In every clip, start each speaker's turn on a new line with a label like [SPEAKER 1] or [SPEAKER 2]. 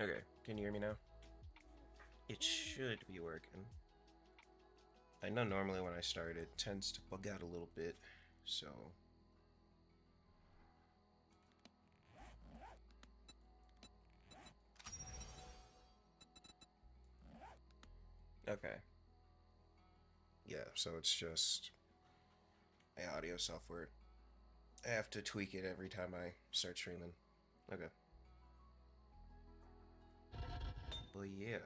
[SPEAKER 1] Okay, can you hear me now? It should be working. I know normally when I start it tends to bug out a little bit, so... Okay. Yeah, so it's just my audio software. I have to tweak it every time I start streaming. Okay. But yeah.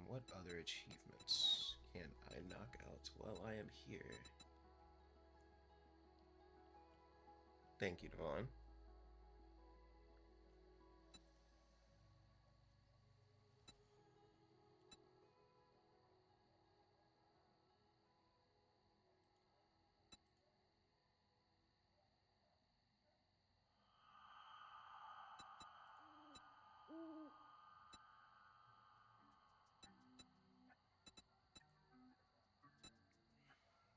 [SPEAKER 1] What other achievements can I knock out while I am here? Thank you, Devon.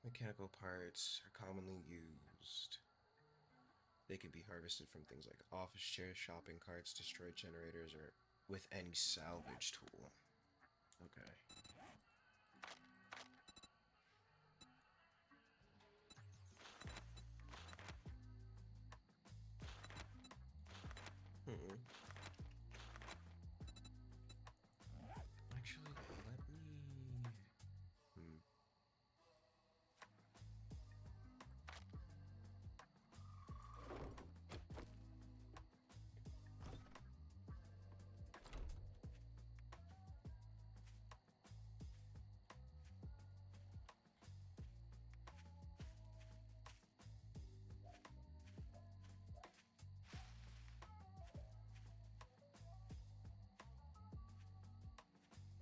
[SPEAKER 1] Mechanical parts are commonly used. They can be harvested from things like office chairs, shopping carts, destroyed generators, or with any salvage tool. Okay. Hmm. Actually, let me... Hmm.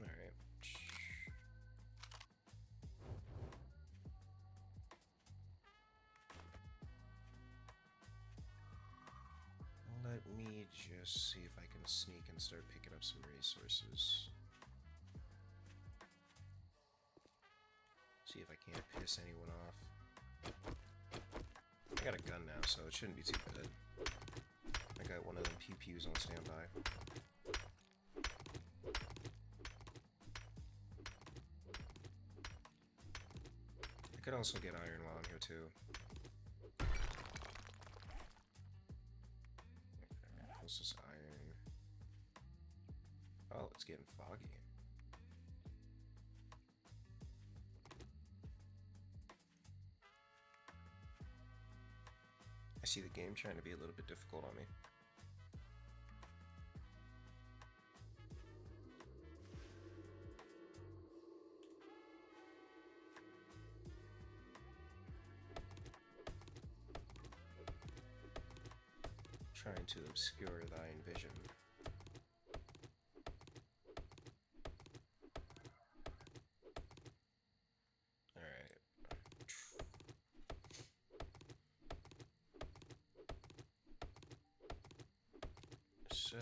[SPEAKER 1] Alright. Let me just see if I can sneak and start picking up some resources. See if I can't piss anyone off. I got a gun now, so it shouldn't be too bad. I got one of them pew-pews on standby. I could also get iron while I'm here too. Okay, what's this iron? Oh, it's getting foggy. I see the game trying to be a little bit difficult on me. Trying to obscure thine vision. Alright. So...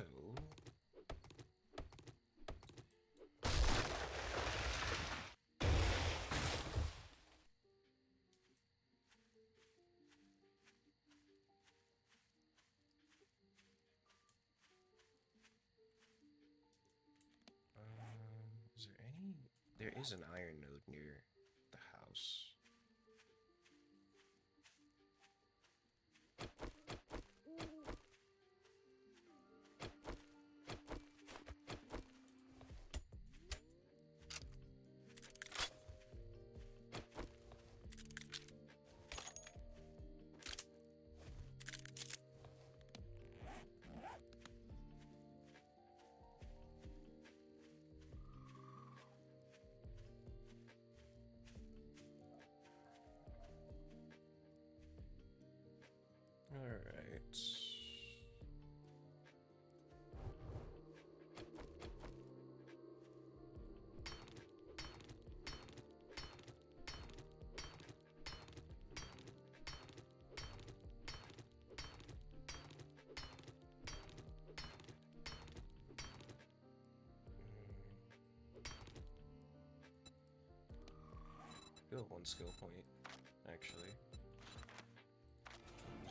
[SPEAKER 1] is there any... There is an iron node near the house. Alright. Build one skill point, actually.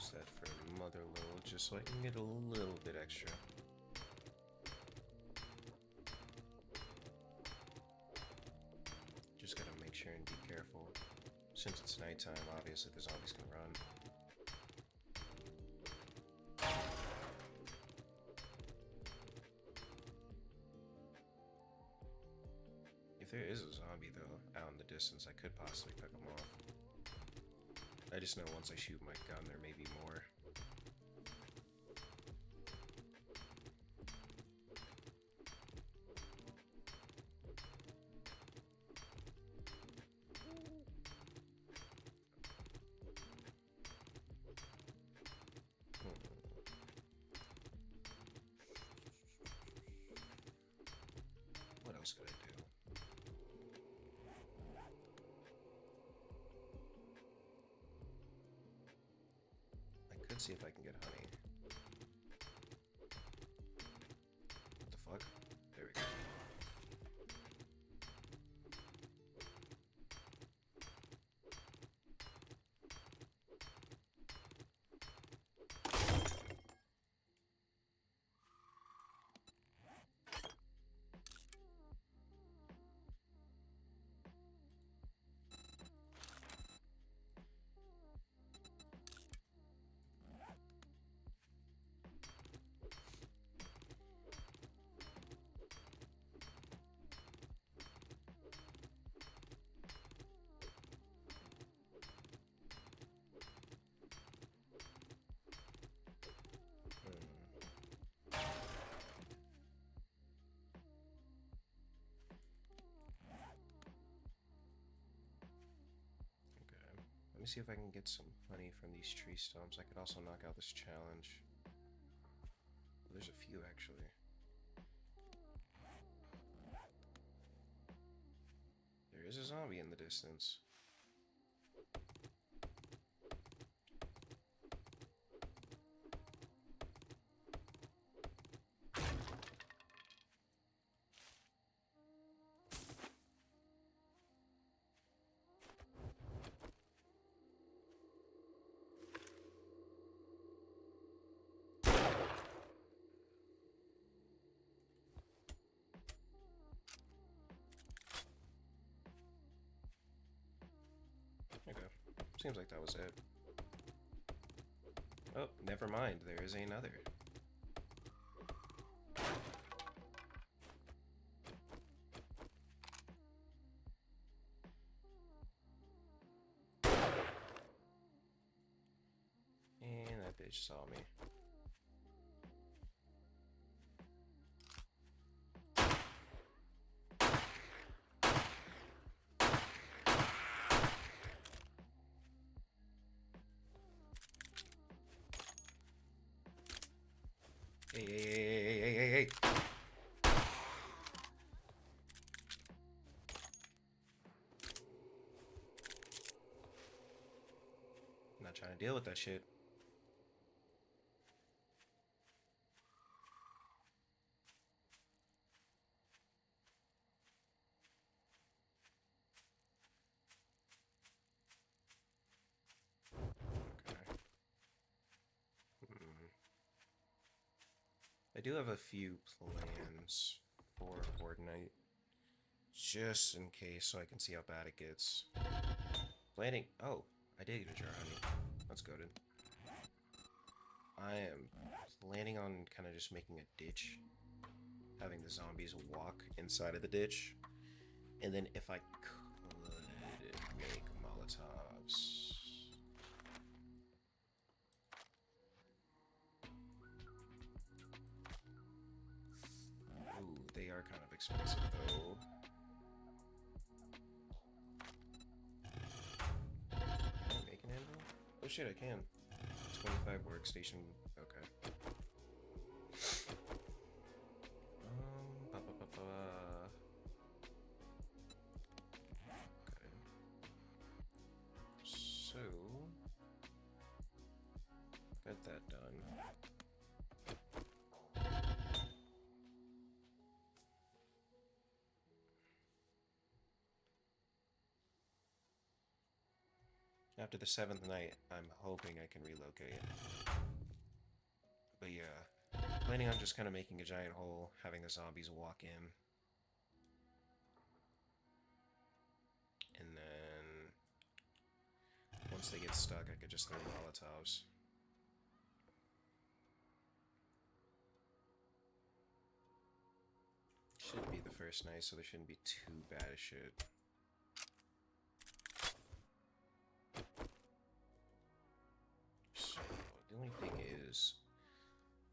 [SPEAKER 1] use that for mother load just so I can get a little bit extra. Just gotta make sure and be careful. Since it's nighttime, obviously the zombies can run. If there is a zombie, though, out in the distance, I could possibly pick them off. I just know once I shoot my gun, there may be more. What else could I do? I could see if I can get honey. What the fuck? There we go. Let me see if I can get some honey from these tree stumps. I could also knock out this challenge. Well, there's a few, actually. There is a zombie in the distance. Okay, seems like that was it. Oh, never mind, there is another. And that bitch saw me. Hey. I'm not trying to deal with that shit. I do have a few plans for Fortnite, just in case, so I can see how bad it gets. Planning. Oh, I did get a jar of honey. That's goated. I am planning on kind of just making a ditch, having the zombies walk inside of the ditch, and then if I could make Molotovs. They are kind of expensive, though. Can I make an anvil? Oh shit, I can. 25 workstation. Okay. Okay. So, got that done. After the 7th night, I'm hoping I can relocate. But yeah, planning on just kind of making a giant hole, having the zombies walk in. And then once they get stuck, I could just throw Molotovs. Should be the first night, so there shouldn't be too bad a shit. So, the only thing is,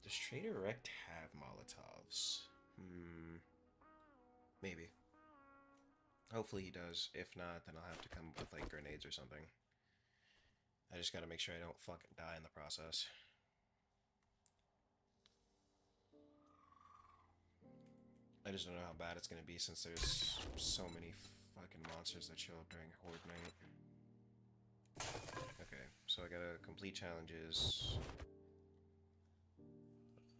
[SPEAKER 1] does Trader Rect have Molotovs? Maybe. Hopefully he does. If not, then I'll have to come up with, like, grenades or something. I just gotta make sure I don't fucking die in the process. I just don't know how bad it's gonna be since there's so many fucking monsters that show up during Horde Night. Okay, so I gotta complete challenges.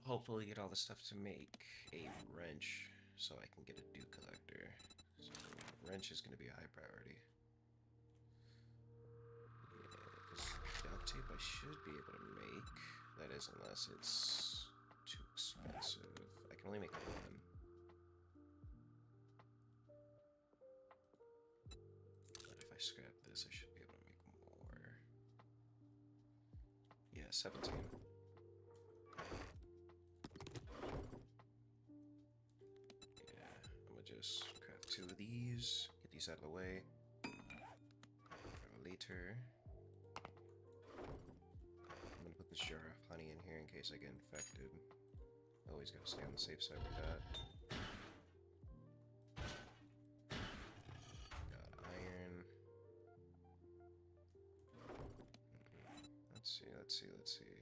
[SPEAKER 1] Hopefully get all the stuff to make a wrench so I can get a dew collector. So wrench is gonna be a high priority. Yeah, because duct tape I should be able to make. That is, unless it's too expensive. I can only make one. But if I scrap this, I should be able to make more. Yeah, 17. Yeah, I'm gonna just craft 2 of these, get these out of the way. For later. I'm gonna put this jar of honey in here in case I get infected. Always gotta stay on the safe side with that. Got iron. Let's see, let's see, let's see.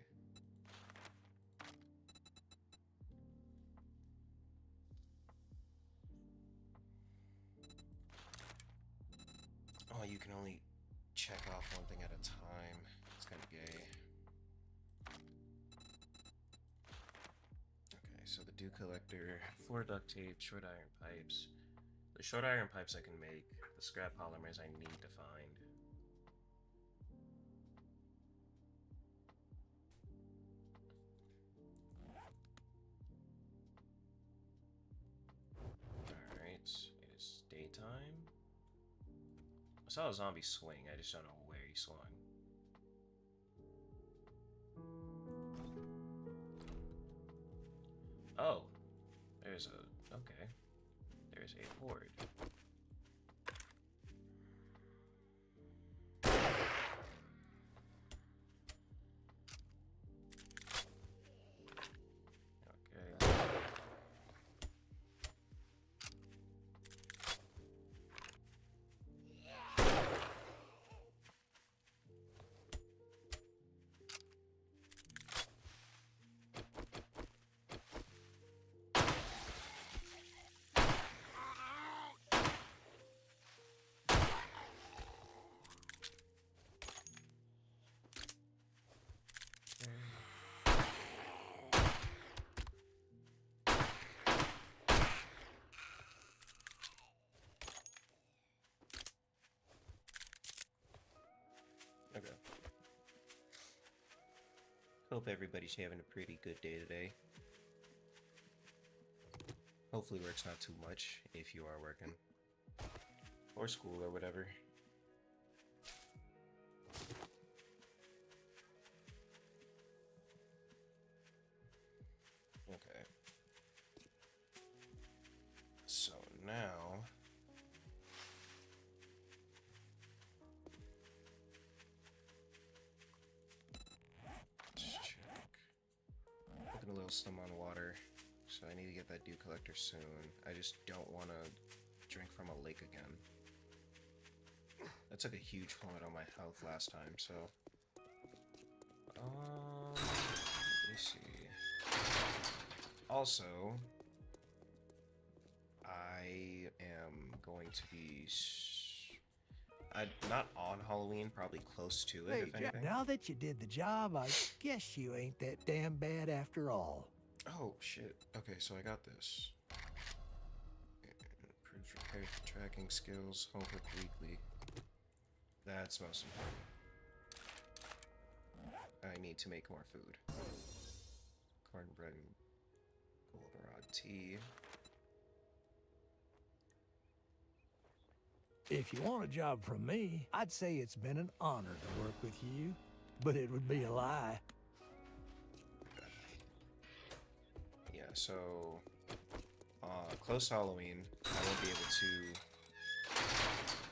[SPEAKER 1] Oh, you can only check off one thing at a time. It's kind of gay. Okay, so the dew collector, 4 duct tape, short iron pipes. The short iron pipes I can make. The scrap polymers I need to find. Alright, it is daytime. I saw a zombie swing, I just don't know where he swung. Oh, there's a... okay. There's a horde. Okay. Okay. Hope everybody's having a pretty good day today. Hopefully work's not too much if you are working. Or school or whatever. Okay. So now... let's check. Looking a little slim on water, so I need to get that dew collector soon. I just don't want to drink from a lake again. That took a huge plummet on my health last time, so... let me see. Also, I am going to be... not on Halloween, probably close to it, if anything.
[SPEAKER 2] Now that you did the job, I guess you ain't that damn bad after all.
[SPEAKER 1] Oh, shit. Okay, so I got this. Improved repair tracking skills, home cooked weekly. That's most important. I need to make more food. Cornbread and goldenrod tea.
[SPEAKER 2] If you want a job from me, I'd say it's been an honor to work with you, but it would be a lie.
[SPEAKER 1] Yeah, so close to Halloween, I won't be able to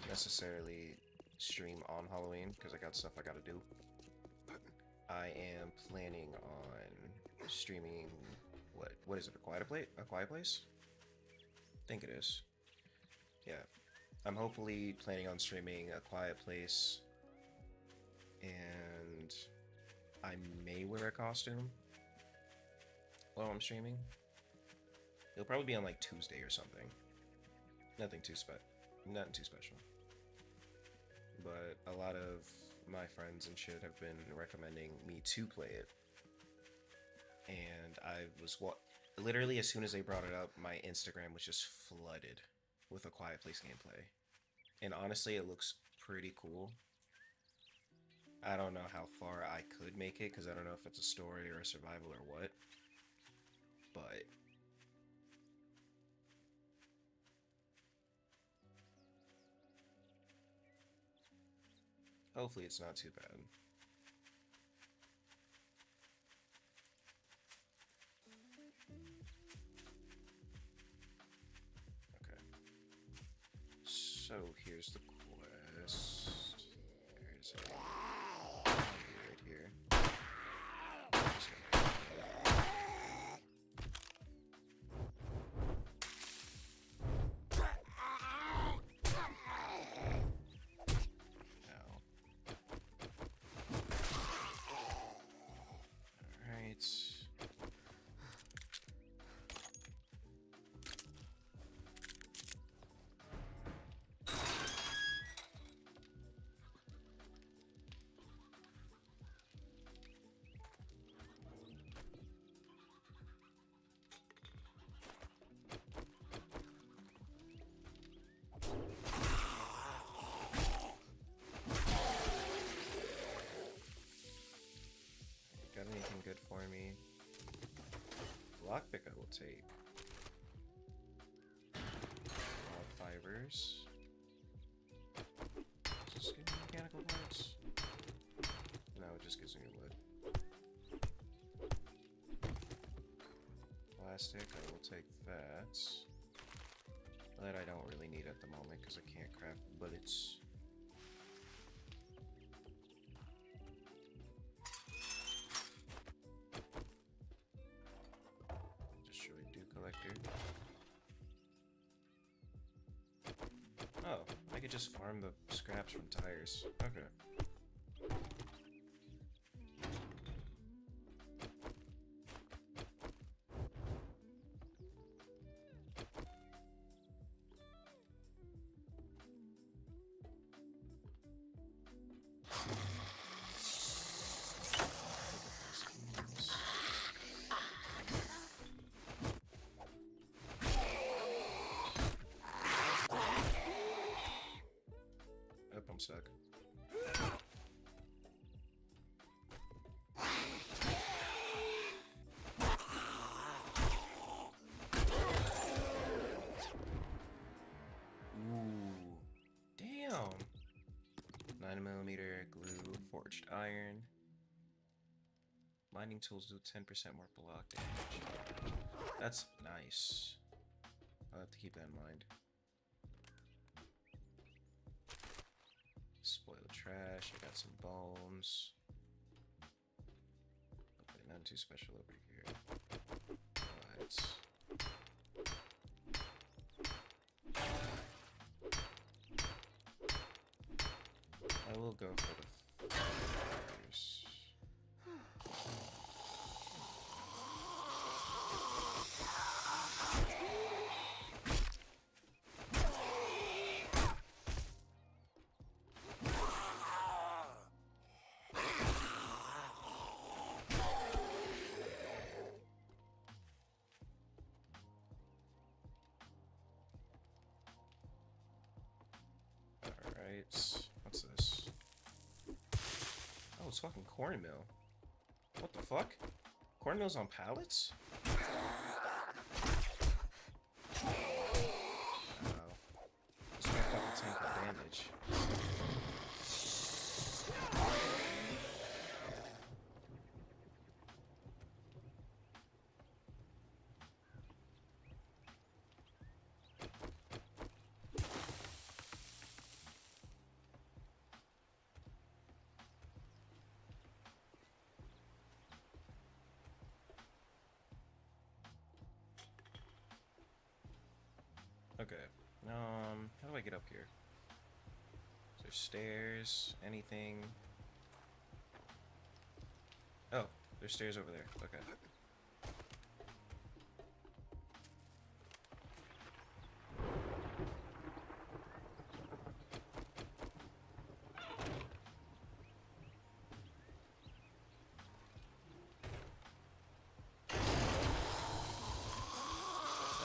[SPEAKER 1] necessarily stream on Halloween because I got stuff I gotta do. I am planning on streaming what is it, a quiet place? I think it is. Yeah. I'm hopefully planning on streaming A Quiet Place, and I may wear a costume while I'm streaming. It'll probably be on like Tuesday or something. Nothing too special. But a lot of my friends and shit have been recommending me to play it. And I was literally as soon as they brought it up, my Instagram was just flooded with A Quiet Place gameplay. And honestly, it looks pretty cool. I don't know how far I could make it, because I don't know if it's a story or a survival or what. But hopefully it's not too bad. Okay. So here's the quest. There's it. Right here. Just gonna... Alright. Got anything good for me? Lockpick I will take. Log fibers. Does this give me mechanical parts? No, it just gives me wood. Plastic, I will take that. That I don't really need at the moment because I can't craft bullets. Oh, I could just farm the scraps from tires. Okay. I'm stuck. Ooh, damn. 9mm glue, forged iron. Mining tools do 10% more block damage. That's nice. I'll have to keep that in mind. Spoiled trash, I got some bones. Okay, nothing too special over here. But I will go for the fires. Alright, what's this? Oh, it's fucking cornmeal. What the fuck? Cornmeal's on pallets? Wow. This motherfucking tank of damage. Okay. How do I get up here? Is there stairs? Anything? Oh, there's stairs over there. Okay.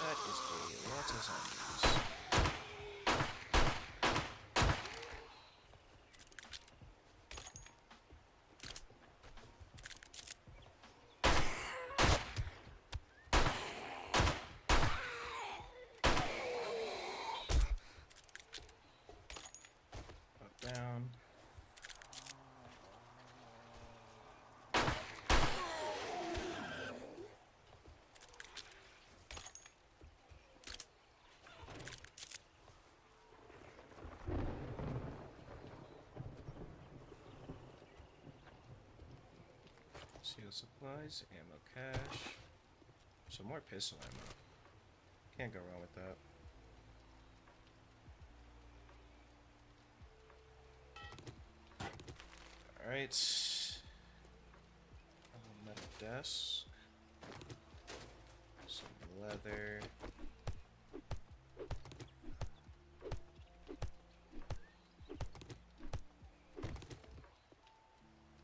[SPEAKER 1] That is a lot of zombies. Up, down. Seal supplies, ammo cache. Some more pistol ammo. Can't go wrong with that. Alright. Metal desk. Some leather.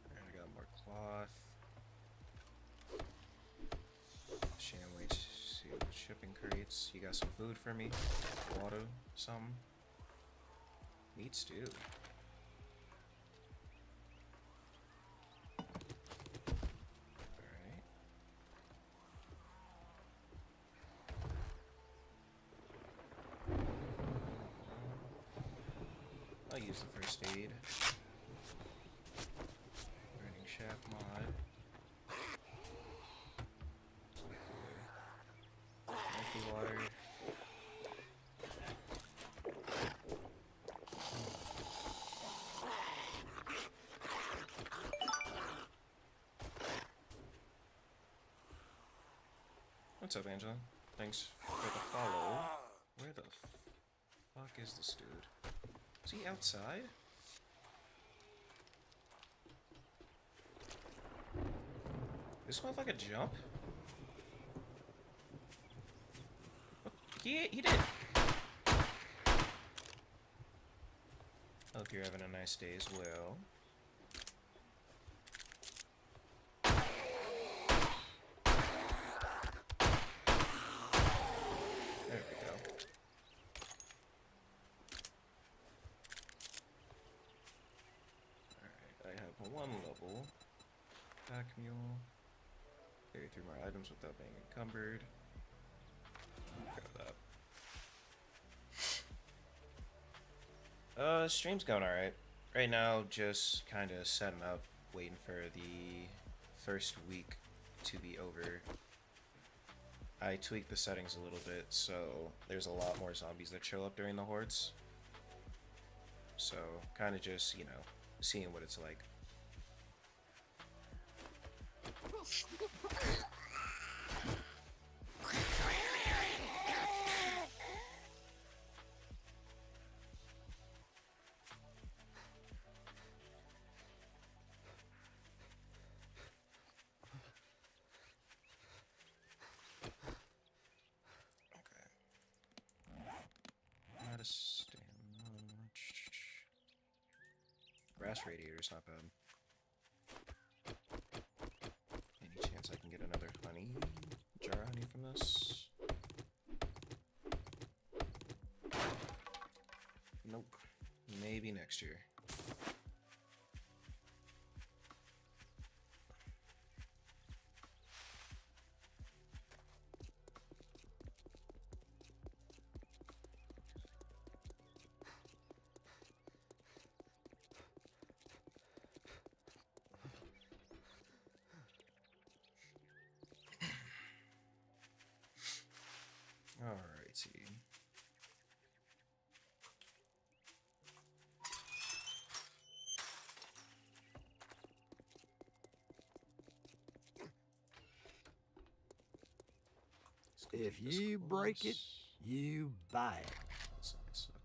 [SPEAKER 1] And I got more cloth. Shamway, see the shipping crates. You got some food for me? Water, some. Meat stew. Alright. I'll use the first aid. Burning shaft mod. Empty water. What's up, Angela? Thanks for the follow. Where the fuck is this dude? Is he outside? This motherfucker jump? He did. Hope you're having a nice day as well. There we go. Alright, I have one level. Pack mule. Carry through more items without being encumbered. Grab that. Stream's going alright. Right now, just kind of setting up, waiting for the first week to be over. I tweaked the settings a little bit, so there's a lot more zombies that show up during the hordes. So, kind of just, you know, seeing what it's like. Not a stamina. Brass radiator's not bad. Any chance I can get another honey? Jar of honey from this? Nope. Maybe next year.
[SPEAKER 2] If
[SPEAKER 1] This
[SPEAKER 2] you break it,
[SPEAKER 1] close.
[SPEAKER 2] you buy it.
[SPEAKER 1] Side sucker.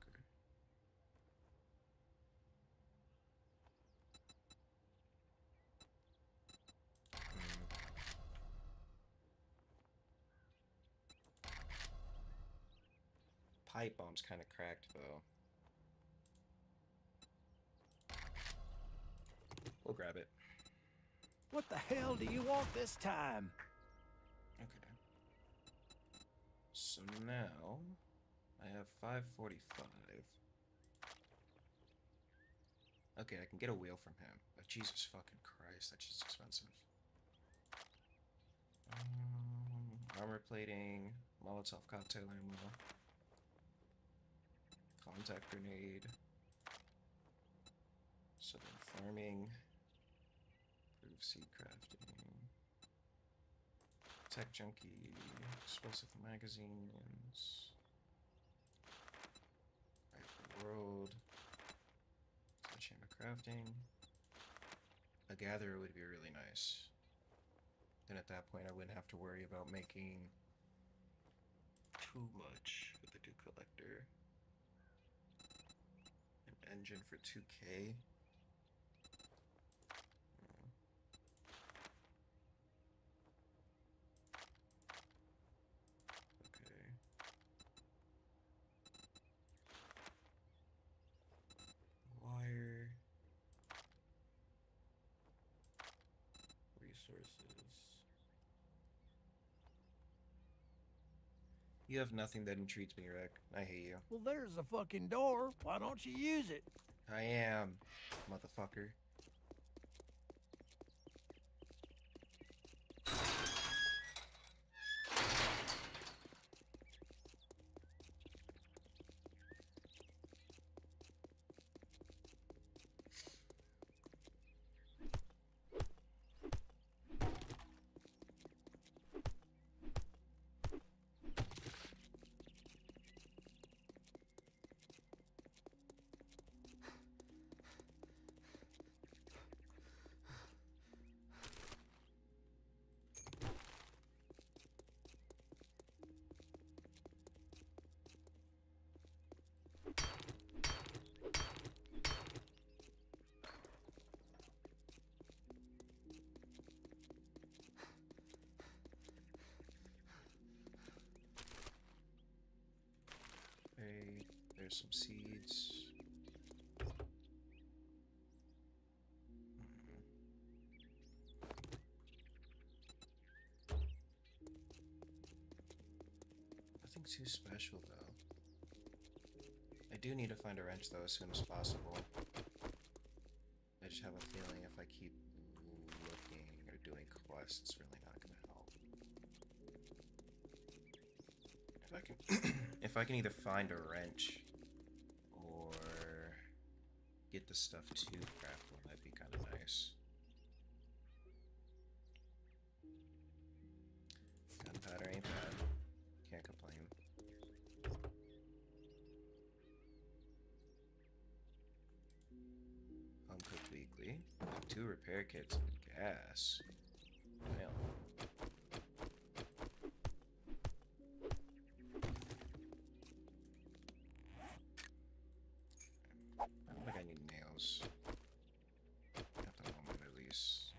[SPEAKER 1] Pipe bomb's kind of cracked though. We'll grab it.
[SPEAKER 2] What the hell do you want this time?
[SPEAKER 1] Okay. So now I have 545. Okay, I can get a wheel from him. But Jesus fucking Christ, that's just expensive. Armor plating, Molotov cocktail ammo, contact grenade, southern farming, proof seed crafting, tech junkie, explosive magazines, rifle world, sledgehammer crafting. A gatherer would be really nice. Then at that point I wouldn't have to worry about making too much with the Duke Collector. An engine for 2K. Okay. Wire. Resources. You have nothing that intrigues me, Rick. I hate you.
[SPEAKER 2] Well, there's the fucking door. Why don't you use it?
[SPEAKER 1] I am, motherfucker. Okay, there's some seeds. Nothing too special though. I do need to find a wrench though as soon as possible. I just have a feeling if I keep looking or doing quests, it's really not gonna help. If I can if I can either find a wrench or get the stuff to craft one, that'd be kind of nice. Gunpowder ain't bad. Can't complain. Home cooked weekly. 2 repair kits and gas. Well. I don't think I need nails. At the moment, at least.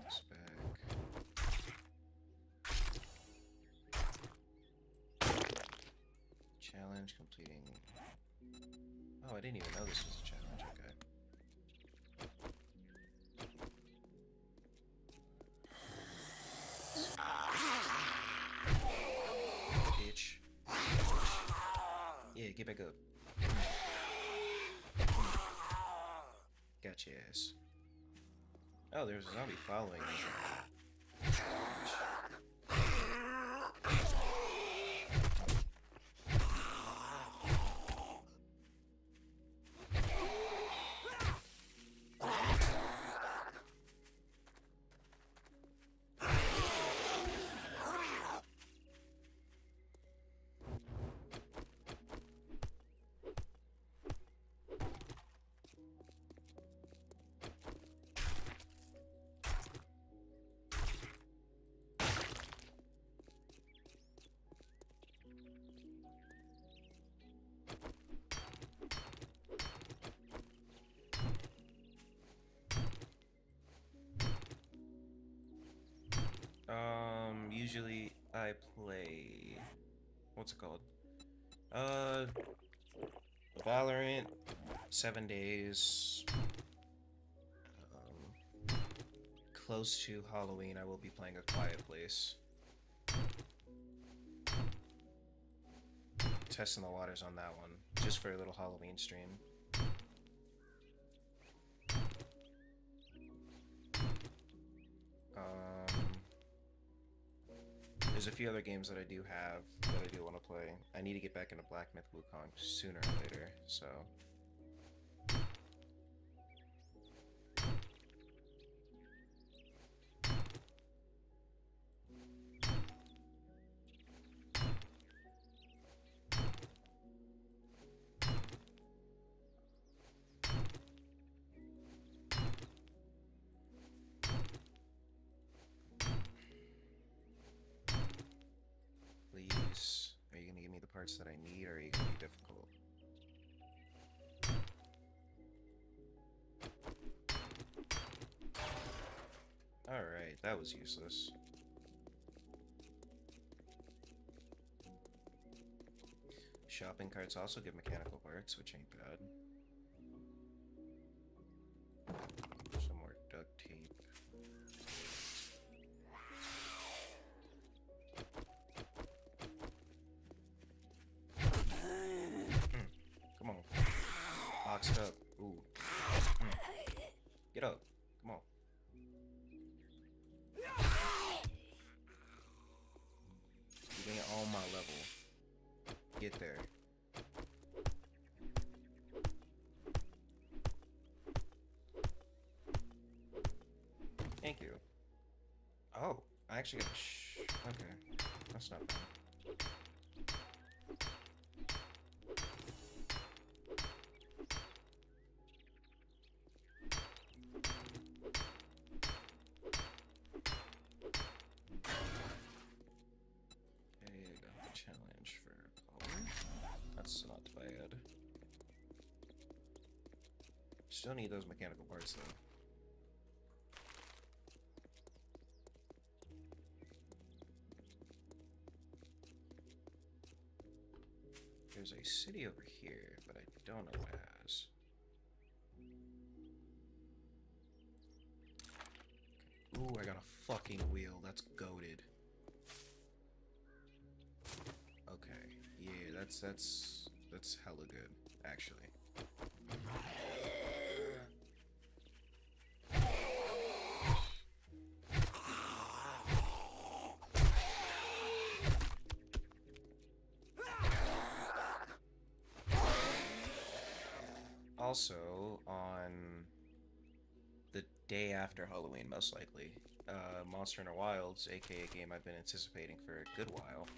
[SPEAKER 1] This bag. Challenge completing. Oh, I didn't even know this was a challenge. Okay. Bitch. Yeah, get back up. Gotcha ass. Oh, there's a zombie following me. Usually I play, what's it called? Uh, Valorant, 7 days. Close to Halloween, I will be playing A Quiet Place. Testing the waters on that one, just for a little Halloween stream. There's a few other games that I do have that I do want to play. I need to get back into Black Myth Wukong sooner or later, so... Please, are you gonna give me the parts that I need, or are you gonna be difficult? Alright, that was useless. Shopping carts also give mechanical parts, which ain't bad. Some more duct tape. Come on. Boxed up. Ooh. Get up. Come on. You ain't on my level. Get there. Thank you. Oh, I actually got okay. That's not bad. Challenge for power. That's not bad. Still need those mechanical parts though. There's a city over here, but I don't know what it has. Ooh, I got a fucking wheel. That's goated. Okay, yeah, that's hella good, actually. Also, on the day after Halloween, most likely, Monster Hunter Wilds, aka a game I've been anticipating for a good while,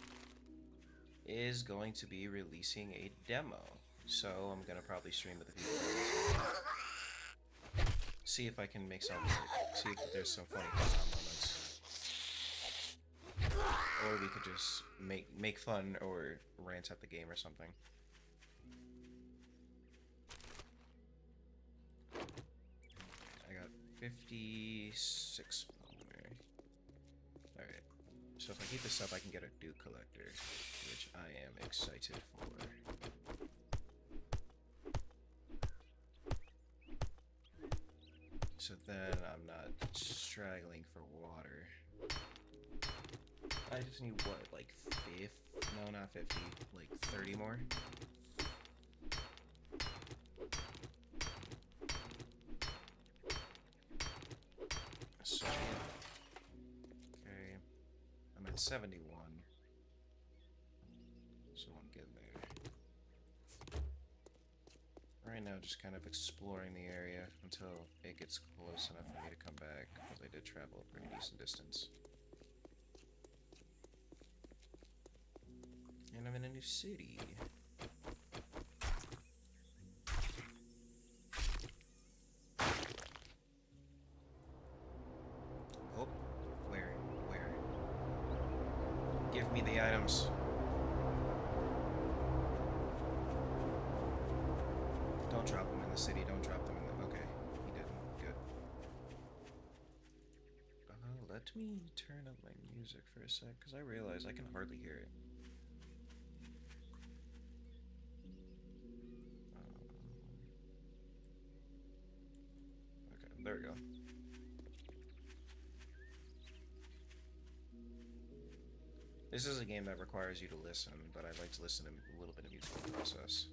[SPEAKER 1] is going to be releasing a demo. So I'm gonna probably stream with the people. See if I can make some, see if there's some funny moments. Or we could just make fun or rant at the game or something. I got 56 polymer. Alright. So if I keep this up, I can get a Dew Collector, which I am excited for. So then I'm not straggling for water. I just need what, like 50? No, not 50, like 30 more? So, okay, I'm at 71. So I'm getting there. Right now, just kind of exploring the area until it gets close enough for me to come back, because I did travel a pretty decent distance. And I'm in a new city. Oh, where? Give me the items. Don't drop them in the city, don't drop them in the... Okay, he didn't. Good. Let me turn up my music for a sec, because I realize I can hardly hear it. Okay, there we go. This is a game that requires you to listen, but I'd like to listen to a little bit of music in the process.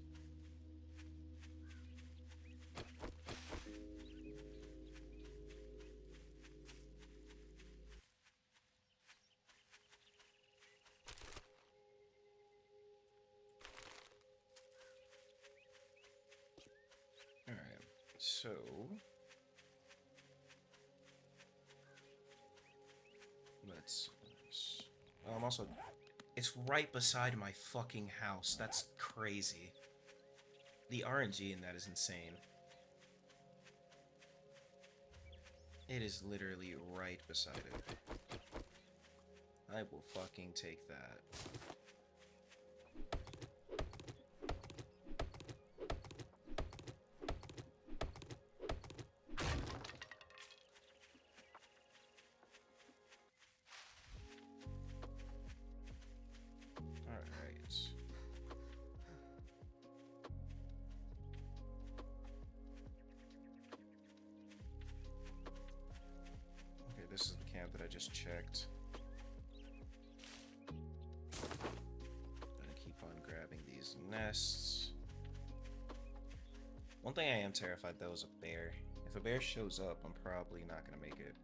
[SPEAKER 1] Alright, so... let's... also... It's right beside my fucking house. That's crazy. The RNG in that is insane. It is literally right beside it. I will fucking take that. This is the camp that I just checked. Gonna keep on grabbing these nests. One thing I am terrified though is a bear. If a bear shows up, I'm probably not gonna make it.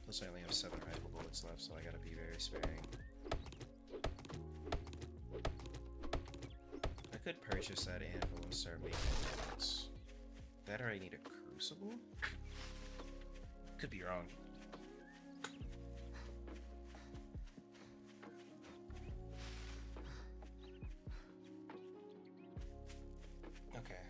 [SPEAKER 1] Plus I only have 7 rifle bullets left, so I gotta be very sparing. I could purchase that anvil and start making bullets. That or I need a crucible? Could be wrong. Okay.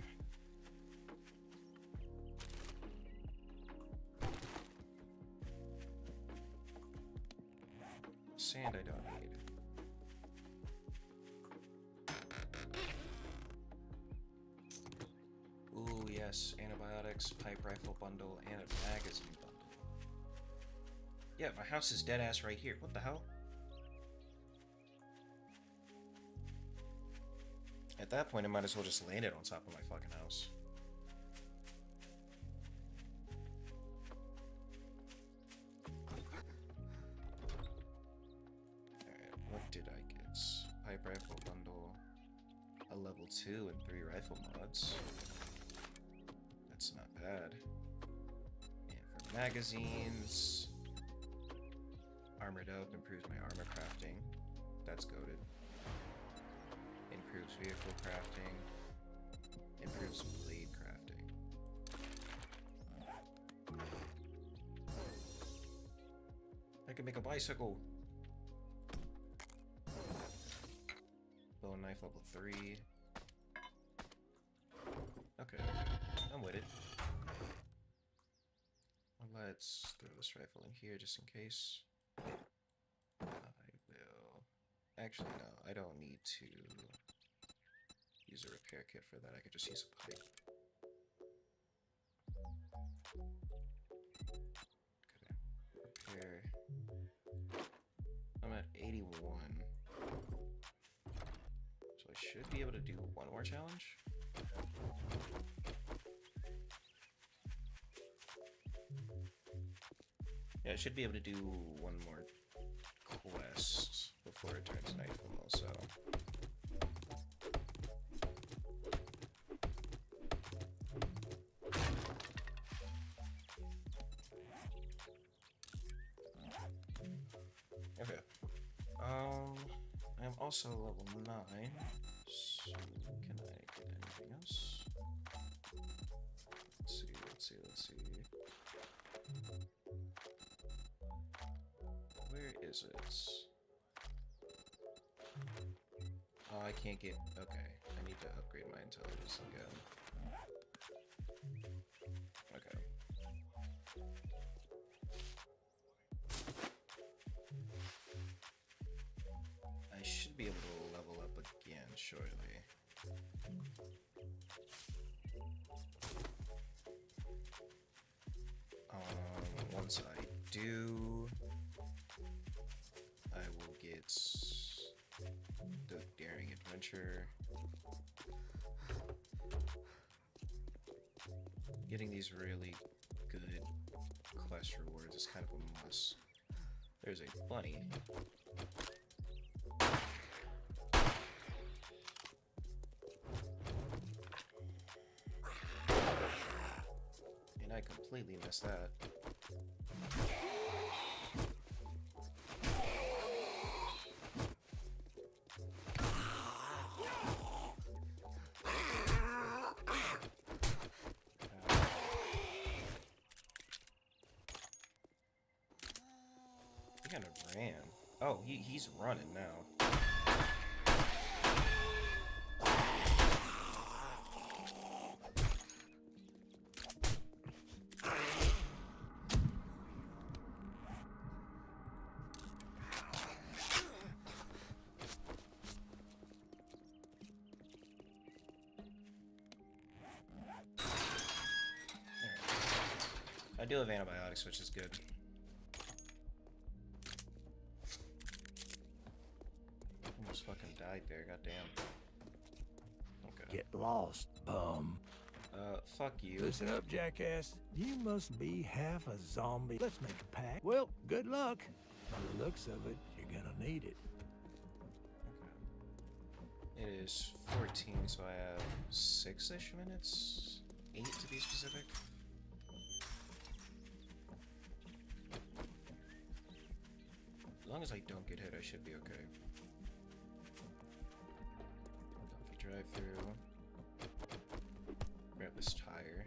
[SPEAKER 1] Sand I don't need. Ooh, yes. Antibiotics, pipe rifle bundle, and a magazine bundle. Yeah, my house is dead ass right here. What the hell? At that point, I might as well just land it on top of my fucking house. Did I get? Pipe rifle bundle, a level 2 and 3 rifle mods. That's not bad. And for magazines, armored up improves my armor crafting. That's goated. Improves vehicle crafting. Improves blade crafting. I can make a bicycle. Bow and knife level 3. Okay, I'm with it. Let's throw this rifle in here just in case. I will... Actually, no, I don't need to use a repair kit for that. I could just use a pipe. Okay, repair. I'm at 81. I should be able to do one more challenge. Yeah, I should be able to do one more quest before it turns nightfall also. Okay. I'm also level 9. So can I get anything else? Let's see. Where is it? Oh, I can't get... Okay, I need to upgrade my intelligence again. Okay. shortly. Once I do, I will get the Daring Adventure. Getting these really good quest rewards is kind of a must. There's a bunny. And I completely missed that. He kind of ran. Oh, he's running now. I do have antibiotics, which is good. Almost fucking died there, goddamn. Okay.
[SPEAKER 2] Get lost, bum.
[SPEAKER 1] Fuck you.
[SPEAKER 2] Listen up, jackass. You must be half a zombie. Let's make a pact. Well, good luck. By the looks of it, you're gonna need it.
[SPEAKER 1] Okay. It is 14, so I have 6-ish minutes? 8 to be specific. As long as I don't get hit, I should be okay. Off a drive-through. Grab this tire.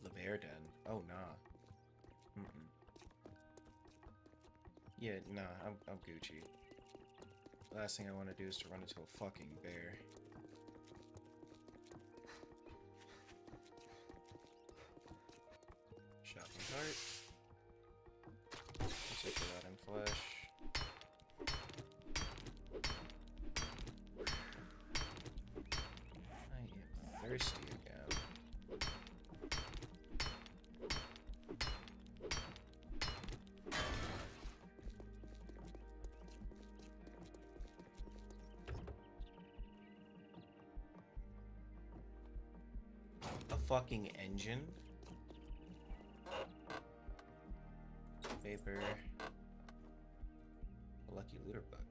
[SPEAKER 1] The bear den. Oh, nah. Yeah, nah, I'm Gucci. Last thing I want to do is to run into a fucking bear. Shopping cart. Let's take it out in flesh. I am thirsty again. A fucking engine? Paper. A lucky looter book.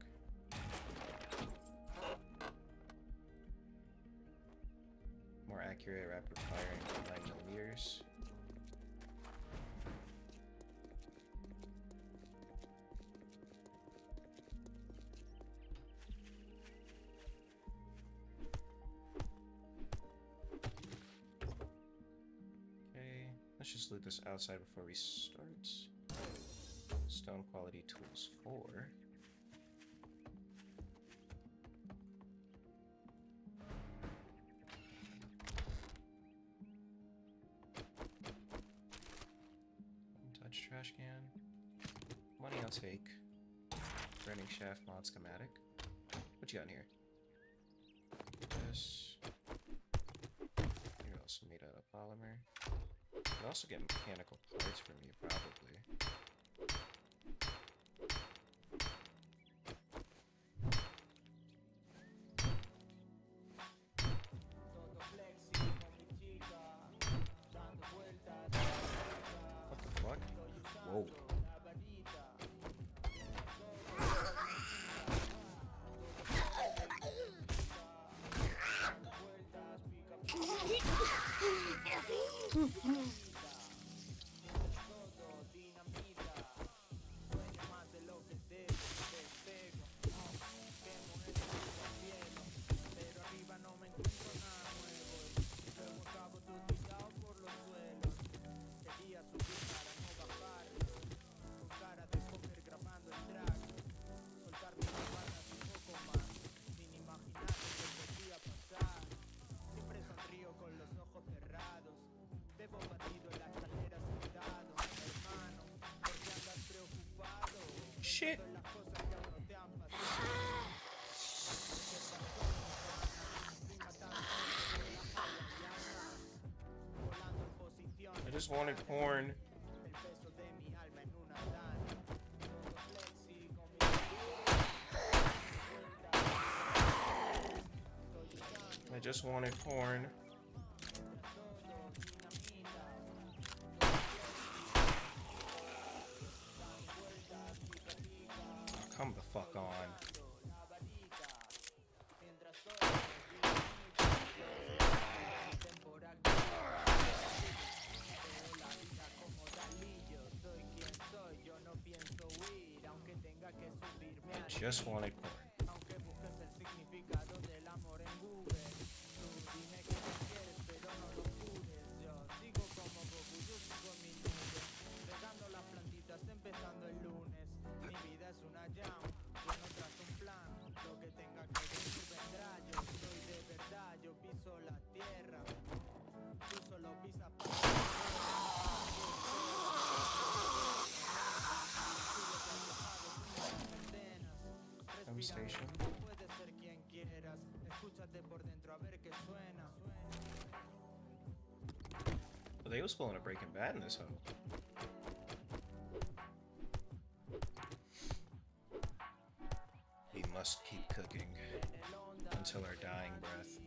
[SPEAKER 1] More accurate rapid firing 9mm. Okay, let's just loot this outside before we start. Stone quality tools 4. Untouched trash can. Money I'll take. Burning shaft mod schematic. What you got in here? This. You're also made out of polymer. You can also get mechanical parts from you, probably. What the fuck? Whoa. shit. I just wanted corn. I just wanted corn. Come the fuck on. I just wanted corn. Station. Well, they was pulling a Breaking Bad in this home. We must keep cooking until our dying breath.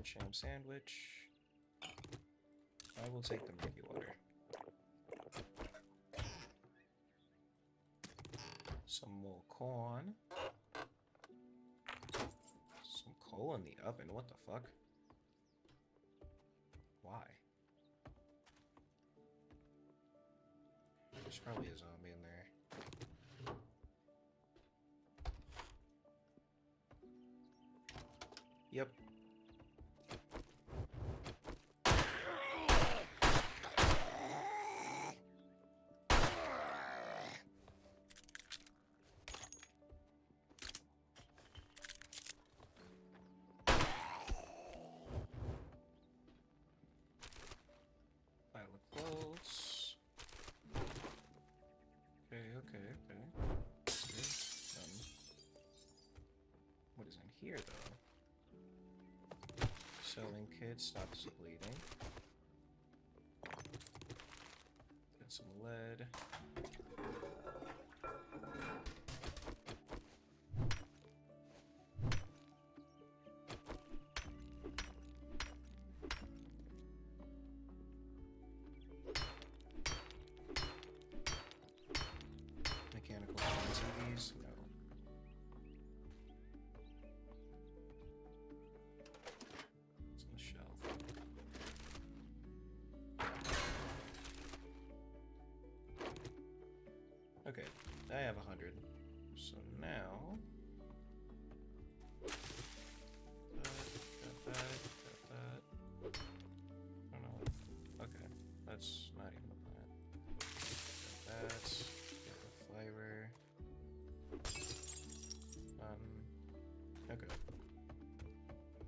[SPEAKER 1] Jam sandwich. I will take the murky water. Some more corn. Some coal in the oven. What the fuck? Why? There's probably a zombie in there. Yep. What is in here, though? Selling kit stops the bleeding. Got some lead. Mechanical TVs? No. It's on the shelf. Okay, I have 100. So now... got that. Oh no. Okay, that's not even a plant. Got that. Get the flavor. Okay.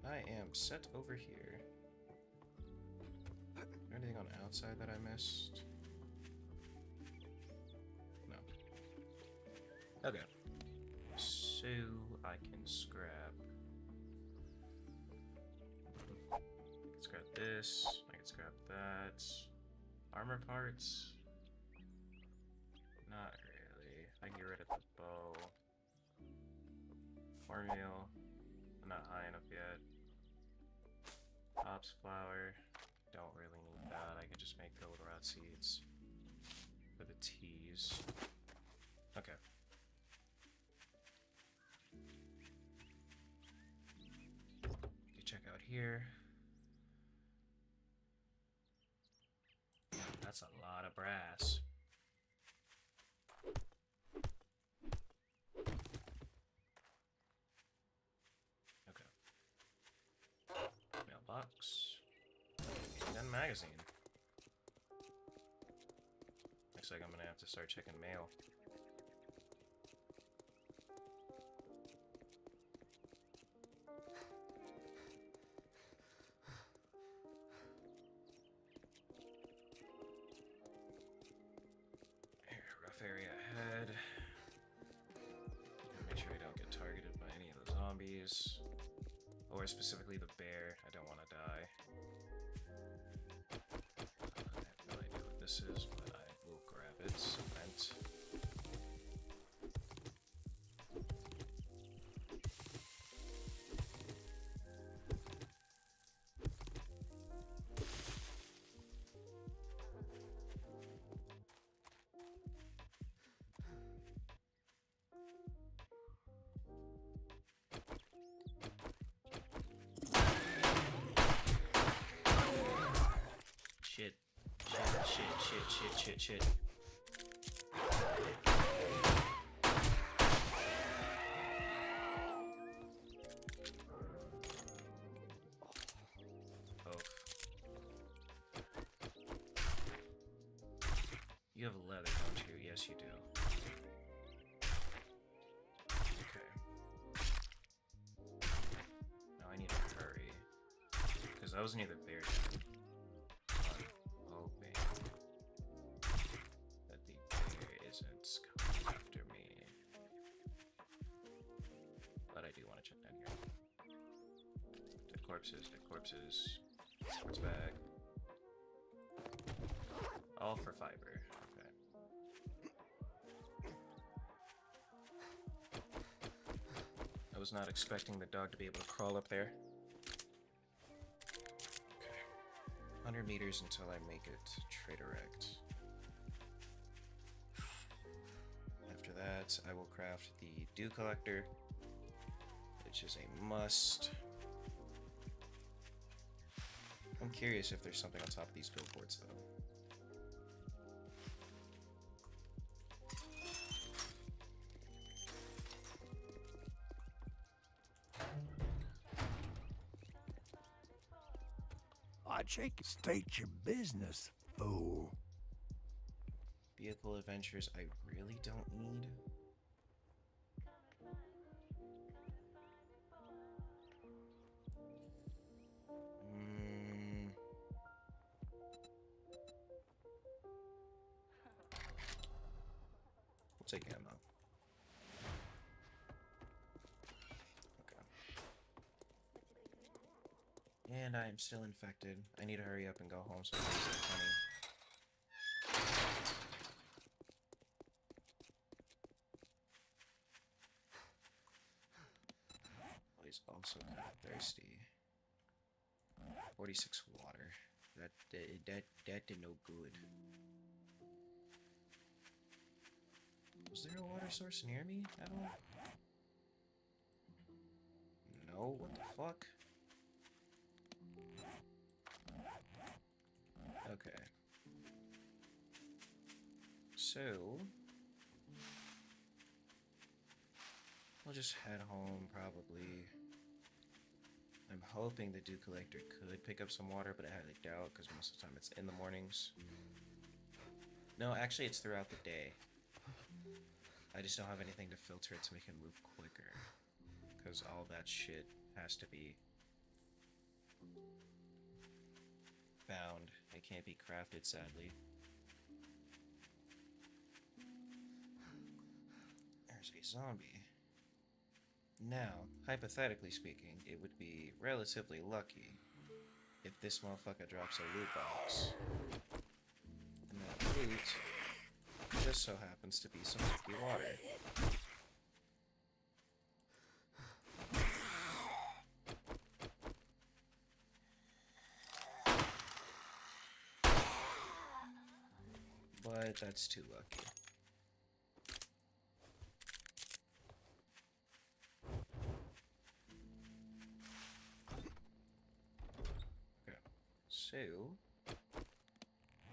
[SPEAKER 1] I am set over here. Is there anything on the outside that I missed? No. Okay. So I can scrap. Scrap this. I can scrap that. Armor parts? Not really. I get rid of the bow. Cornmeal. I'm not high enough yet. Hops flour. Don't really need that. I could just make gold rot seeds for the teas. Okay. You check out here. That's a lot of brass. Okay. Mailbox. And magazine. Looks like I'm gonna have to start checking mail. Here, rough area ahead. Make sure I don't get targeted by any of the zombies. Or specifically the bear. I don't want to die. I have no idea what this is, but I will grab it. Cement. Shit. Shit. Oh. You have leather, don't you? Yes, you do. Okay. Now I need to hurry. Because I was near the bear. I'm hoping that the bear isn't coming after me. But I do want to check down here. Dead corpses. Sports bag. All for fiber. Okay. I was not expecting the dog to be able to crawl up there. Okay. 100 meters until I make it Traderect. After that, I will craft the Dew Collector, which is a must. I'm curious if there's something on top of these billboards, though.
[SPEAKER 2] Check, state your business, fool.
[SPEAKER 1] Vehicle adventures I really don't need. We'll take ammo. And I am still infected. I need to hurry up and go home so I can use that honey. Oh, he's also kind of thirsty. 46 water. That did no good. Was there a water source near me at all? No, what the fuck? Okay. So we'll just head home probably. I'm hoping the Dew Collector could pick up some water, but I highly doubt because most of the time it's in the mornings. No, actually it's throughout the day. I just don't have anything to filter it to make it move quicker. Because all that shit has to be found. It can't be crafted, sadly. There's a zombie. Now, hypothetically speaking, it would be relatively lucky if this motherfucker drops a loot box. And that loot just so happens to be some empty water. But that's too lucky. Okay, so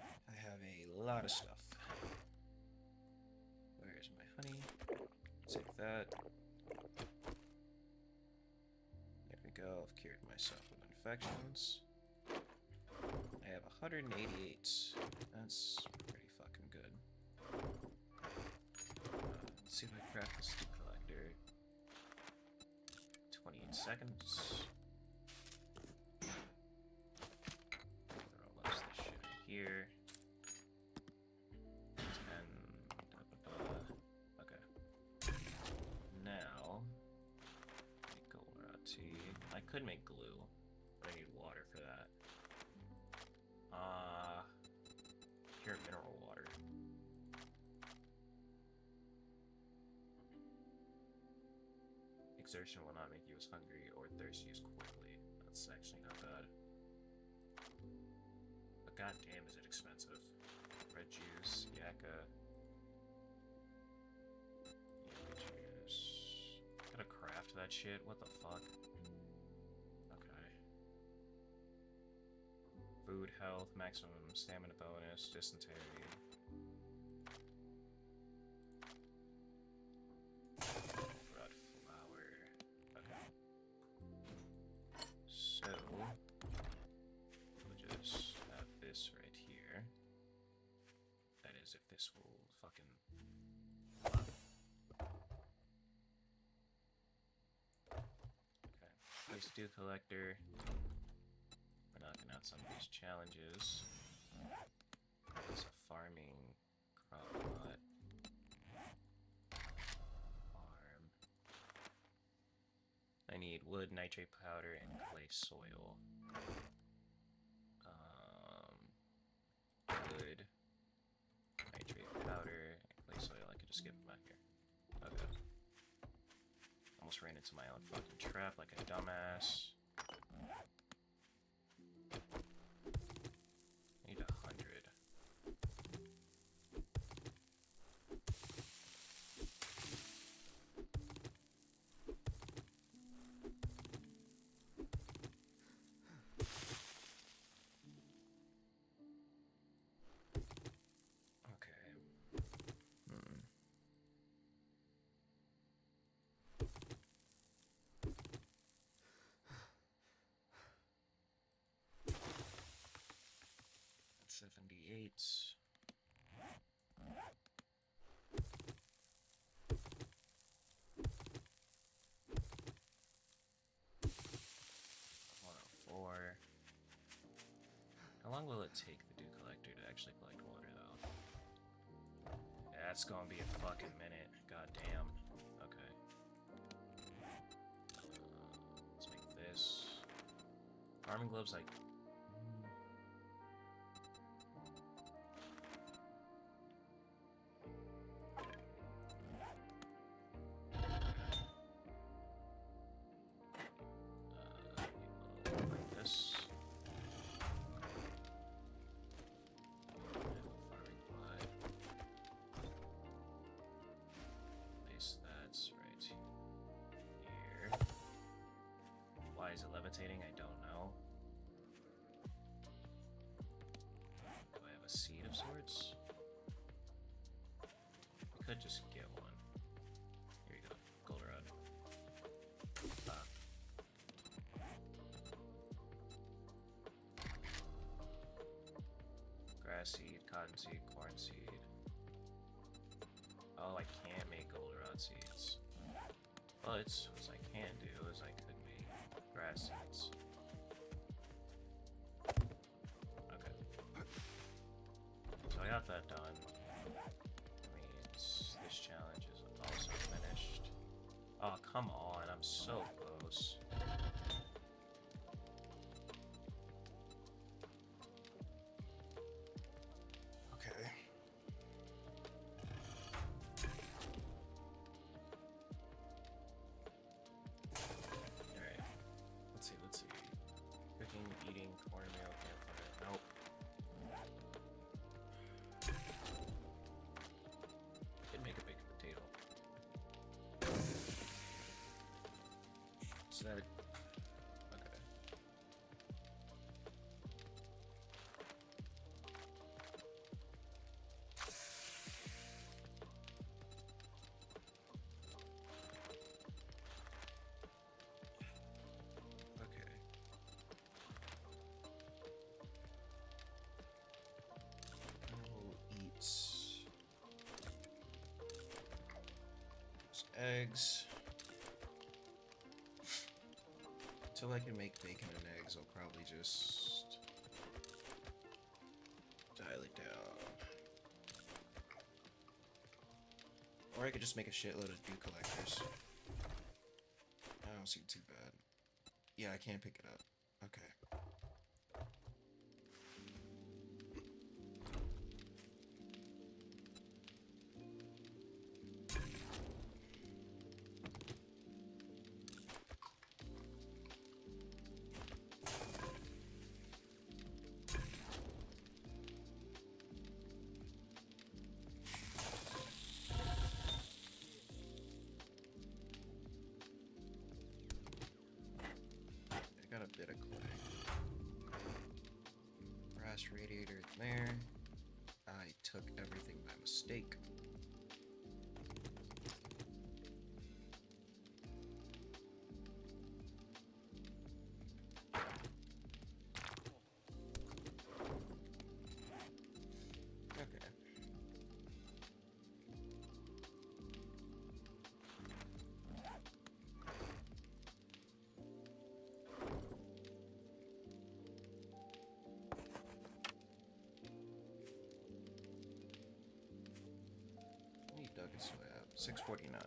[SPEAKER 1] I have a lot of stuff. Where's my honey? Take that. There we go, I've cured myself of infections. I have 188. That's pretty fucking good. Let's see if I craft this stew collector. 28 seconds. Throw most of this shit in here. 10. Okay. Now, make goldenrod tea. I could make glue, but I need water for that. Pure mineral water. Exertion will not make you as hungry or thirsty as quickly. That's actually not bad. But goddamn, is it expensive. Red juice, yakka. Yakka juice. Gotta craft that shit? What the fuck? Okay. Food, health, maximum stamina bonus, dysentery. Red flower. Okay. So, we'll just have this right here. That is, if this will fucking... Okay. Place dew collector. We're knocking out some of these challenges. There's a farming crop lot. Farm. I need wood, nitrate powder, and clay soil. Wood, nitrate powder, and clay soil. I could just skip them out here. Okay. Almost ran into my own fucking trap like a dumbass. Need 100. Okay. 78. 104. How long will it take the dew collector to actually collect water, though? Yeah, that's gonna be a fucking minute. God damn. Okay. Let's make this. Farming gloves, like. Like this. Farming blood. Place that's right here. Why is it levitating? I don't know. Do I have a seed of sorts? We could just get one. Here you go, goldenrod. Grass seed, cotton seed, corn seed. Oh, I can't make goldenrod seeds. Well, it's what I can do is I could make grass seeds. Okay. So I got that done. Means this challenge is also finished. Oh, come on, I'm so close. Okay. Is that okay? Okay. I will eat these eggs. Until I can make bacon and eggs, I'll probably just dial it down. Or I could just make a shitload of dew collectors. I don't seem too bad. Yeah, I can't pick it up. Okay. I got a bit of clay. Brass radiator in there. I took everything by mistake. Okay. He dug his way out. 649.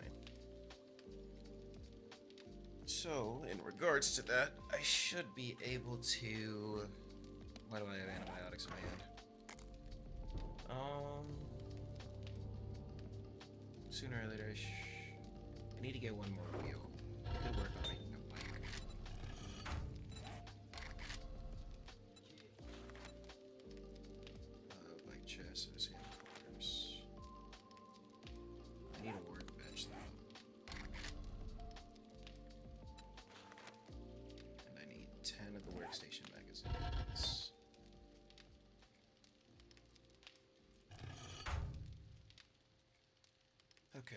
[SPEAKER 1] So, in regards to that, I should be able to... Why do I have antibiotics in my hand? Sooner or later, I need to get one more wheel. I could work on making a bike. Bike chassis, handlebars. I need a workbench though. And I need 10 of the workstation magazines. Okay.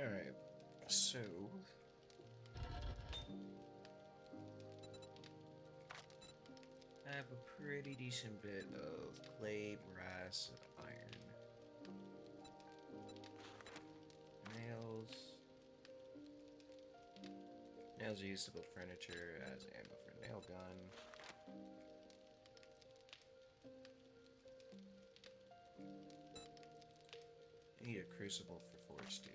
[SPEAKER 1] Alright, so... I have a pretty decent bit of clay, brass, and iron. Nails. Nails are used to build furniture as ammo for a nail gun. I need a crucible for forged steel.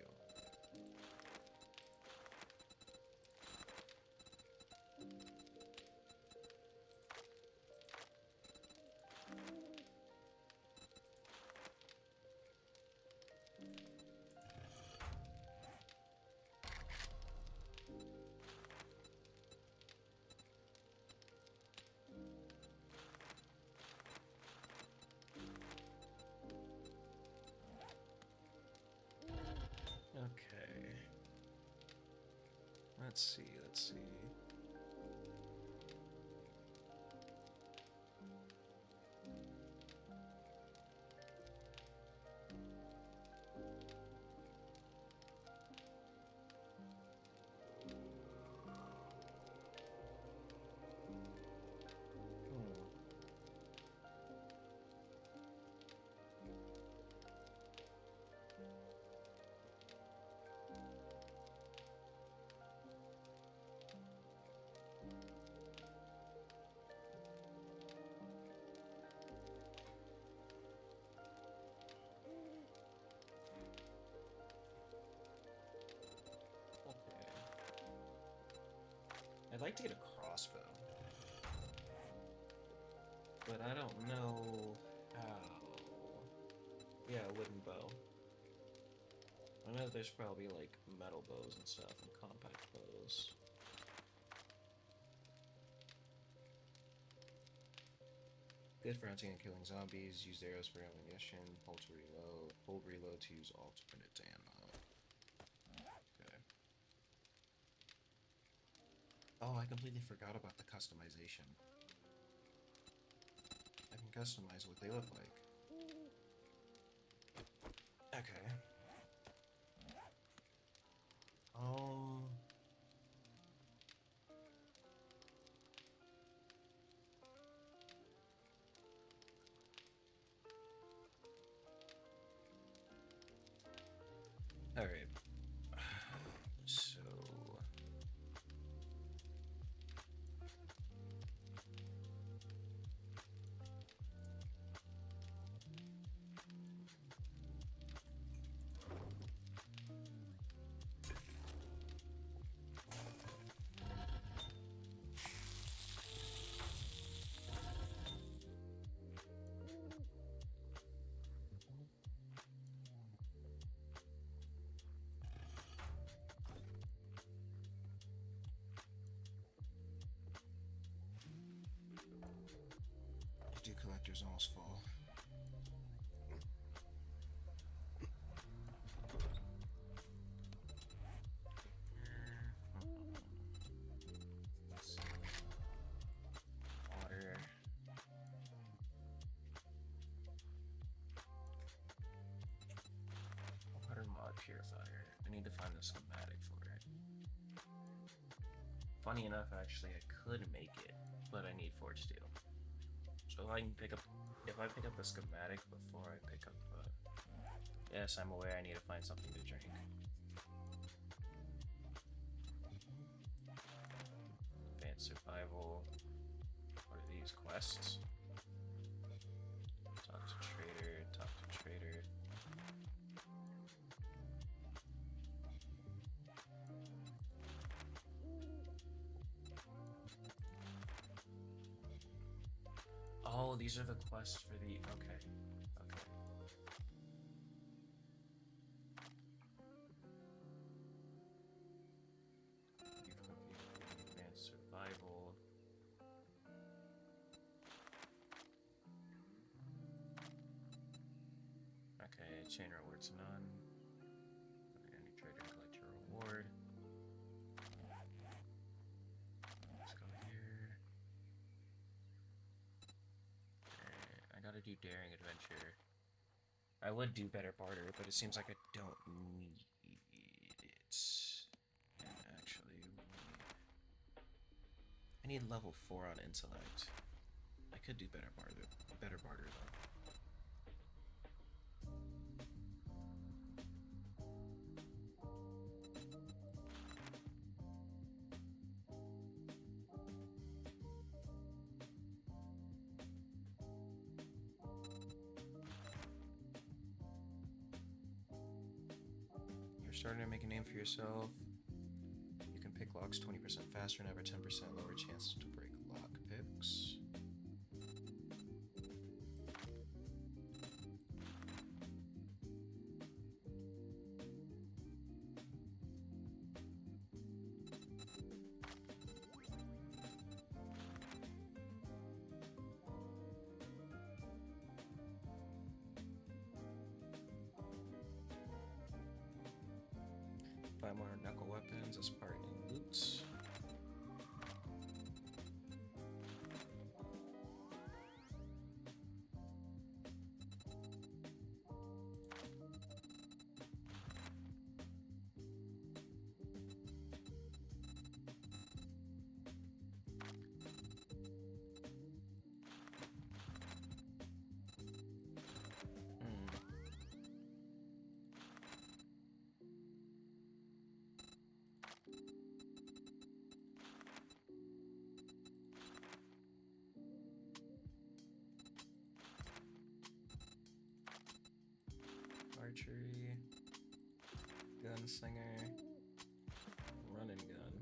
[SPEAKER 1] Okay. Let's see. I'd like to get a crossbow, but I don't know how. Yeah, a wooden bow. I know there's probably like metal bows and stuff and compact bows. Good for hunting and killing zombies. Use arrows for ammunition. Hold to reload. Hold reload to use alternate ammo. Okay. Oh, I completely forgot about the customization. I can customize what they look like. Okay. Alright. So... do collectors almost full? Let's see. Water. Water mod purifier. I need to find the schematic for it. Funny enough, actually, I could make it, but I need forge steel. So if I pick up the schematic before I pick up, yes, I'm aware I need to find something to drink. Advanced survival. What are these quests? Talk to trader, talk to trader. Oh, these are the quests for the... Okay. Okay. You've completed advanced survival. Okay, chain rewards none. Any trader collect your reward. Let's go here. I gotta do daring adventure. I would do better barter, but it seems like I don't need it. And actually, I need level 4 on intellect. I could do better barter though. Starting to make a name for yourself. You can pick locks 20% faster and have a 10% lower chance to break lock picks. Buy more knuckle weapons as part in loot. Archery, gunslinger, run and gun.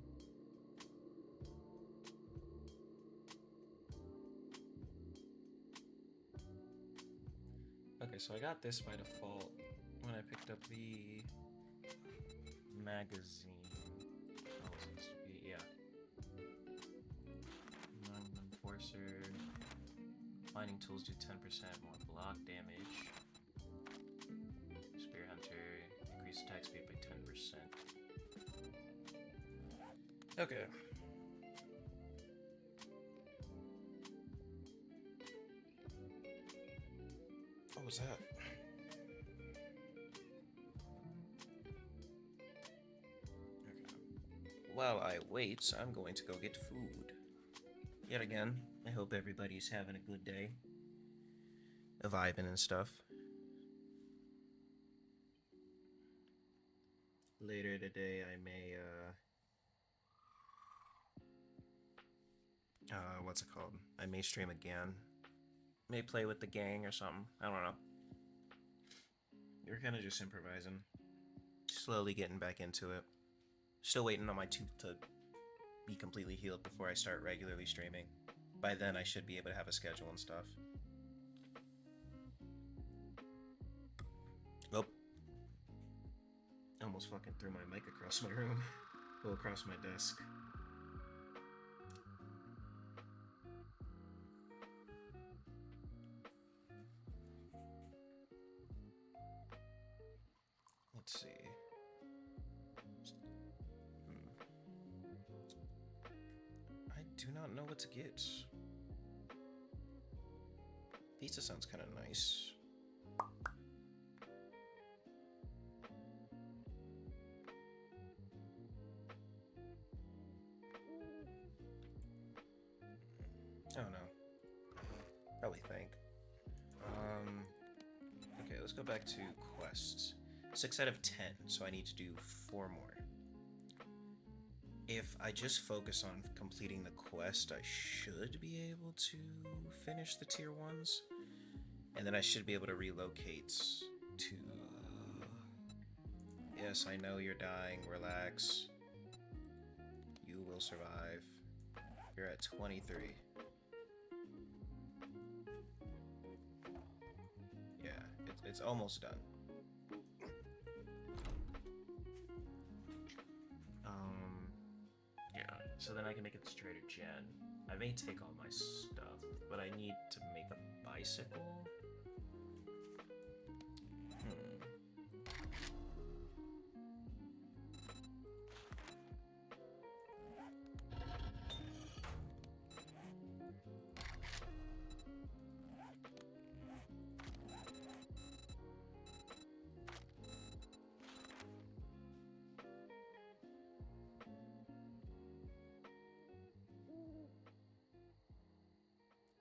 [SPEAKER 1] Okay, so I got this by default when I picked up the magazine. Oh, it's supposed to be, yeah. Magnum Enforcer. Mining tools do 10% more block damage. Spear Hunter, increase attack speed by 10%. Okay. What was that? Okay. While I wait, I'm going to go get food. Yet again, I hope everybody's having a good day. Vibing and stuff. Later today, I may, what's it called? I may stream again. May play with the gang or something. I don't know. We're kind of just improvising. Slowly getting back into it. Still waiting on my tooth to be completely healed before I start regularly streaming. By then, I should be able to have a schedule and stuff. Oh. Almost fucking threw my mic across my room. Well, across my desk. Let's see. I do not know what to get. Pizza sounds kind of nice. Oh no. Probably think. Okay, let's go back to quests. 6 out of 10, so I need to do 4 more. If I just focus on completing the quest, I should be able to finish the tier 1s. And then I should be able to relocate to... Yes, I know you're dying. Relax. You will survive. You're at 23. Yeah, it's almost done. Yeah, so then I can make it to Trader Jen. I may take all my stuff, but I need to make a bicycle.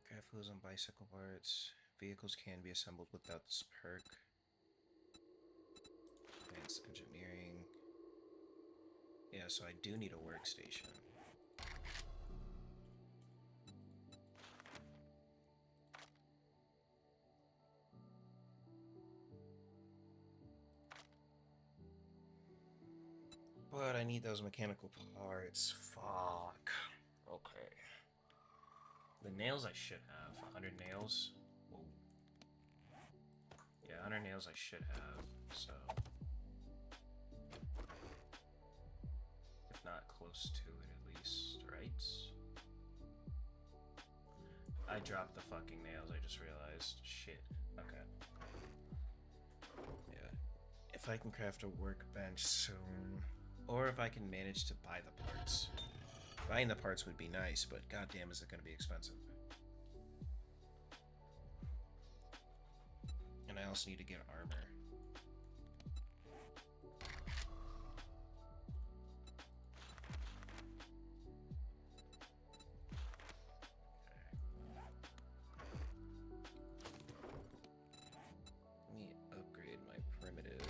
[SPEAKER 1] Craft wheels on bicycle parts. Vehicles can be assembled without this perk. Advanced engineering. Yeah, so I do need a workstation. But I need those mechanical parts. Fuck. Okay. The nails I should have. 100 nails. Whoa. Yeah, 100 nails I should have, so... If not close to it at least, right? I dropped the fucking nails, I just realized. Shit. Okay. Yeah. If I can craft a workbench soon... Or if I can manage to buy the parts. Buying the parts would be nice, but goddamn is it going to be expensive. And I also need to get armor. Let me upgrade my primitive.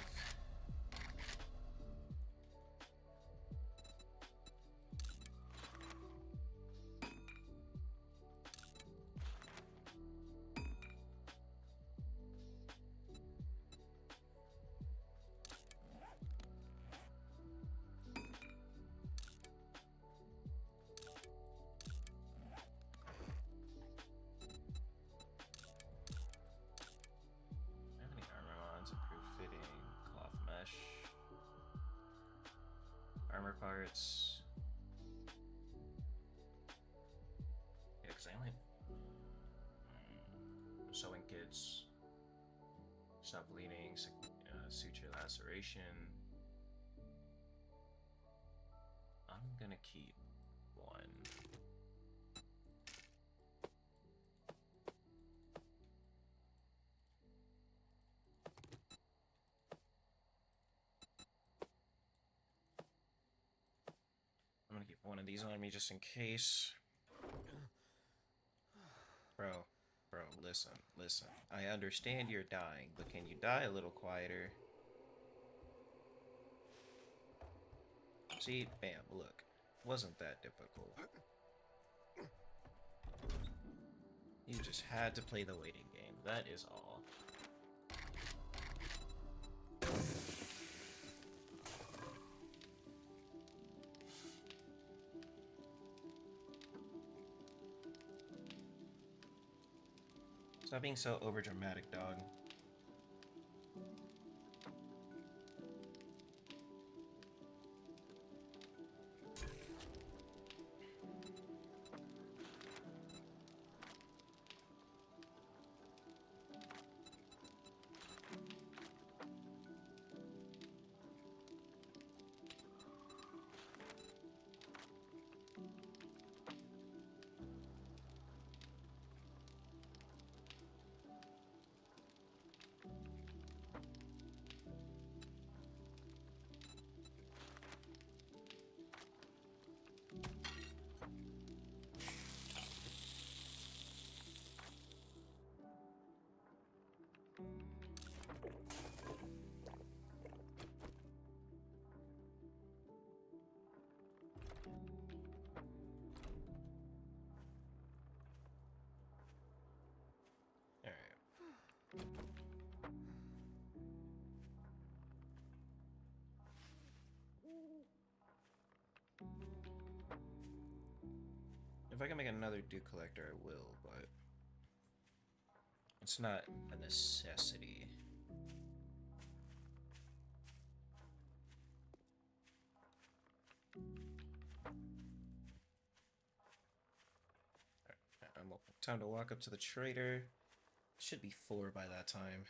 [SPEAKER 1] parts. Yeah, because I only have sewing kits, stop bleeding, suture laceration. I'm gonna keep one. I'm gonna keep one of these on me just in case. Bro, listen. I understand you're dying, but can you die a little quieter? See, bam, look. Wasn't that difficult. You just had to play the waiting game, that is all. Stop being so overdramatic, dog. If I can make another dew collector, I will, but it's not a necessity. Alright, time to walk up to the trader. Should be 4 by that time.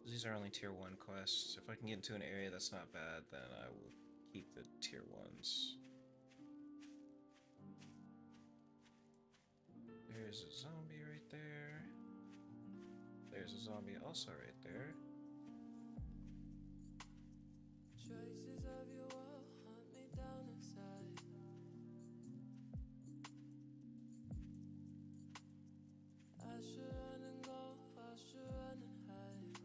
[SPEAKER 1] These are only tier 1 quests. If I can get into an area that's not bad, then I will keep the tier 1s. There's a zombie right there. There's a zombie also right there.
[SPEAKER 3] Traces of your wall hunt me down inside. I should run and go, I should run and hide,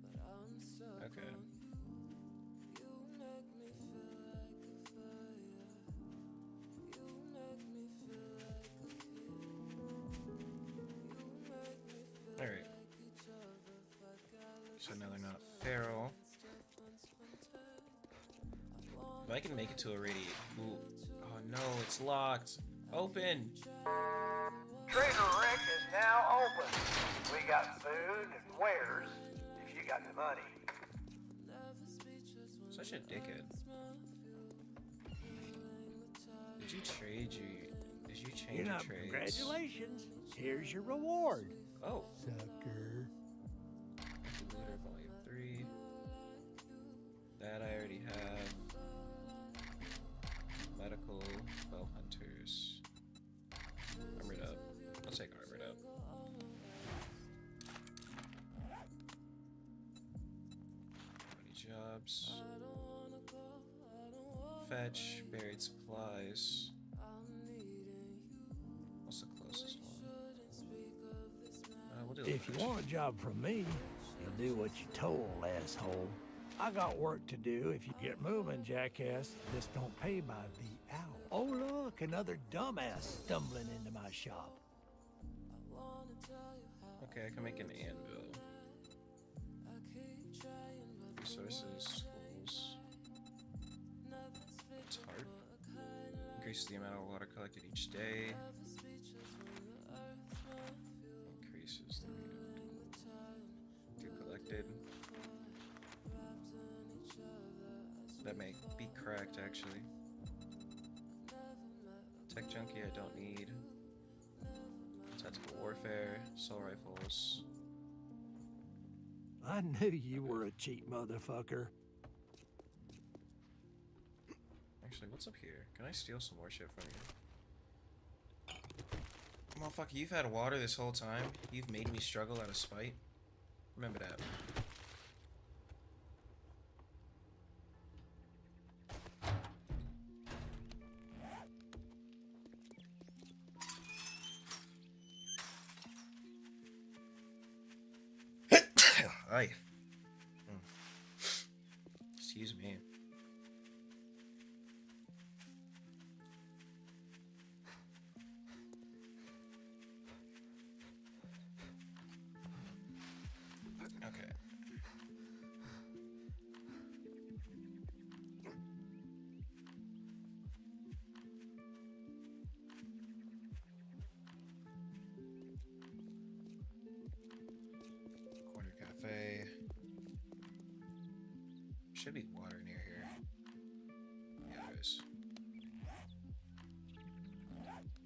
[SPEAKER 3] but I'm stuck
[SPEAKER 1] Okay.
[SPEAKER 3] on you. You make me feel like a fire. You make me feel like a kid. You make me feel
[SPEAKER 1] Alright.
[SPEAKER 3] like each other.
[SPEAKER 1] So now they're not feral. If I can make it to a radiate. Ooh. Oh no, it's locked. Open!
[SPEAKER 4] Trader Rick is now open. We got food and wares if you got the money.
[SPEAKER 1] Such a dickhead. Did you trade Did you change
[SPEAKER 2] You know,
[SPEAKER 1] your trades?
[SPEAKER 2] congratulations. Here's your reward.
[SPEAKER 1] Oh.
[SPEAKER 2] Sucker.
[SPEAKER 1] Looter Volume 3. That I already have. Medical, Bow Hunters. Armored up. I'll take armored up. Money jobs. Fetch, buried supplies. What's the closest one? We'll do
[SPEAKER 2] If you want a job from me, you'll do what you're told, asshole. I got work to do. If you get moving, jackass, this don't pay by the hour. Oh, look, another dumbass stumbling into my shop.
[SPEAKER 1] Okay, I can make an anvil. Resources, tools. Tart. Increases the amount of water collected each day. Increases the rate of dew collected. That may be correct, actually. Tech junkie I don't need. Tactical warfare, assault rifles.
[SPEAKER 2] I knew you were a cheap motherfucker.
[SPEAKER 1] Actually, what's up here? Can I steal some more shit from you? Motherfucker, you've had water this whole time. You've made me struggle out of spite. Remember that. Aye. Excuse me. Okay. Corner cafe. Should be water near here. Yeah, there is.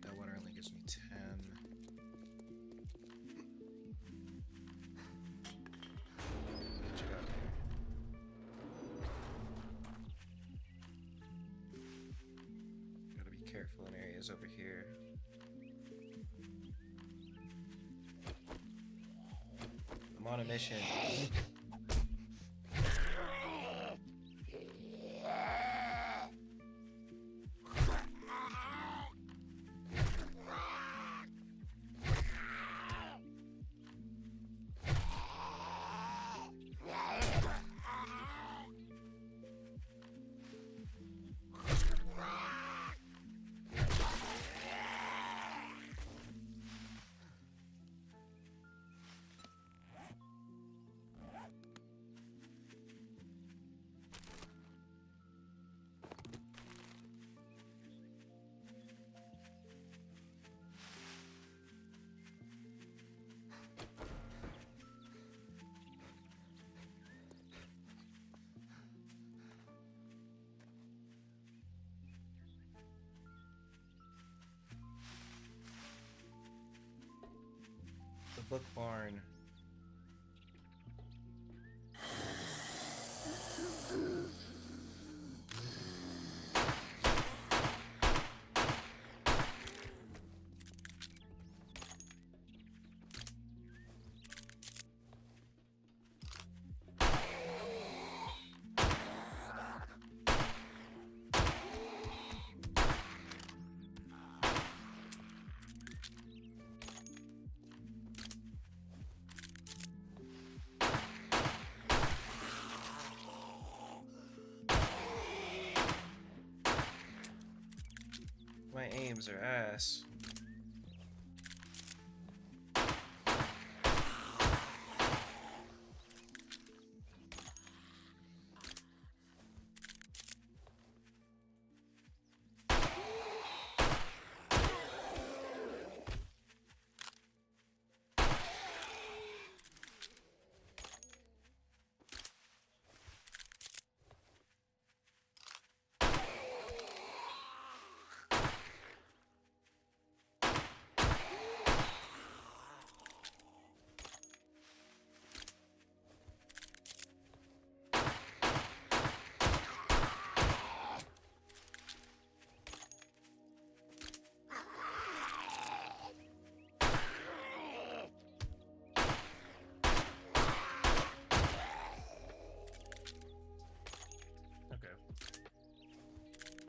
[SPEAKER 1] That water only gives me 10. What you got here? Gotta be careful in areas over here. I'm on a mission. The book barn. My aims are ass.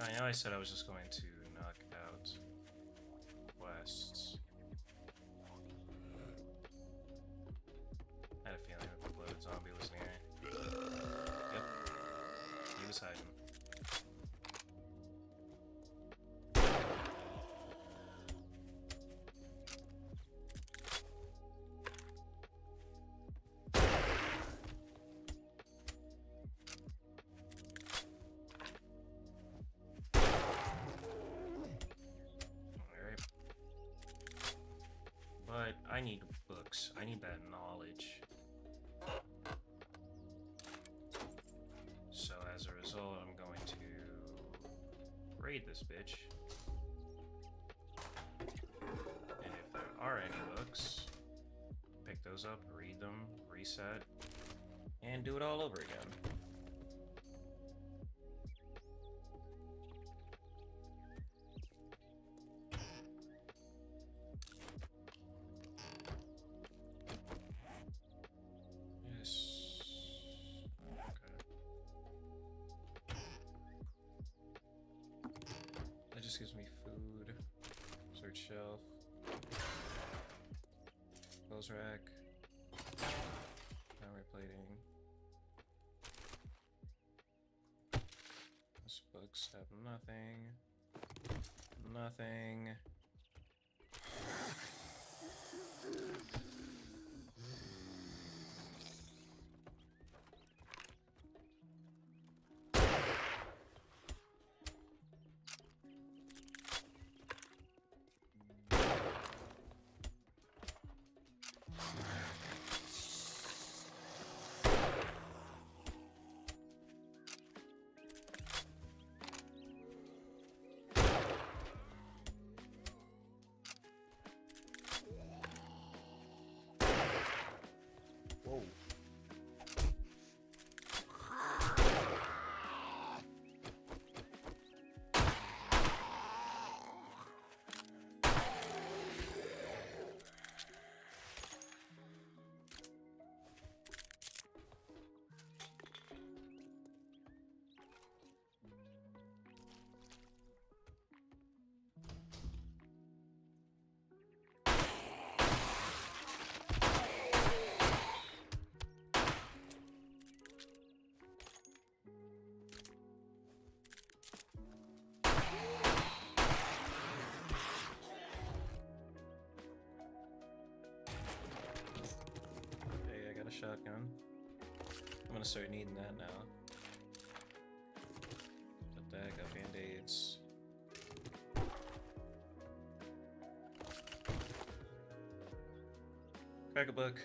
[SPEAKER 1] I know I said I was just going to knock out quests. I had a feeling that the bloated zombie was near. Yep. He was hiding. I need books. I need that knowledge. So as a result, I'm going to raid this bitch. And if there are any books, pick those up, read them, reset, and do it all over again. That just gives me food. Search shelf. Clothes rack. Armor plating. Those books have nothing. Nothing. Whoa. Okay, I got a shotgun. I'm gonna start needing that now. Got that, got band-aids. Crack a book.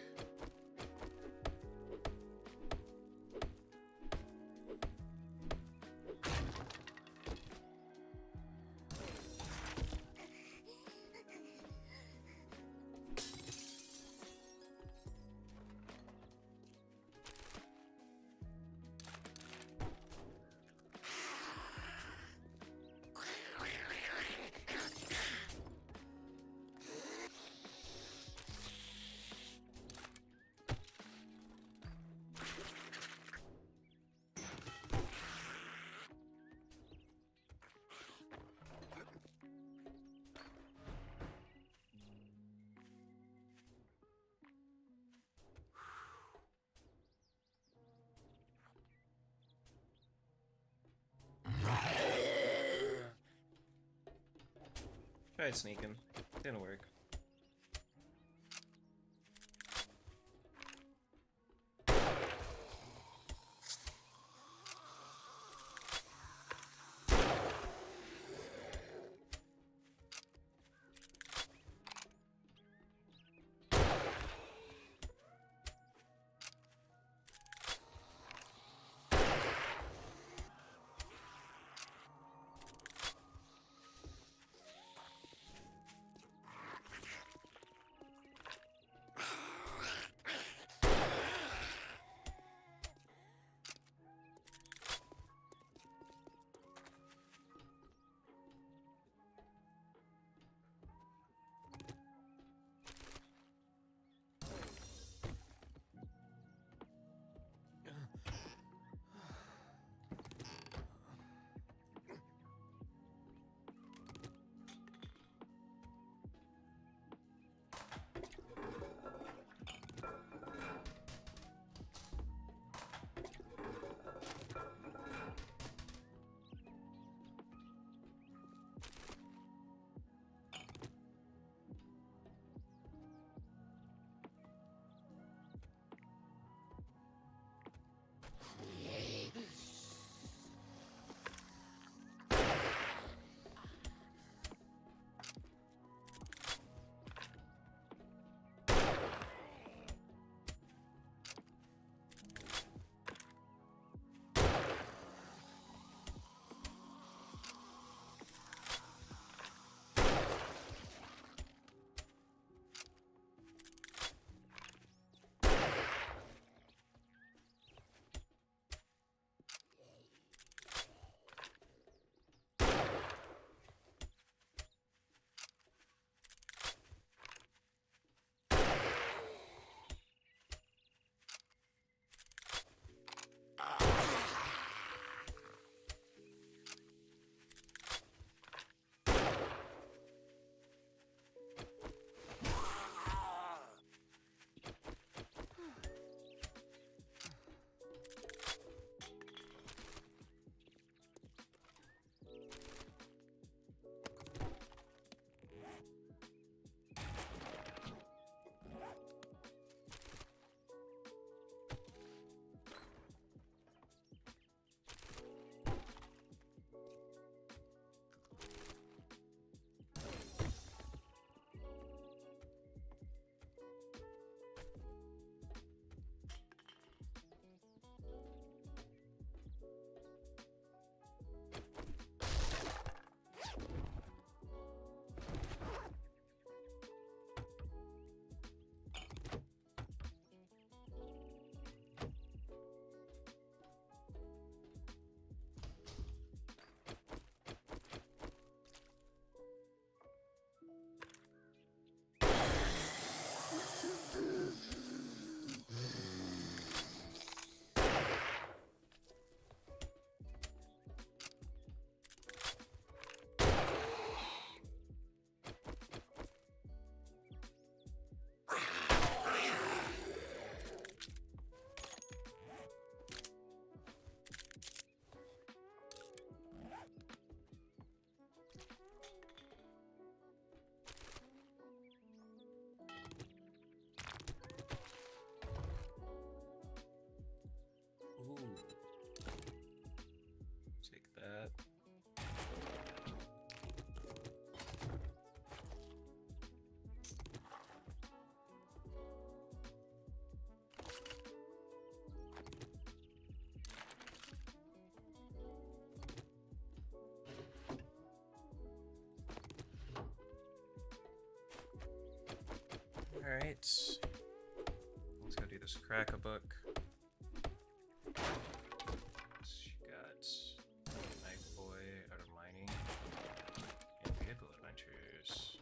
[SPEAKER 1] Tried sneaking. Didn't work. Alright. Let's go do this crack a book. She got Knife Boy out of mining and vehicle adventures.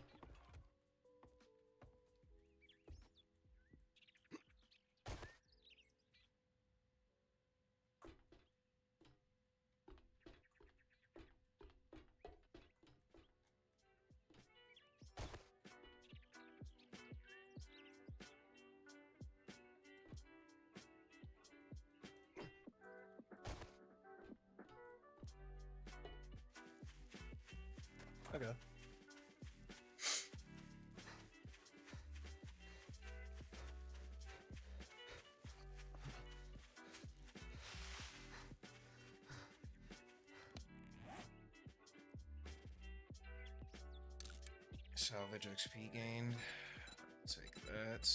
[SPEAKER 1] Okay. Salvage XP gained. Take that.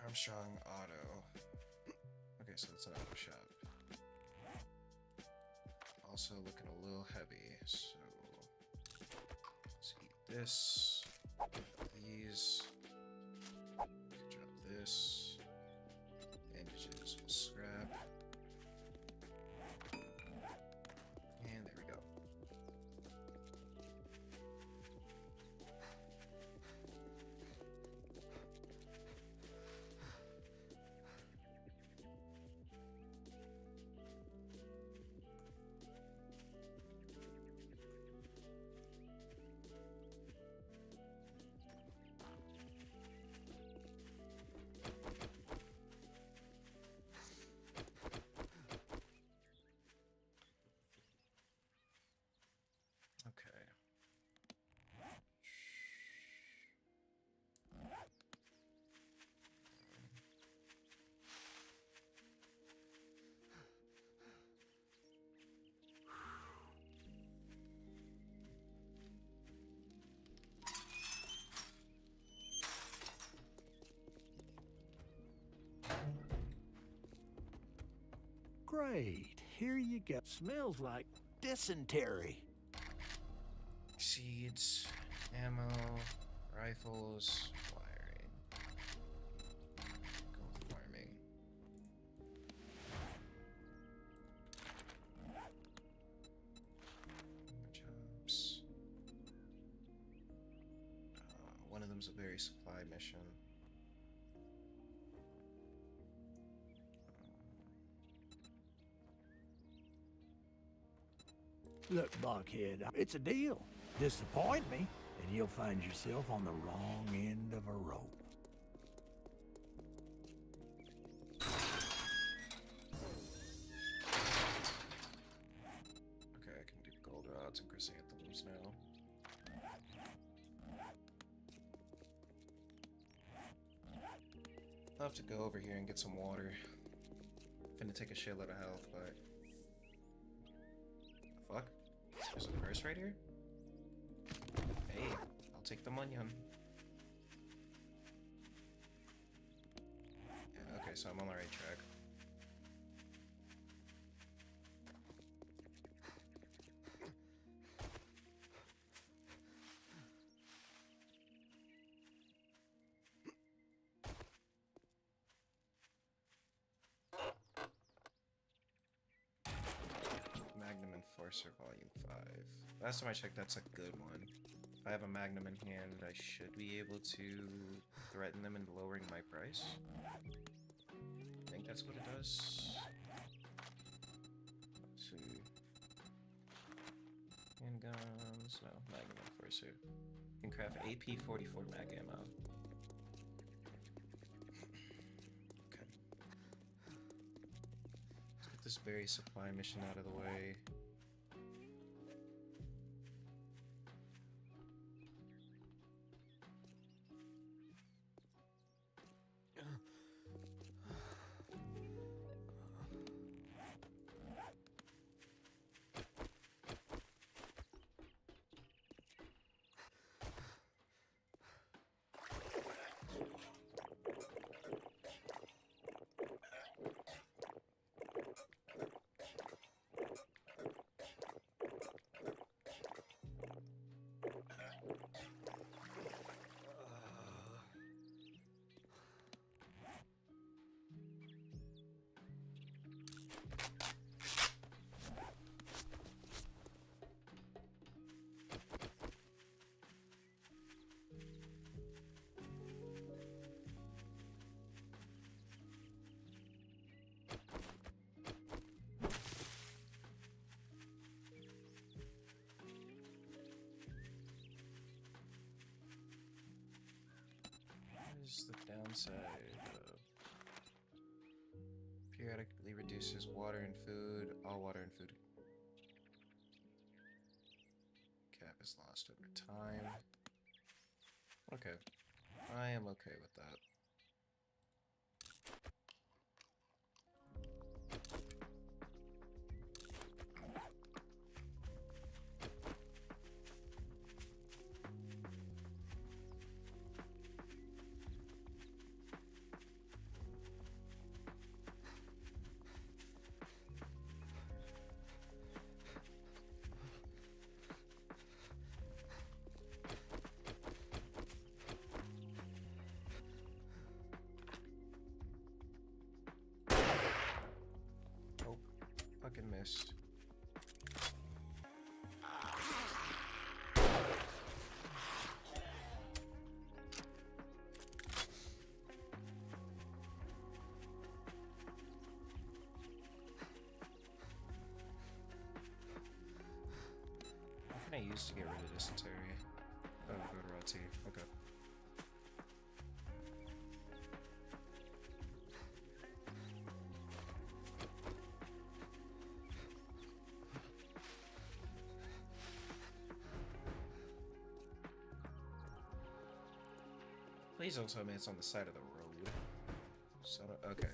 [SPEAKER 1] Armstrong Auto. Okay, so it's an auto shop. Also looking a little heavy, so let's eat this. These. Drop this. Bandages will scrap. And there we go. Okay.
[SPEAKER 2] Great. Here you go. Smells like dysentery.
[SPEAKER 1] Seeds, ammo, rifles, wiring. Go farming. More jobs. One of them's a berry supply mission.
[SPEAKER 2] Look, Buckhead, it's a deal. Disappoint me, and you'll find yourself on the wrong end of a rope.
[SPEAKER 1] Okay, I can do gold rods and chrysanthemums now. I'll have to go over here and get some water. Finna take a shitload of health, but... The fuck? There's a purse right here? Hey, I'll take the money. Yeah, okay, so I'm on the right track. Magnum Enforcer Volume 5. Last time I checked, that's a good one. If I have a Magnum in hand, I should be able to threaten them into lowering my price. I think that's what it does. Let's see. Handguns, no, Magnum Enforcer. You can craft AP-44 mag ammo. Okay. Let's get this berry supply mission out of the way. is the downside of periodically reduces water and food. All water and food cap is lost over time. Okay. I am okay with that. Fucking missed. What can I use to get rid of dysentery? Oh, go to raw tea. Okay. Please don't tell me it's on the side of the road. So, okay.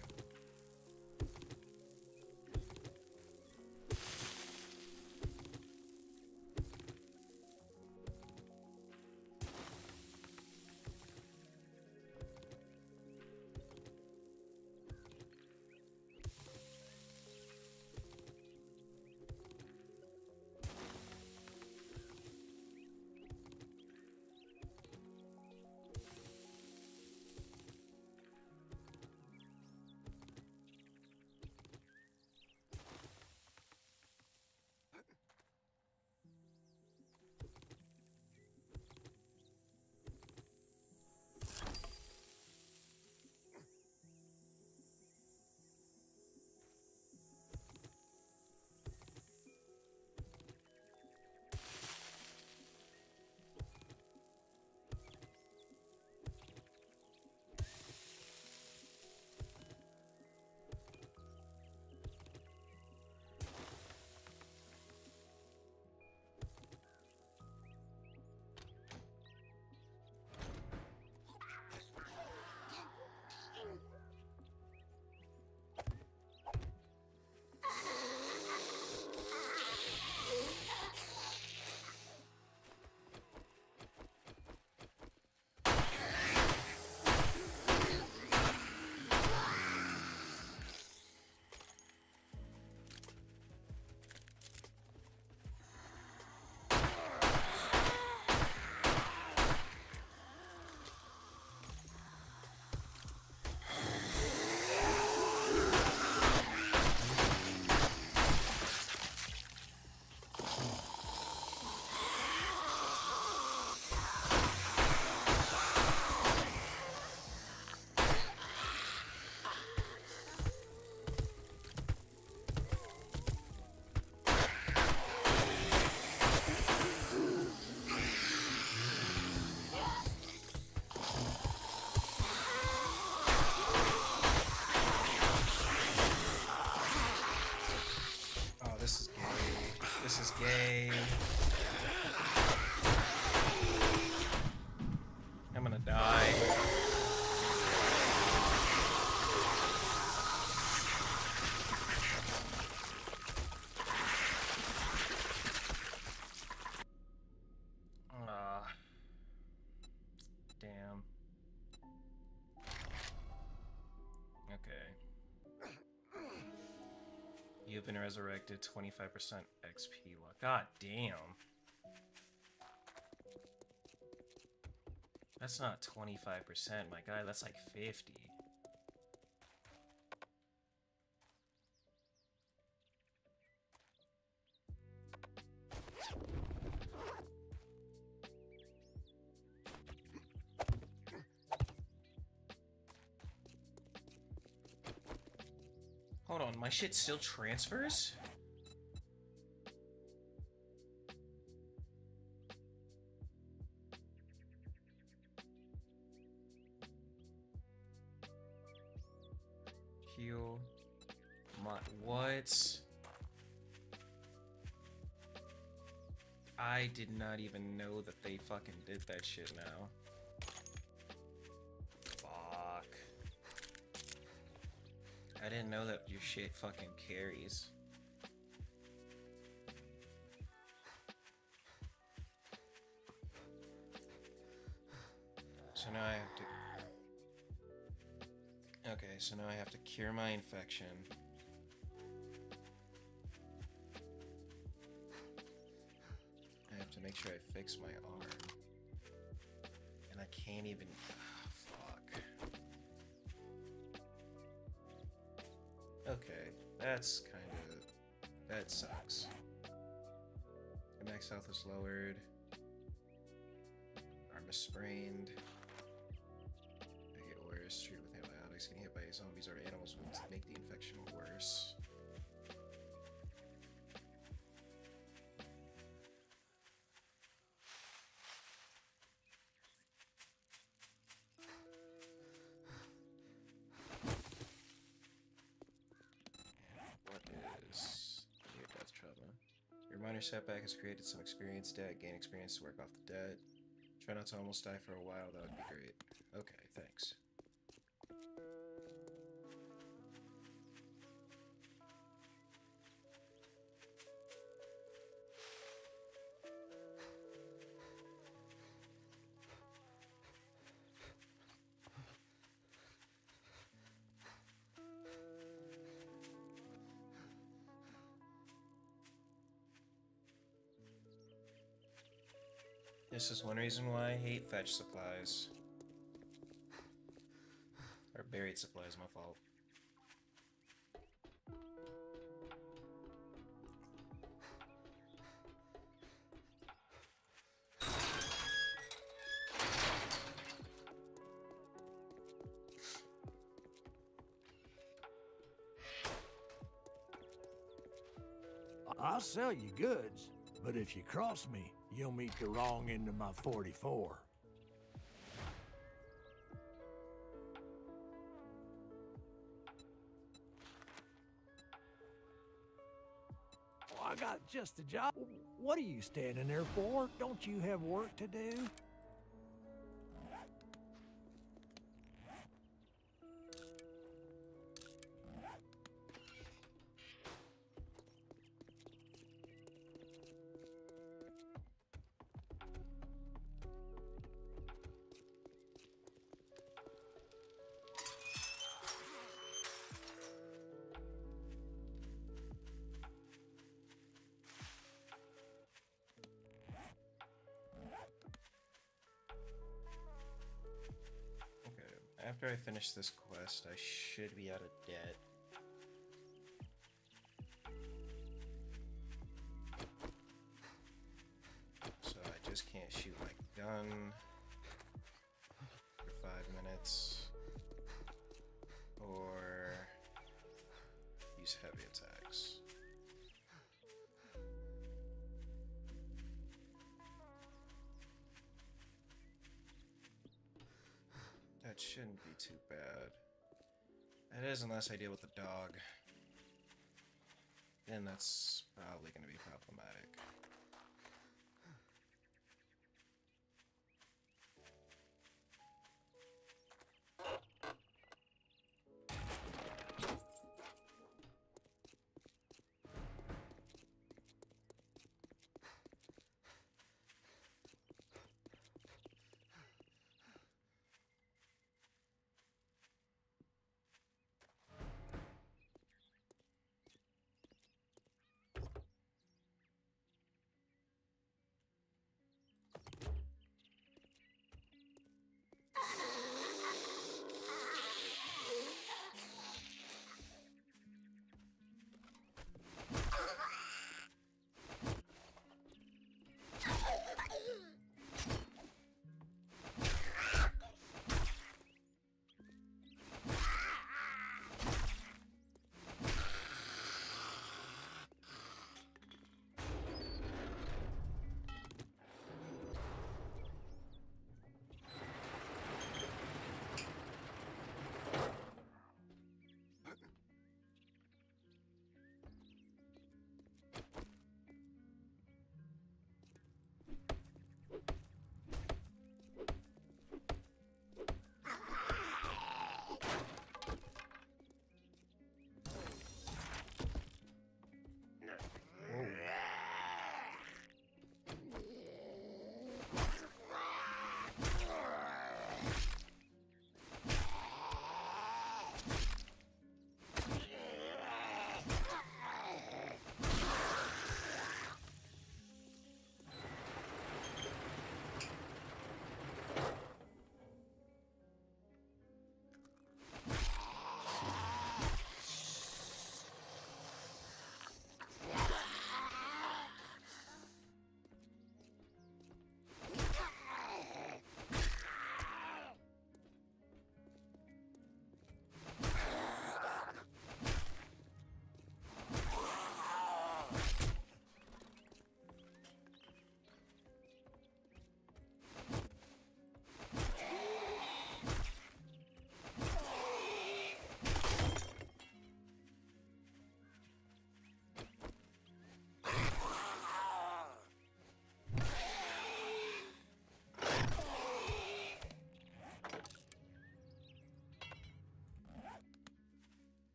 [SPEAKER 1] This is gay. This is gay. I'm gonna die. Damn. Okay. You've been resurrected, 25% XP luck. God damn. That's not 25%, my guy, that's like 50. Hold on, my shit still transfers? heal. What? I did not even know that they fucking did that shit now. Fuck. I didn't know that your shit fucking carries. So now I have to... Okay, so now I have to cure my infection. I have to make sure I fix my arm. And I can't even... fuck. Okay, that's kind of... That sucks. My max health is lowered. Arm is sprained. I get worse. Treated with antibiotics. Getting hit by zombies or animals would make the infection worse. Minor setback has created some experience debt. Gain experience to work off the debt. Try not to almost die for a while, that would be great. Okay, thanks. This is one reason why I hate fetch supplies. Or buried supplies, my fault.
[SPEAKER 2] I'll sell you goods, but if you cross me, you'll meet the wrong end of my 44. Oh, I got just a job. What are you standing there for? Don't you have work to do?
[SPEAKER 1] After I finish this quest, I should be out of debt. So I just can't shoot my gun for 5 minutes or use heavy attacks. That shouldn't be too bad. That is unless I deal with the dog. Then that's probably going to be problematic.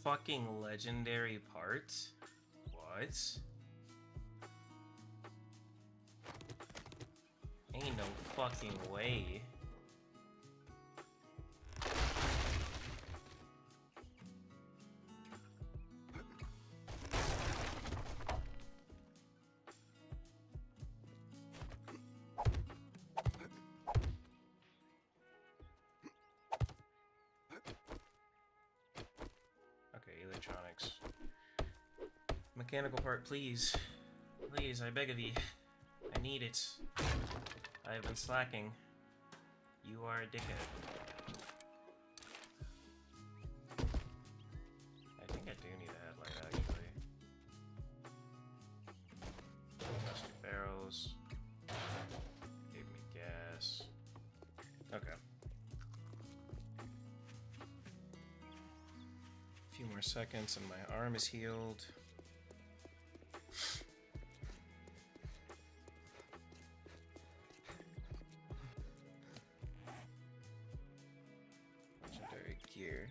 [SPEAKER 1] fucking legendary part? What? Ain't no fucking way. Okay, electronics. Mechanical part, please. Please, I beg of you. I need it. I have been slacking. You are a dickhead. I think I do need a headlight, actually. Plastic barrels. Gave me gas. Okay. A few more seconds and my arm is healed. Legendary gear.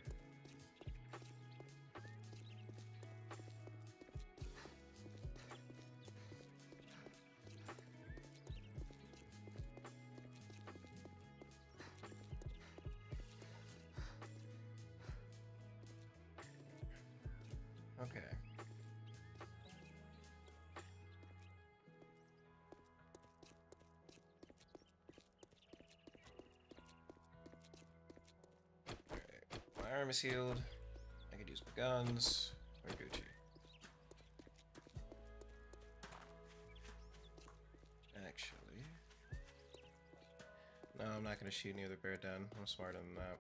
[SPEAKER 1] Okay. Alright. My arm is healed. I could use my guns. We're Gucci. Actually. No, I'm not gonna shoot any other bear down. I'm smarter than that.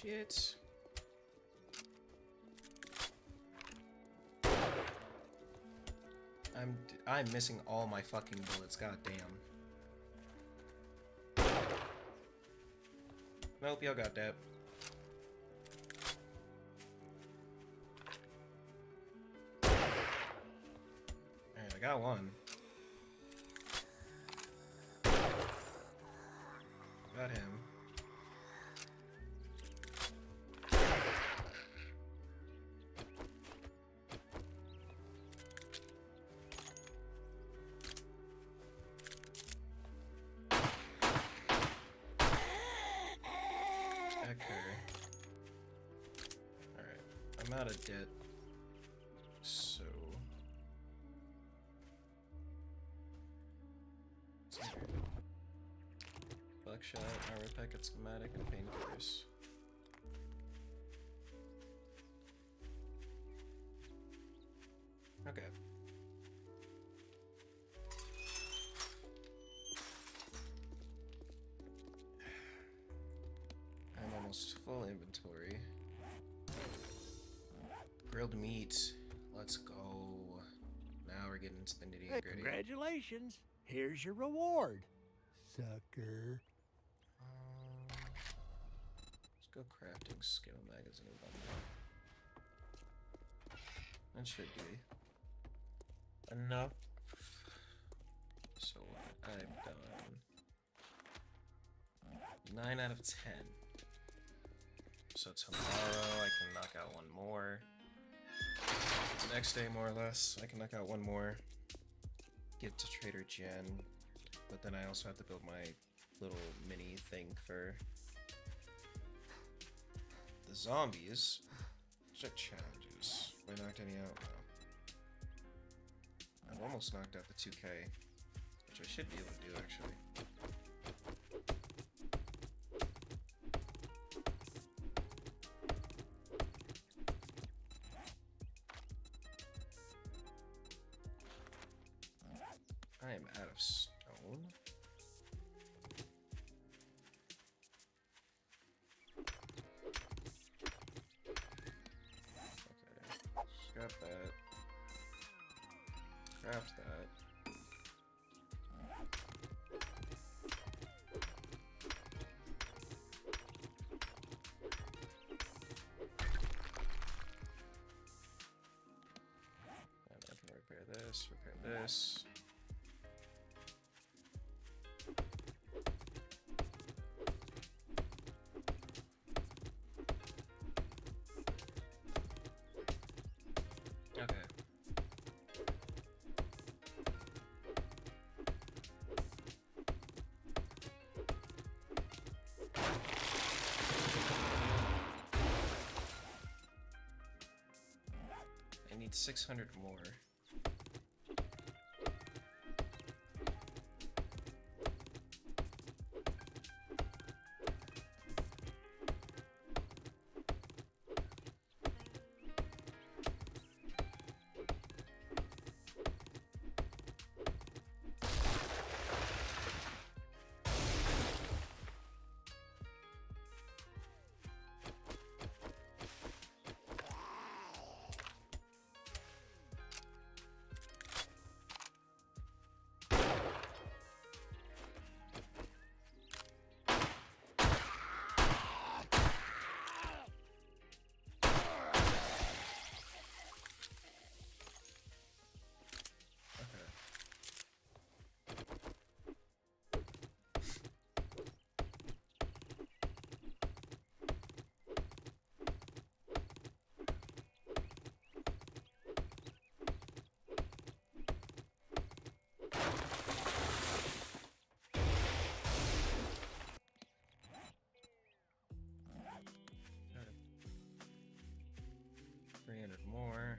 [SPEAKER 1] Shit. I'm missing all my fucking bullets, goddamn. Nope, y'all got that. Alright, I got one. Got him. Alright, I'm out of debt, so... Buckshot, armor packet, schematic, and painkillers. Okay. I'm almost full inventory. Grilled meat. Let's go. Now we're getting into the nitty
[SPEAKER 2] Hey,
[SPEAKER 1] and gritty.
[SPEAKER 2] congratulations. Here's your reward, sucker.
[SPEAKER 1] Let's go crafting skill magazine. That should be enough. So I've done 9 out of 10. So tomorrow I can knock out one more. The next day, more or less, I can knock out one more. Get to Trader Jen. But then I also have to build my little mini thing for the zombies. Check challenges. Have I knocked any out? No. I've almost knocked out the 2K, which I should be able to do actually. I am out of stone. Okay, scrap that. Craft that. And I can repair this, repair this. Okay. I need 600 more. Okay. 300 more.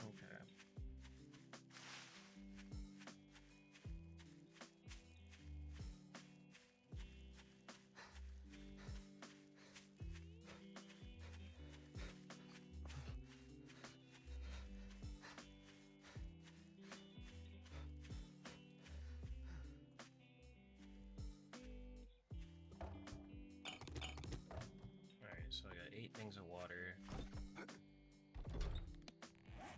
[SPEAKER 1] Okay. Alright, so I got 8 things of water.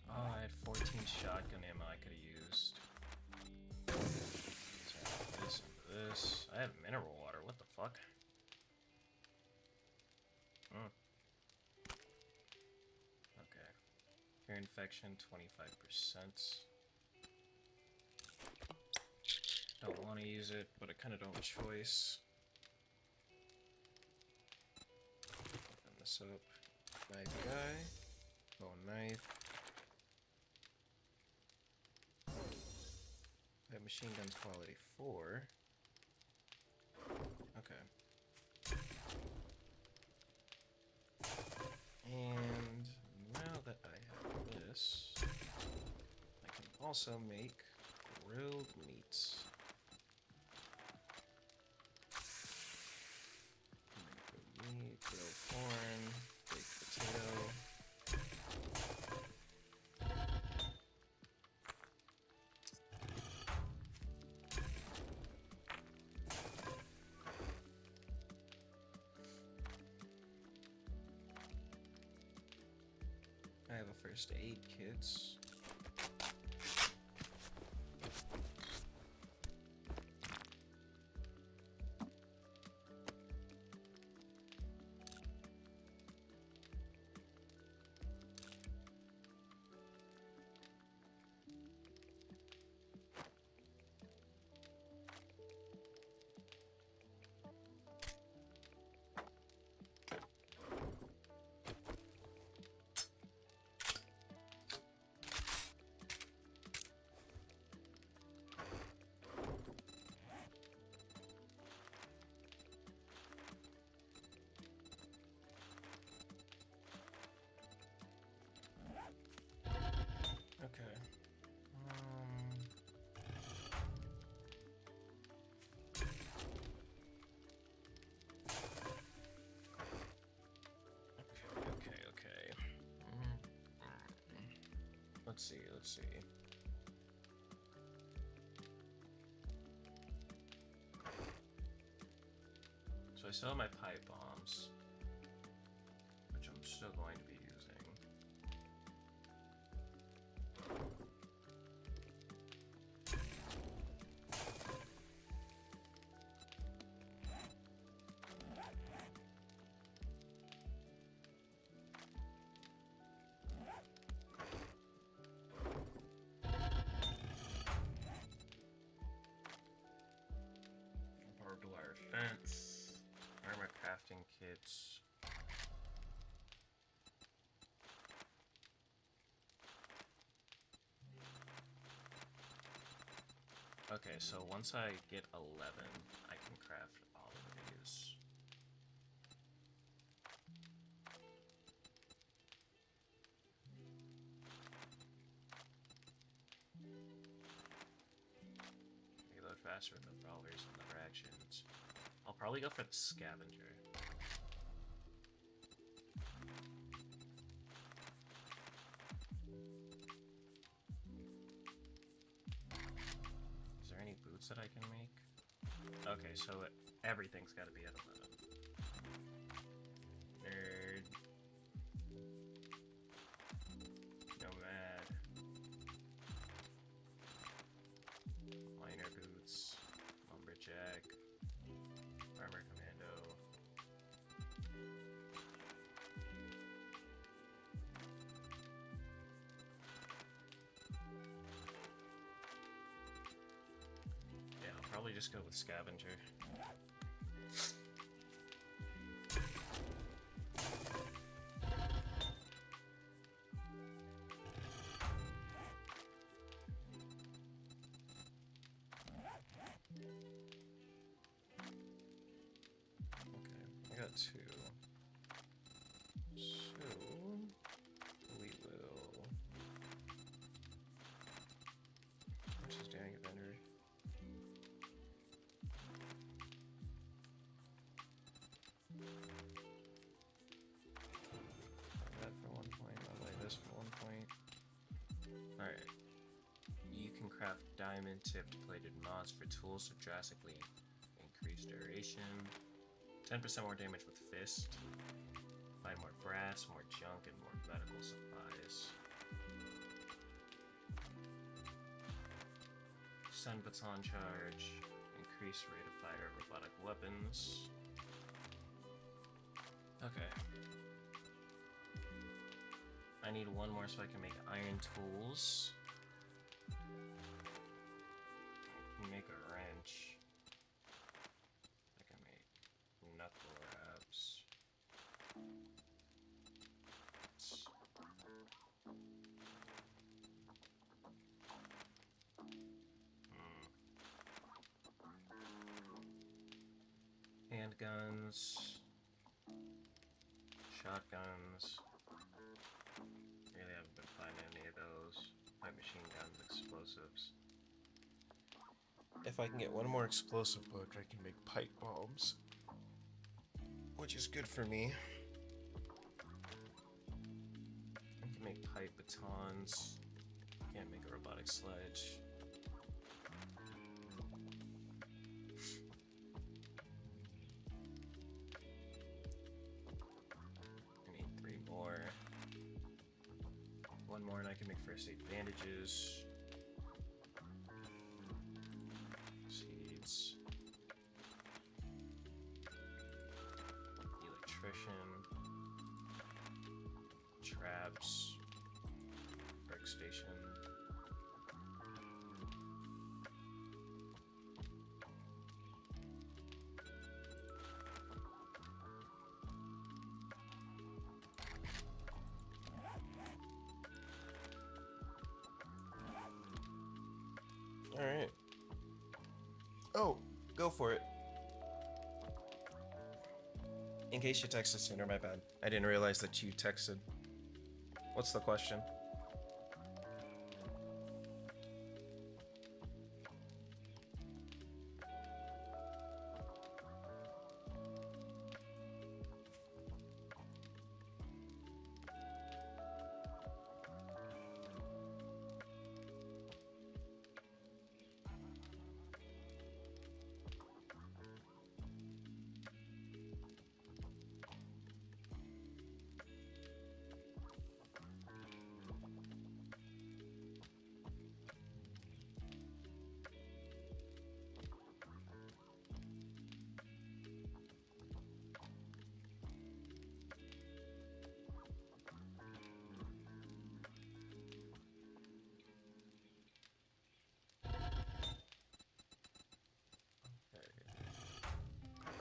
[SPEAKER 1] Oh, I had 14 shotgun ammo I could have used. So I have this and this. I have mineral water, what the fuck? Okay. Fear infection, 25%. Don't want to use it, but I kind of don't have a choice. Open this up. Knife guy. Oh, knife. I have machine guns quality 4. Okay. And now that I have this, I can also make grilled meats. Grilled meat, grilled corn, baked potato. first aid kits. Okay. Okay. Let's see. So I still have my pipe bombs, which I'm still going to be using. Barbed wire fence, armor crafting kits. Okay, so once I get 11, I can craft all of these. Reload faster with the revolvers and lever actions. I'll probably go for the scavenger. Is there any boots that I can make? Okay, so everything's got to be at 11. Nerd. Nomad. Miner boots. Lumberjack. Armor commando. Yeah, I'll probably just go with scavenger. Okay, I got 2. So we will. Which is dang inventory. That for 1 point. I'll lay this for 1 point. Alright. You can craft diamond tipped plated mods for tools to drastically increase duration. 10% more damage with fist. Find more brass, more junk, and more medical supplies. Stun baton charge. Increase rate of fire of robotic weapons. Okay. I need 1 more so I can make iron tools. I can make a wrench. I can make knuckle wraps. Handguns. Shotguns. Really haven't been finding any of those. Like machine guns, explosives. If I can get 1 more explosive book, I can make pipe bombs. Which is good for me. I can make pipe batons. Can't make a robotic sledge. I need 3 more. can make first aid bandages. Seeds. Electrician. Traps. Workstation. Alright. Oh, go for it. In case you texted sooner, my bad. I didn't realize that you texted. What's the question?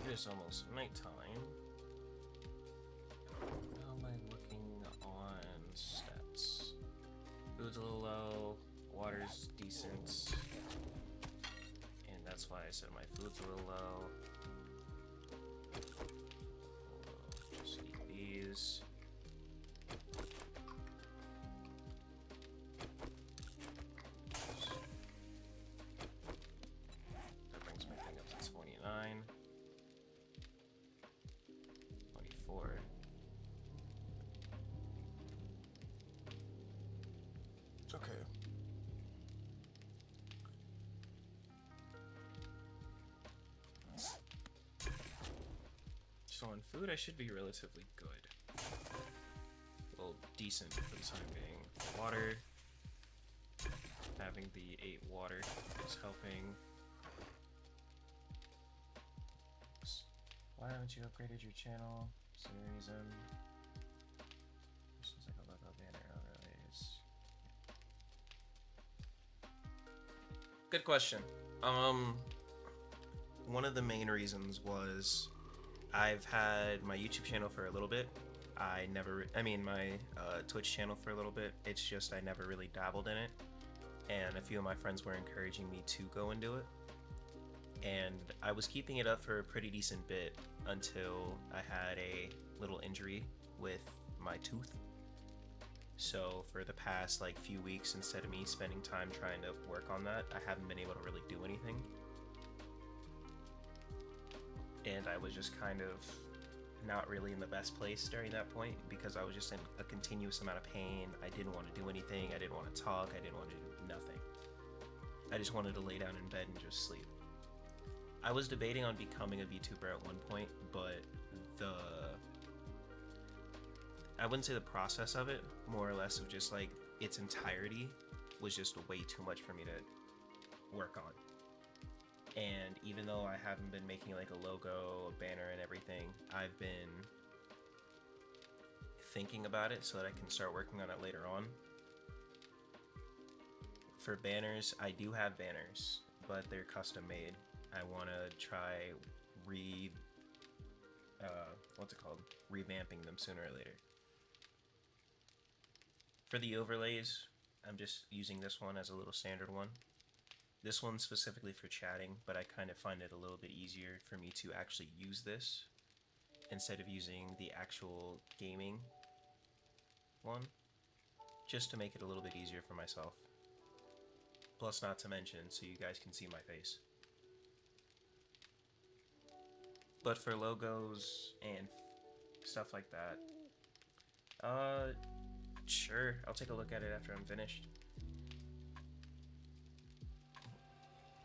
[SPEAKER 1] It is almost nighttime. How am I looking on stats? Food's a little low, water's decent, and that's why I said my food's a little low. Just eat these. That brings my thing up to 29. 24. Okay. So on food, I should be relatively good. Well, decent for the time being. Water. Having the 8 water is helping. Why haven't you upgraded your channel? Is there a reason? This is like a logo banner overlays. Good question. One of the main reasons was I've had my YouTube channel for a little bit. My Twitch channel for a little bit. It's just I never really dabbled in it, and a few of my friends were encouraging me to go and do it. And I was keeping it up for a pretty decent bit until I had a little injury with my tooth. So for the past like few weeks, instead of me spending time trying to work on that, I haven't been able to really do anything. And I was just kind of not really in the best place during that point because I was just in a continuous amount of pain. I didn't want to do anything. I didn't want to talk. I didn't want to do nothing. I just wanted to lay down in bed and just sleep. I was debating on becoming a VTuber at one point, but I wouldn't say the process of it, more or less of just like its entirety was just way too much for me to work on. And even though I haven't been making like a logo, a banner and everything, I've been thinking about it so that I can start working on it later on. For banners, I do have banners, but they're custom made. I want to try revamping them sooner or later. For the overlays, I'm just using this one as a little standard one. This one's specifically for chatting, but I kind of find it a little bit easier for me to actually use this instead of using the actual gaming one, just to make it a little bit easier for myself. Plus, not to mention, so you guys can see my face. But for logos and stuff like that, sure, I'll take a look at it after I'm finished.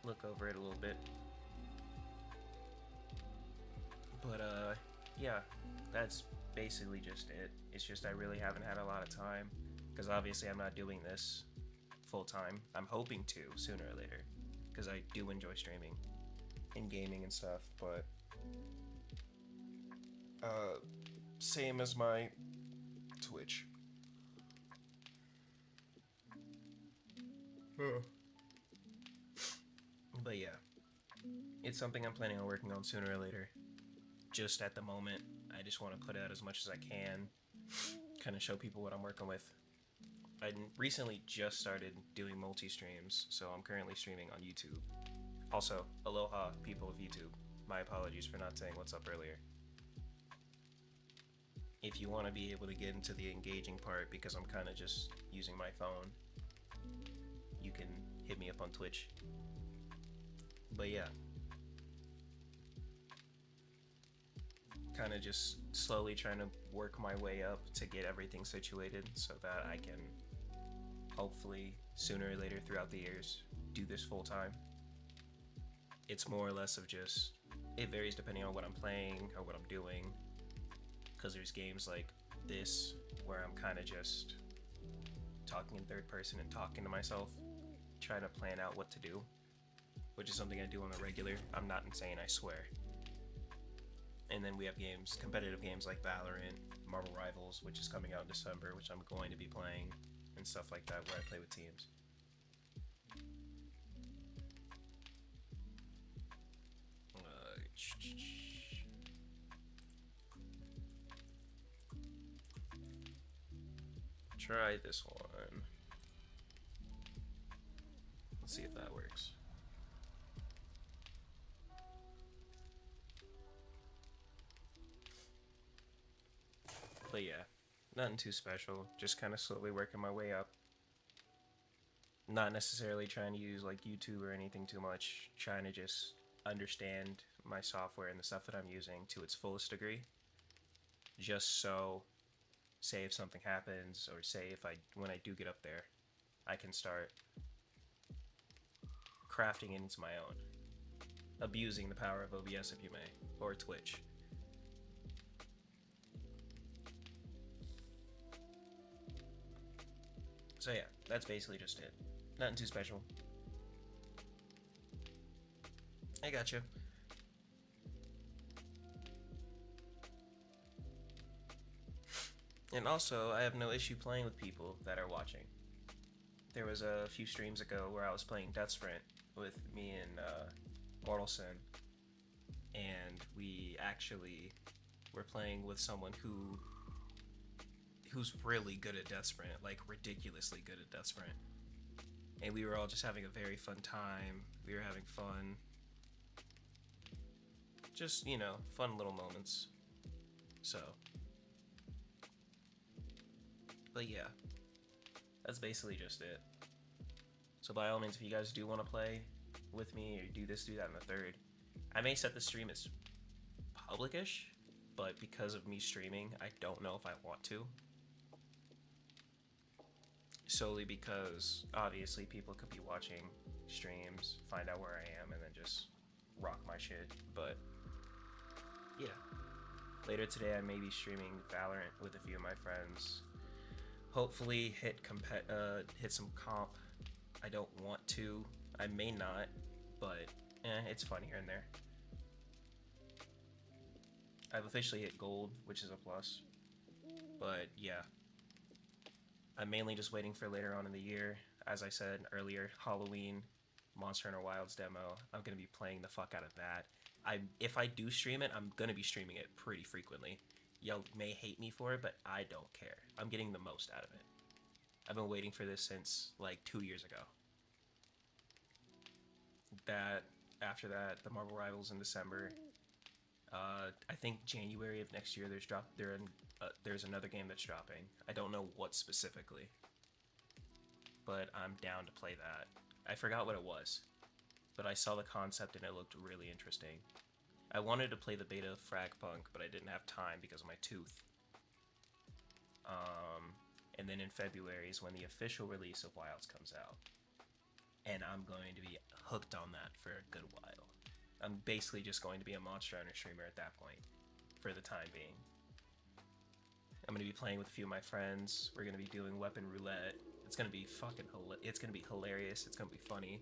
[SPEAKER 1] Look over it a little bit. But, yeah, that's basically just it. It's just I really haven't had a lot of time. because obviously I'm not doing this full time. I'm hoping to sooner or later, because I do enjoy streaming and gaming and stuff, but same as my Twitch. But yeah, it's something I'm planning on working on sooner or later. Just at the moment, I just want to put out as much as I can, kind of show people what I'm working with. I recently just started doing multi-streams, so I'm currently streaming on YouTube. Also, aloha, people of YouTube. My apologies for not saying what's up earlier. If you want to be able to get into the engaging part, because I'm kind of just using my phone, you can hit me up on Twitch. But yeah, kind of just slowly trying to work my way up to get everything situated so that I can hopefully sooner or later throughout the years do this full time. It's more or less of just, it varies depending on what I'm playing or what I'm doing, because there's games like this where I'm kind of just talking in third person and talking to myself, trying to plan out what to do, which is something I do on a regular. I'm not insane, I swear. And then we have games, competitive games like Valorant, Marvel Rivals, which is coming out in December, which I'm going to be playing, and stuff like that, where I play with teams. Try this one. Let's see if that works. But yeah, nothing too special, just kind of slowly working my way up. Not necessarily trying to use like YouTube or anything too much, trying to just understand my software and the stuff that I'm using to its fullest degree. Just so, say if something happens, or say if when I do get up there, I can start crafting it into my own. Abusing the power of OBS if you may, or Twitch. So yeah, that's basically just it. Nothing too special. I got you. And also, I have no issue playing with people that are watching. There was a few streams ago where I was playing Death Sprint with me and Mortal Sin, and we actually were playing with someone who's really good at Death Sprint, like ridiculously good at Death Sprint. And we were all just having a very fun time. We were having fun. Just, you know, fun little moments. So. But yeah. That's basically just it. So by all means, if you guys do want to play with me, or do this, do that, and the third, I may set the stream as public-ish, but because of me streaming, I don't know if I want to. Solely because, obviously, people could be watching streams, find out where I am, and then just rock my shit. But, yeah. Later today, I may be streaming Valorant with a few of my friends. Hopefully, hit some comp. I don't want to. I may not, but it's fun here and there. I've officially hit gold, which is a plus. But, yeah. I'm mainly just waiting for later on in the year. As I said earlier, Halloween, Monster Hunter Wilds demo. I'm going to be playing the fuck out of that. If I do stream it, I'm going to be streaming it pretty frequently. Y'all may hate me for it, but I don't care. I'm getting the most out of it. I've been waiting for this since like 2 years ago. After that, the Marvel Rivals in December. I think January of next year there's another game that's dropping. I don't know what specifically, but I'm down to play that. I forgot what it was, but I saw the concept and it looked really interesting. I wanted to play the beta of Fragpunk, but I didn't have time because of my tooth. And then in February is when the official release of Wilds comes out. And I'm going to be hooked on that for a good while. I'm basically just going to be a Monster Hunter streamer at that point, for the time being.
[SPEAKER 5] I'm gonna be playing with a few of my friends. We're gonna be doing weapon roulette. It's gonna be it's gonna be hilarious. It's gonna be funny.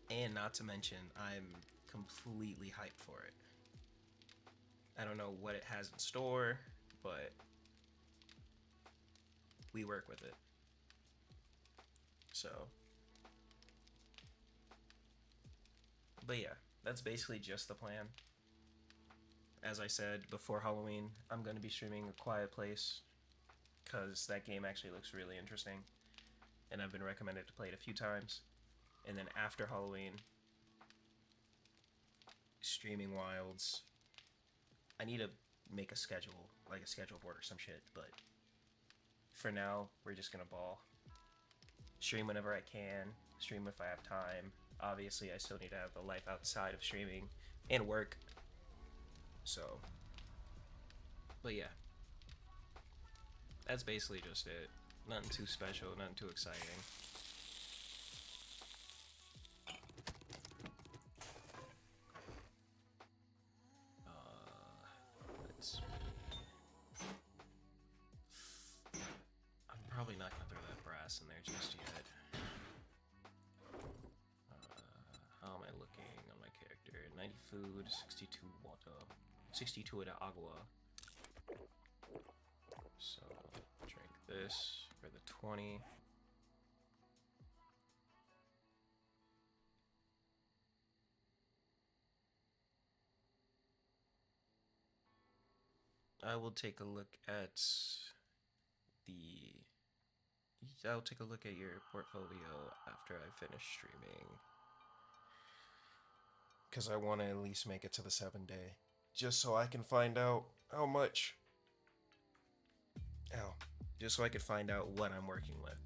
[SPEAKER 5] And not to mention, I'm completely hyped for it. I don't know what it has in store, but we work with it. So, but yeah, that's basically just the plan. As I said, before Halloween, I'm going to be streaming A Quiet Place, because that game actually looks really interesting, and I've been recommended to play it a few times. And then after Halloween, streaming Wilds. I need to make a schedule, like a schedule board or some shit, but for now, we're just gonna ball. Stream whenever I can, stream if I have time. Obviously, I still need to have a life outside of streaming and work. So, but yeah. That's basically just it. Nothing too special, nothing too exciting. I'm probably not gonna throw that brass in there just yet. How am I looking on my character? 90 food, 62 water, 62 de agua. So, drink this for the 20. I will take a look at I'll take a look at your portfolio after I finish streaming. Because I want to at least make it to the 7-day. Just so I can find out how much. Just so I could find out what I'm working with.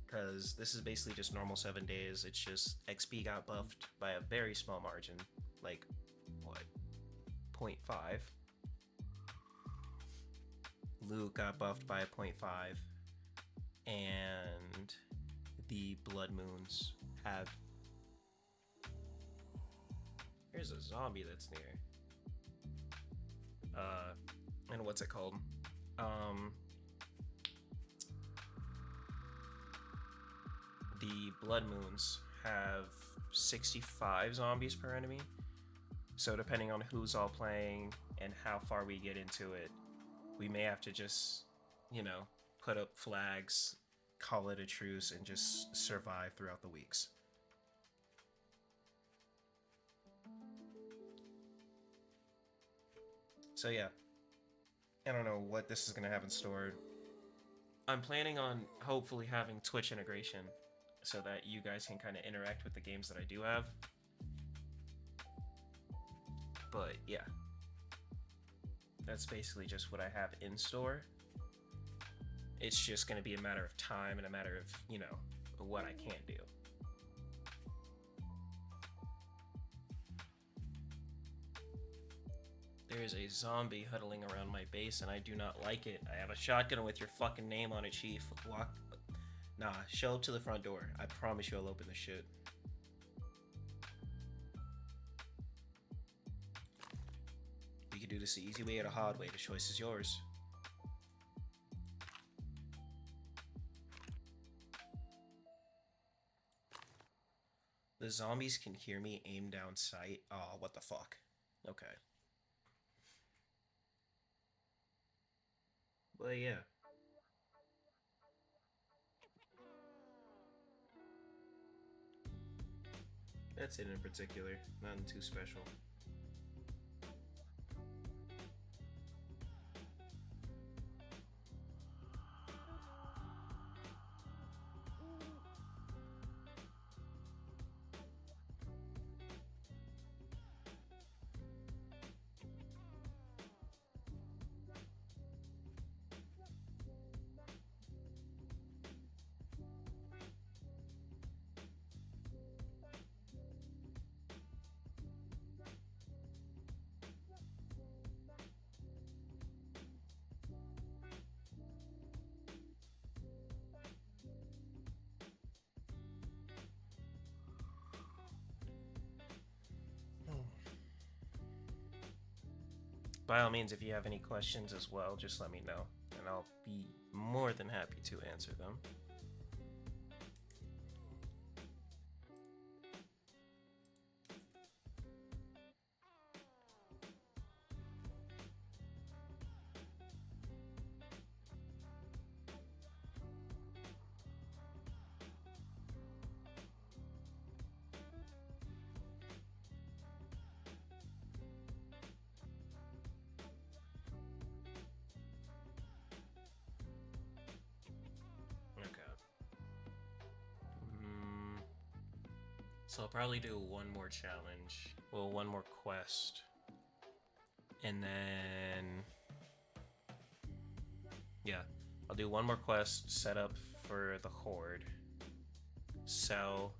[SPEAKER 5] Because this is basically just normal 7 days. It's just XP got buffed by a very small margin. Like, what? 0.5. Luke got buffed by a 0.5. And the Blood Moons have... Here's a zombie that's near. And what's it called? The Blood Moons have 65 zombies per enemy. So depending on who's all playing and how far we get into it, we may have to just, put up flags, call it a truce, and just survive throughout the weeks. So yeah, I don't know what this is going to have in store. I'm planning on hopefully having Twitch integration so that you guys can kind of interact with the games that I do have. But yeah, that's basically just what I have in store. It's just going to be a matter of time and a matter of, what I can do. There is a zombie huddling around my base and I do not like it. I have a shotgun with your fucking name on it, Chief. Show up to the front door. I promise you I'll open the shit. We can do this the easy way or the hard way. The choice is yours. The zombies can hear me aim down sight. Oh, what the fuck? Okay. But yeah. That's it in particular. Nothing too special. by all means, if you have any questions as well, just let me know, and I'll be more than happy to answer them. So I'll probably do one more challenge. Well, one more quest. And then... yeah, I'll do one more quest, set up for the Horde. Sell...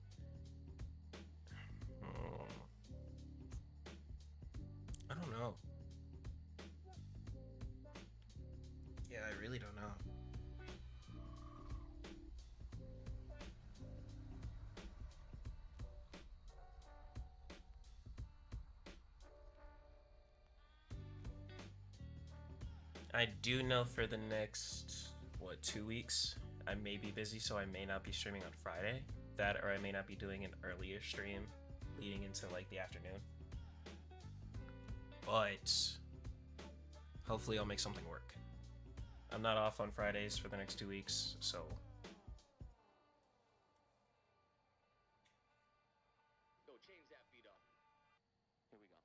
[SPEAKER 5] I don't know. Yeah, I really don't know. I do know for the next, 2 weeks, I may be busy, so I may not be streaming on Friday. That, or I may not be doing an earlier stream leading into, like, the afternoon. But, hopefully I'll make something work. I'm not off on Fridays for the next 2 weeks, so...
[SPEAKER 6] Yo, change that beat up. Here we go.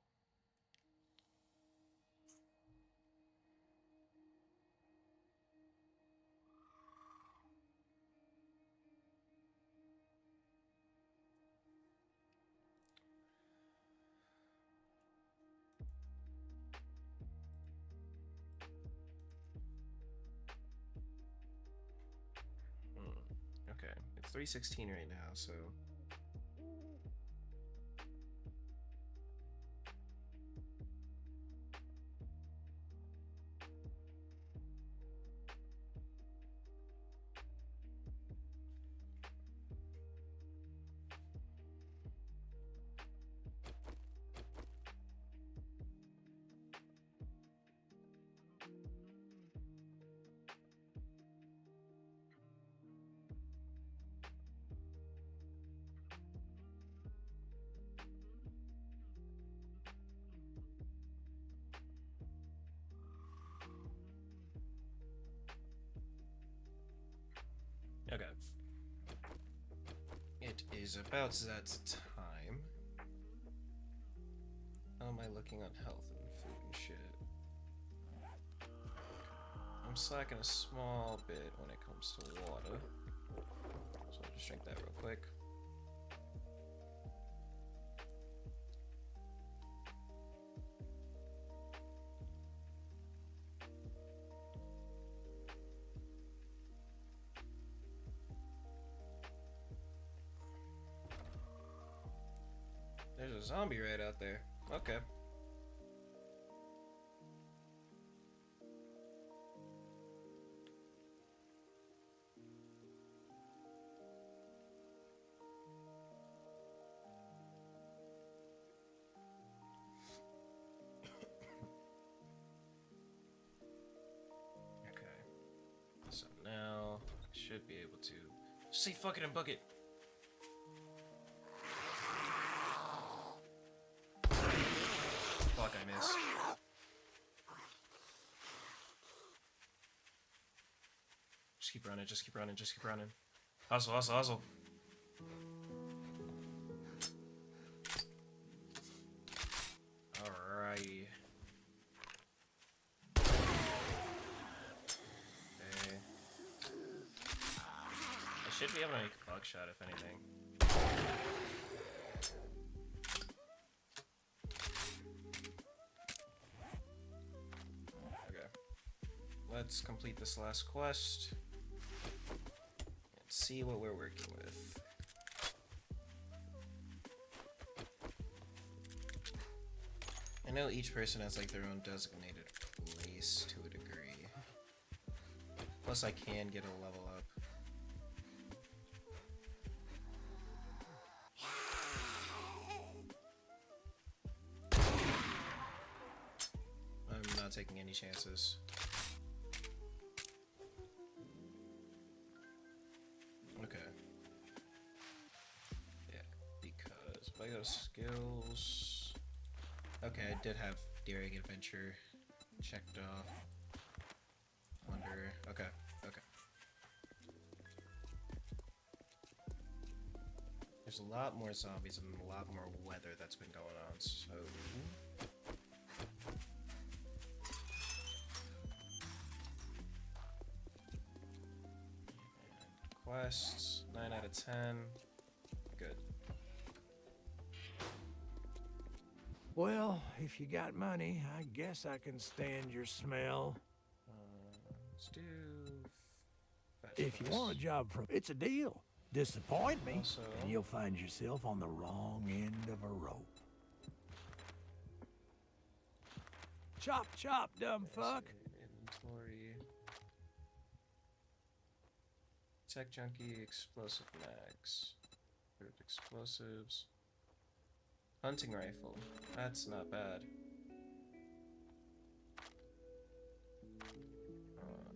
[SPEAKER 5] Okay, it's 3:16 right now, so... Okay. It is about that time. How am I looking on health and food and shit? I'm slacking a small bit when it comes to water. So I'll just drink that real quick. There's a zombie right out there. Okay. Okay. So now I should be able to say fuck it and book it. Fuck, I missed. Just keep running, just keep running, just keep running. Hustle, hustle, hustle. Alright. Okay. I should be able to make a buckshot if anything. Let's complete this last quest and see what we're working with. I know each person has like their own designated place to a degree. Plus I can get a level up. I'm not
[SPEAKER 1] taking any chances. Okay. Yeah, because if I go skills... Okay, I did have Daring Adventure checked off. Wonder... Okay, okay. There's a lot more zombies and a lot more weather that's been going on, so... Quests, 9 out of 10. Good.
[SPEAKER 2] Well, if you got money, I guess I can stand your smell.
[SPEAKER 1] Let's do... fetch
[SPEAKER 2] If you
[SPEAKER 1] quests.
[SPEAKER 2] want a job from... It's a deal. Disappoint me,
[SPEAKER 1] Also-
[SPEAKER 2] and you'll find yourself on the wrong end of a rope. Chop, chop, dumb fuck.
[SPEAKER 1] Inventory. Tech junkie, explosive mags. Approved explosives. Hunting rifle. That's not bad.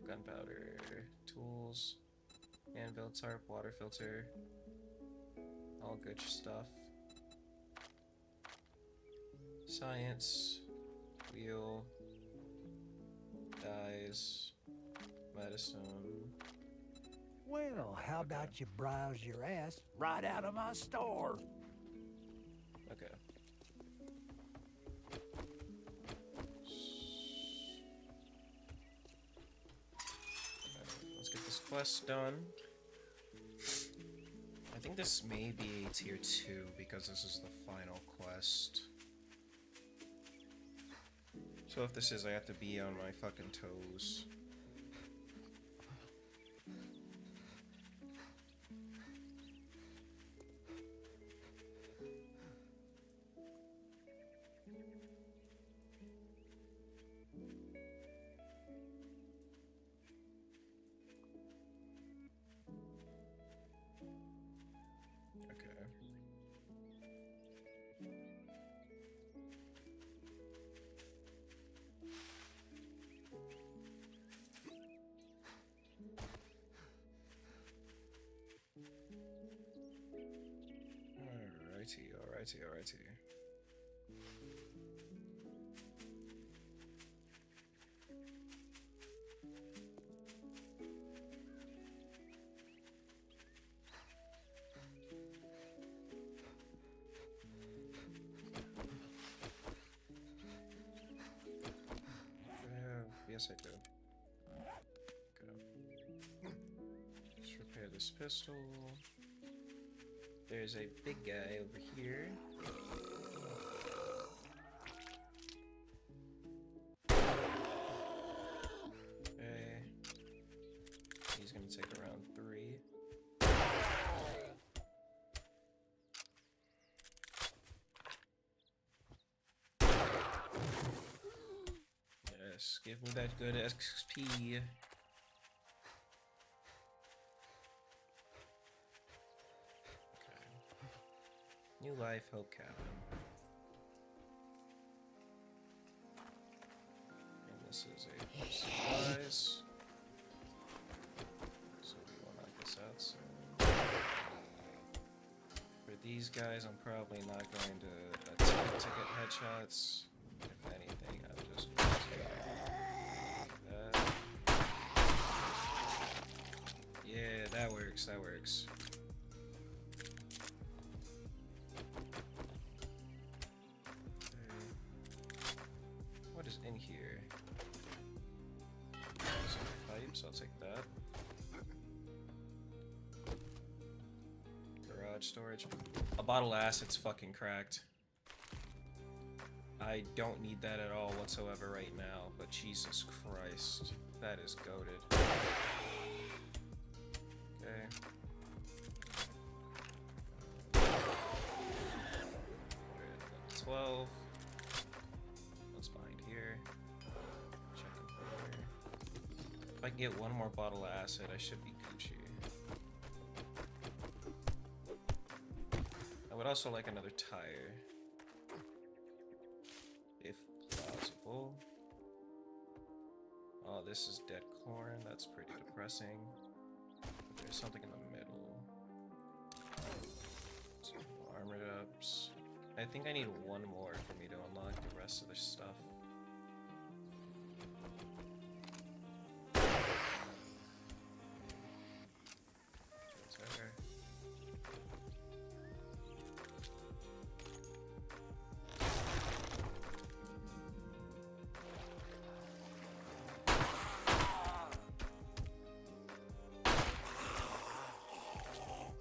[SPEAKER 1] Gunpowder. Tools. Anvil, tarp, water filter. All good stuff. Science. Wheel. Dyes. Medicine.
[SPEAKER 2] Well, how about you browse your ass right out of my store?
[SPEAKER 1] Okay. Let's get this quest done. I think this may be a tier 2 because this is the final quest. So if this is, I have to be on my fucking toes. Okay. Alrighty. Yes, I do. Okay. Just repair this pistol. There's a big guy over here. Okay. He's gonna take around 3. Yes, give me that good XP. New life, Hope Cabin. And this is a supplies. So we will knock this out soon. For these guys, I'm probably not going to attempt to get headshots. If anything, I'm just going to that. Yeah, that works. What is in here? Some pipes, I'll take that. Garage storage. A bottle of acid's fucking cracked. I don't need that at all whatsoever right now, but Jesus Christ. That is goated. Okay. 12. What's behind here? Check over here. If I can get one more bottle of acid, I should be Gucci. I would also like another tire. If possible.
[SPEAKER 5] this is dead corn. That's pretty depressing. There's something in the middle. Some armored ups. I think I need one more for me to unlock the rest of the stuff. It's over. What the fuck?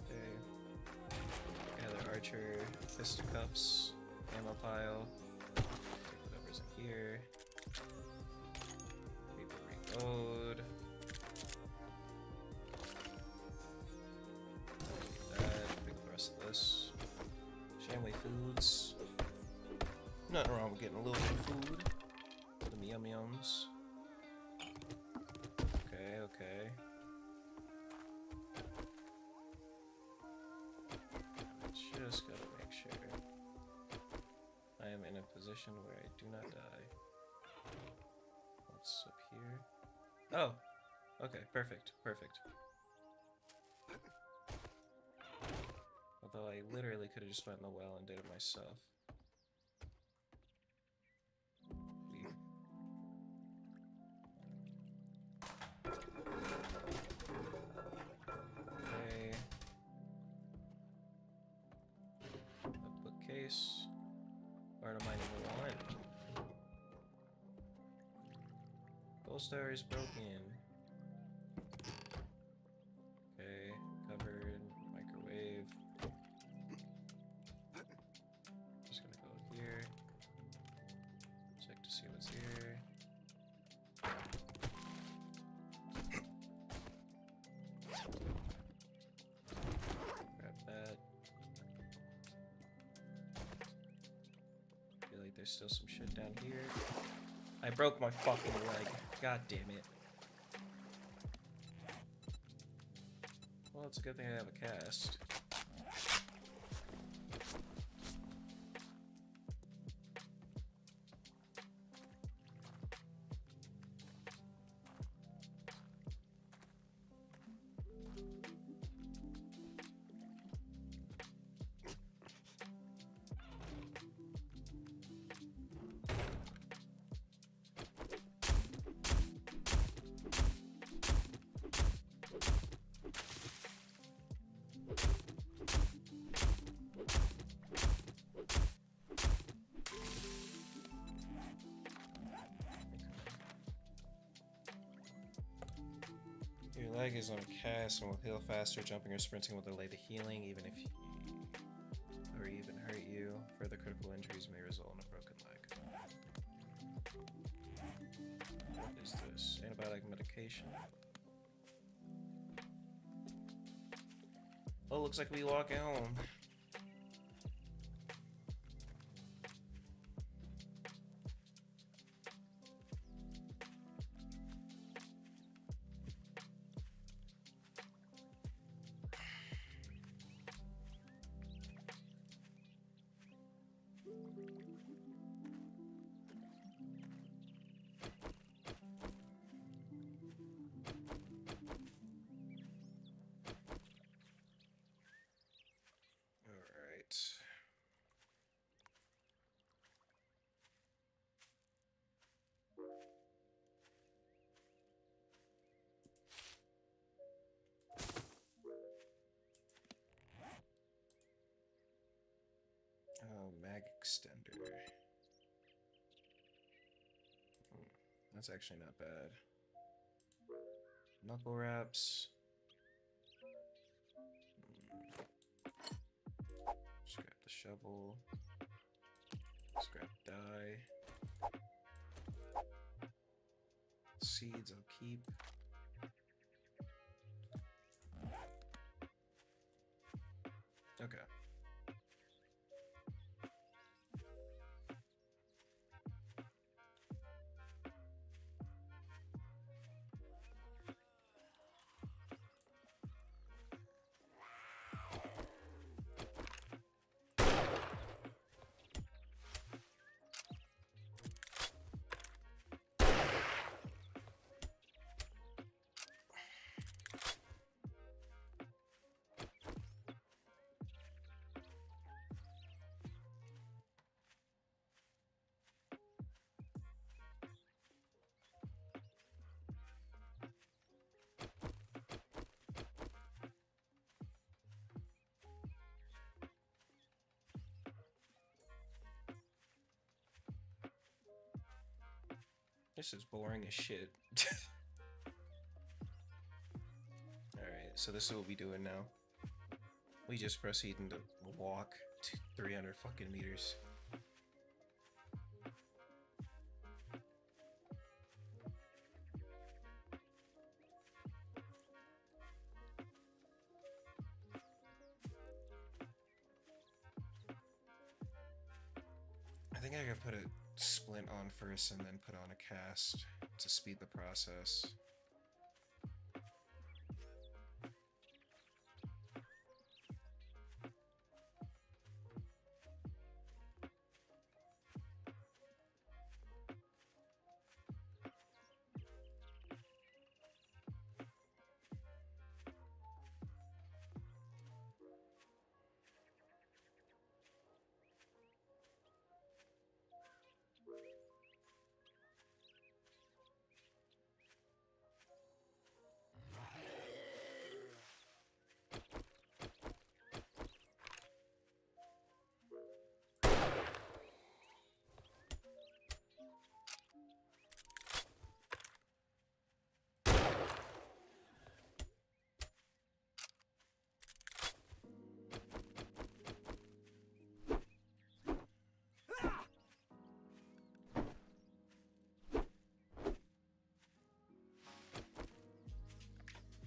[SPEAKER 5] Okay. Another archer, fisticuffs, ammo pile. Take whatever's in here. Reload. This. Shamway foods. Nothing wrong with getting a little bit of food. Some yum yums. Okay, okay. I just gotta make sure I am in a position where I do not die. What's up here? Oh! Okay, perfect, perfect. Although I literally could have just went in the well and did it myself. Weird. Okay. A bookcase. Where am I even one? Gold star is broken. Okay, cupboard, microwave. Here. Check to see what's here. Grab that. Feel like there's still some shit down here. I broke my fucking leg. God damn it. Well, it's a good thing I have a cast. Your leg is on a cast and will heal faster. Jumping or sprinting will delay the healing, even if you, or even hurt you. Further critical injuries may result in a broken leg. What is this? Antibiotic medication. Oh, looks like we walk home. Oh, mag extender. That's actually not bad. Knuckle wraps. Scrap the shovel. Scrap dye. Seeds I'll keep. Okay. This is boring as shit. Alright, so this is what we doing now. We just proceeding to walk to 300 fucking meters. I think I could put a splint on first and then put on a cast to speed the process.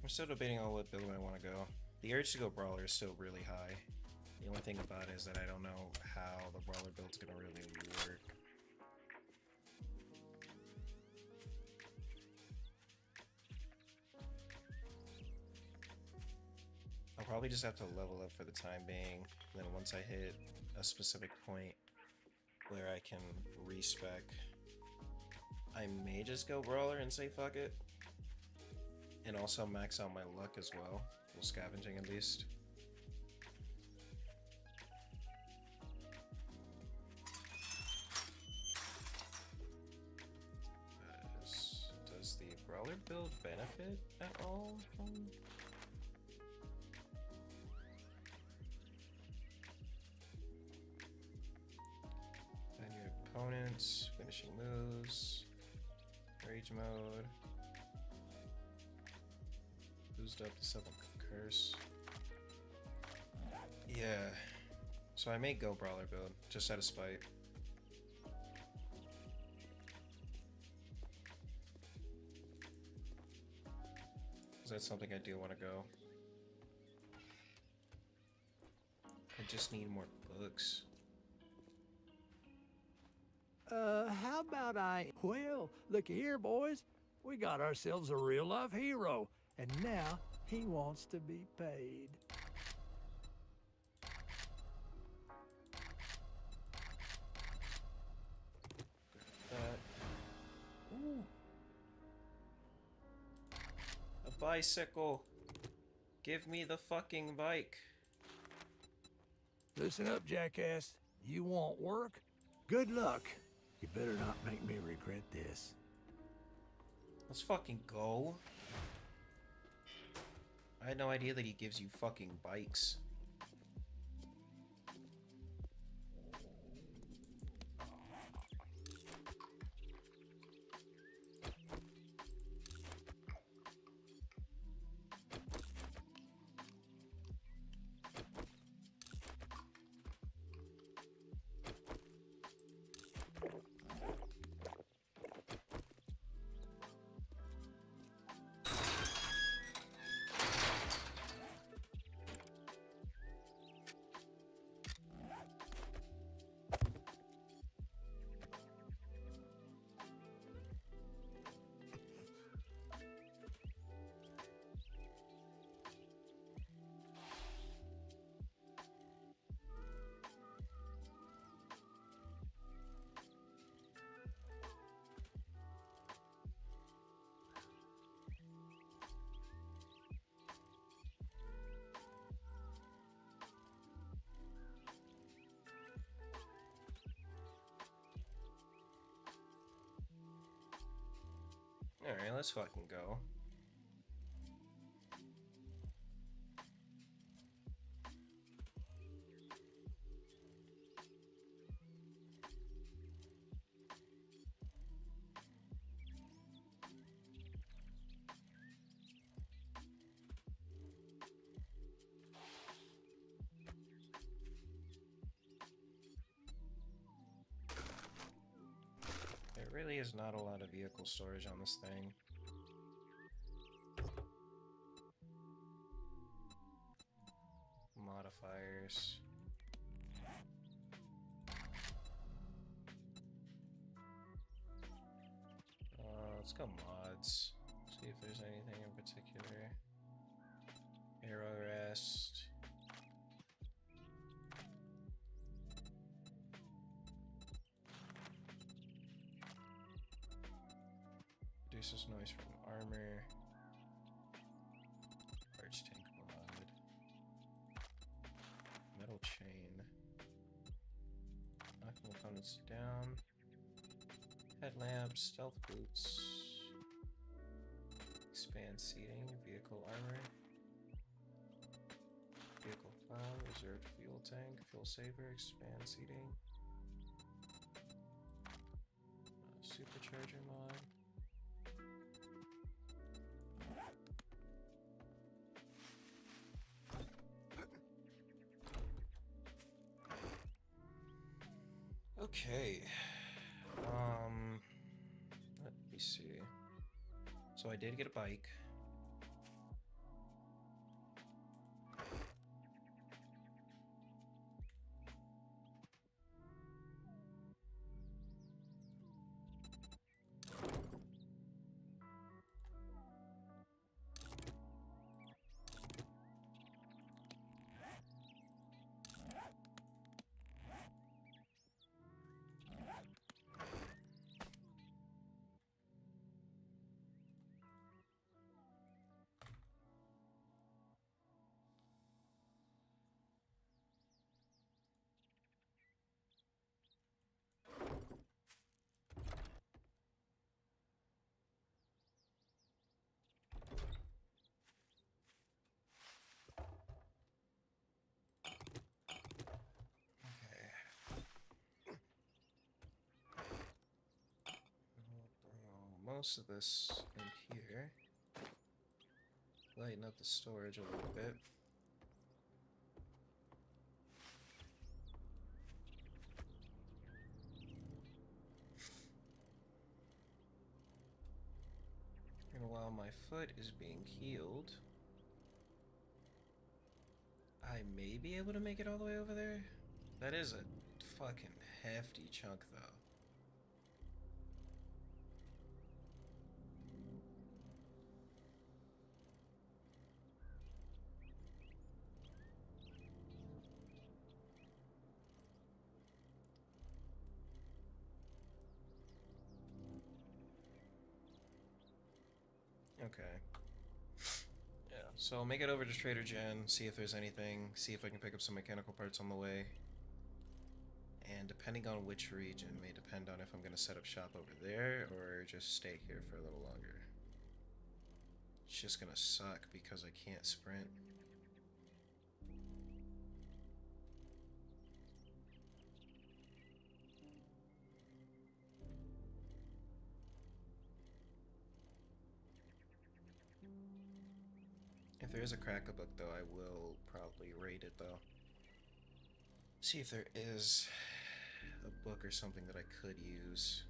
[SPEAKER 5] I'm still debating on what build I want to go. The urge to go Brawler is still really high. The only thing about it is that I don't know how the Brawler build's gonna really work. I'll probably just have to level up for the time being. Then once I hit a specific point where I can respec, I may just go Brawler and say fuck it. And also max out my luck as well. Well, scavenging at least. Does the Brawler build benefit at all from... And your opponents, finishing moves, rage mode. Boost up to 7th curse. Yeah. So I may go Brawler build, just out of spite. Because that's something I do want to go. I just need more books.
[SPEAKER 2] How about Well, look here, boys. We got ourselves a real-life hero, and now he wants to be paid.
[SPEAKER 5] Ooh. A bicycle. Give me the fucking bike.
[SPEAKER 2] Listen up, jackass. You want work? Good luck. You better not make me regret this.
[SPEAKER 5] Let's fucking go. I had no idea that he gives you fucking bikes. Alright, let's fucking go. really is not a lot of vehicle storage on this thing. Modifiers. Let's go mods. See if there's anything in particular. Arrow rest. Reduces noise from armor. Large tank mod. Metal chain. Knocking opponents down. Headlamp, stealth boots. Expand seating, vehicle armor. Vehicle plow, reserved fuel tank, fuel saver, expand seating. Supercharger mod. Okay. Let me see. So I did get a bike. Most of this in here. Lighten up the storage a little bit. And while my foot is being healed, I may be able to make it all the way over there. That is a fucking hefty chunk though. Okay. Yeah, so I'll make it over to Trader Jen, see if there's anything, see if I can pick up some mechanical parts on the way. And depending on which region may depend on if I'm going to set up shop over there or just stay here for a little longer. It's just going to suck because I can't sprint. If there is a Cracker book, though, I will probably raid it, though. See if there is a book or something that I could use.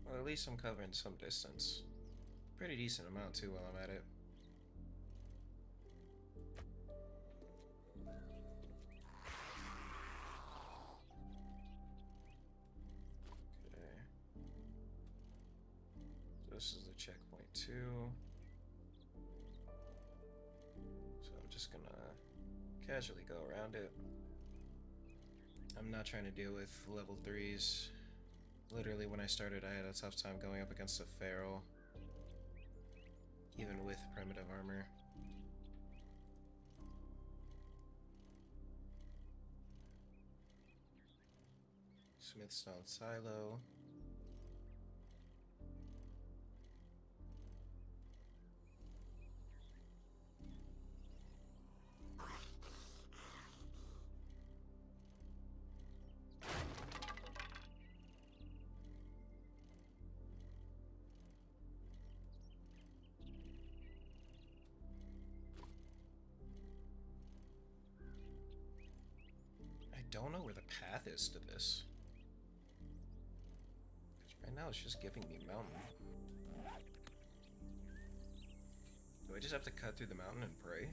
[SPEAKER 5] Well, at least I'm covering some distance. Pretty decent amount, too, while I'm at it. Okay. So this is the checkpoint, too. So I'm just gonna casually go around it. I'm not trying to deal with level 3s. Literally, when I started, I had a tough time going up against a feral, even with primitive armor.
[SPEAKER 1] Smithstone Silo. I don't know where the path is to this. 'Cause right now it's just giving me mountain. Do I just have to cut through the mountain and pray?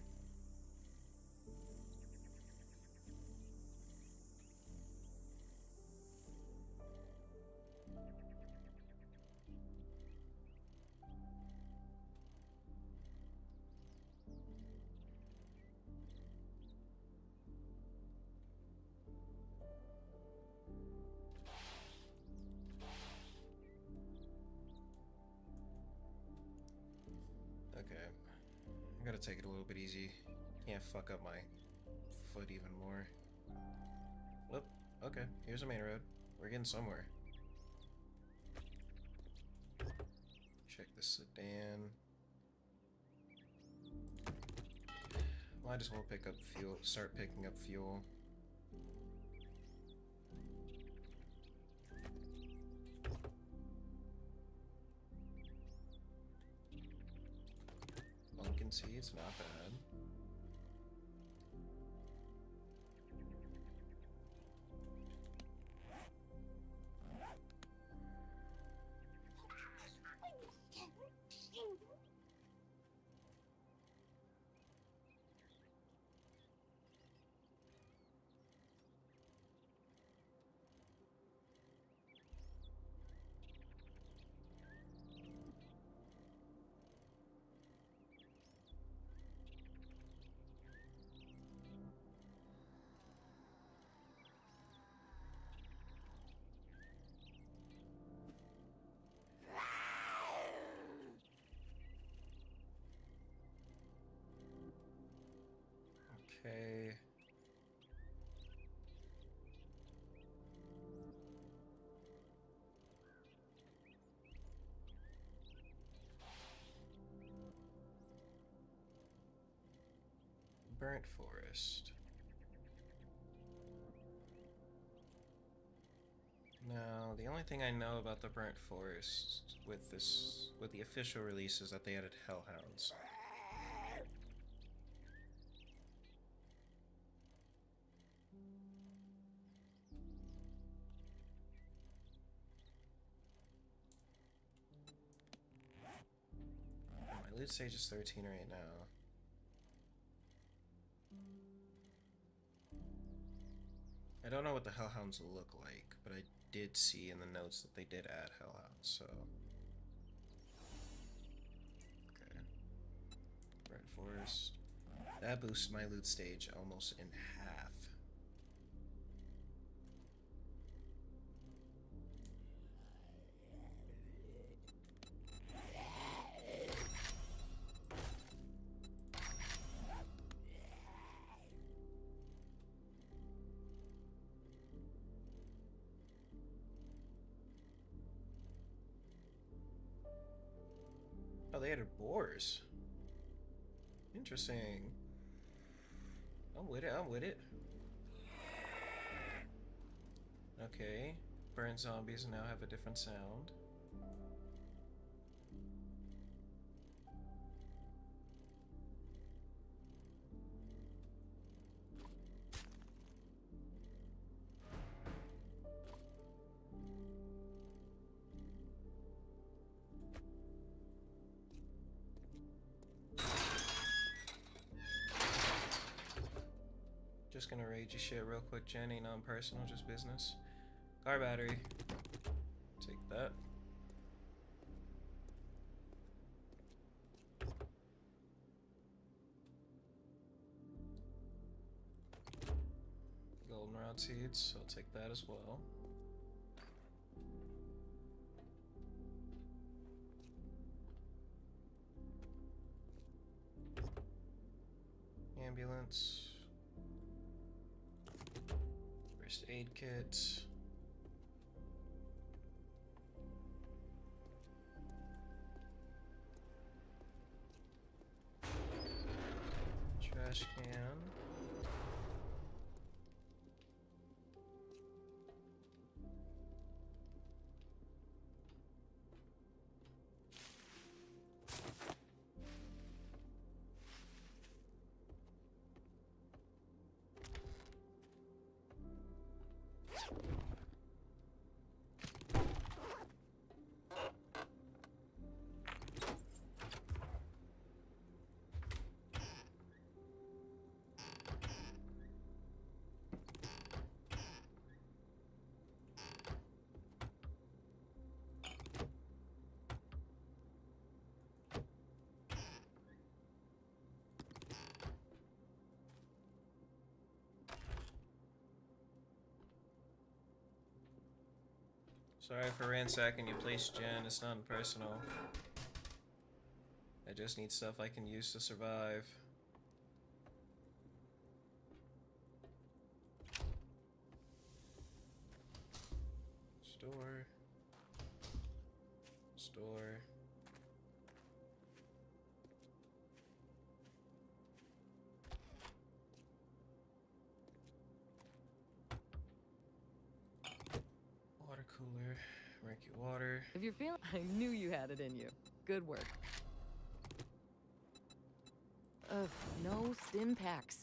[SPEAKER 1] Okay. I gotta take it a little bit easy. Can't fuck up my foot even more. Whoop. Okay, here's a main road. We're getting somewhere. Check the sedan. Might as well pick up fuel. Start picking up fuel. Pumpkin seeds, not bad. Okay. Burnt forest. Now, the only thing I know about the burnt forest with the official release is that they added hellhounds. My loot stage is 13 right now. I don't know what the hellhounds look like, but I did see in the notes that they did add hellhounds, so. Okay. Red forest. That boosts my loot stage almost in half. Oh, they added boars. Interesting. I'm with it, I'm with it. Okay. Burn zombies now have a different sound. Just gonna raid your shit real quick, Jen. Ain't non-personal, just business. Car battery. Take that. Goldenrod seeds, so I'll take that as well. Ambulance. First aid kit.
[SPEAKER 5] trash can. Sorry for ransacking your place, Jen. It's nothing personal. I just need stuff I can use to survive. Store. Store. Water cooler. Murky water.
[SPEAKER 7] If you're feeling, I knew you had it in you. Good work. Ugh, no stim packs.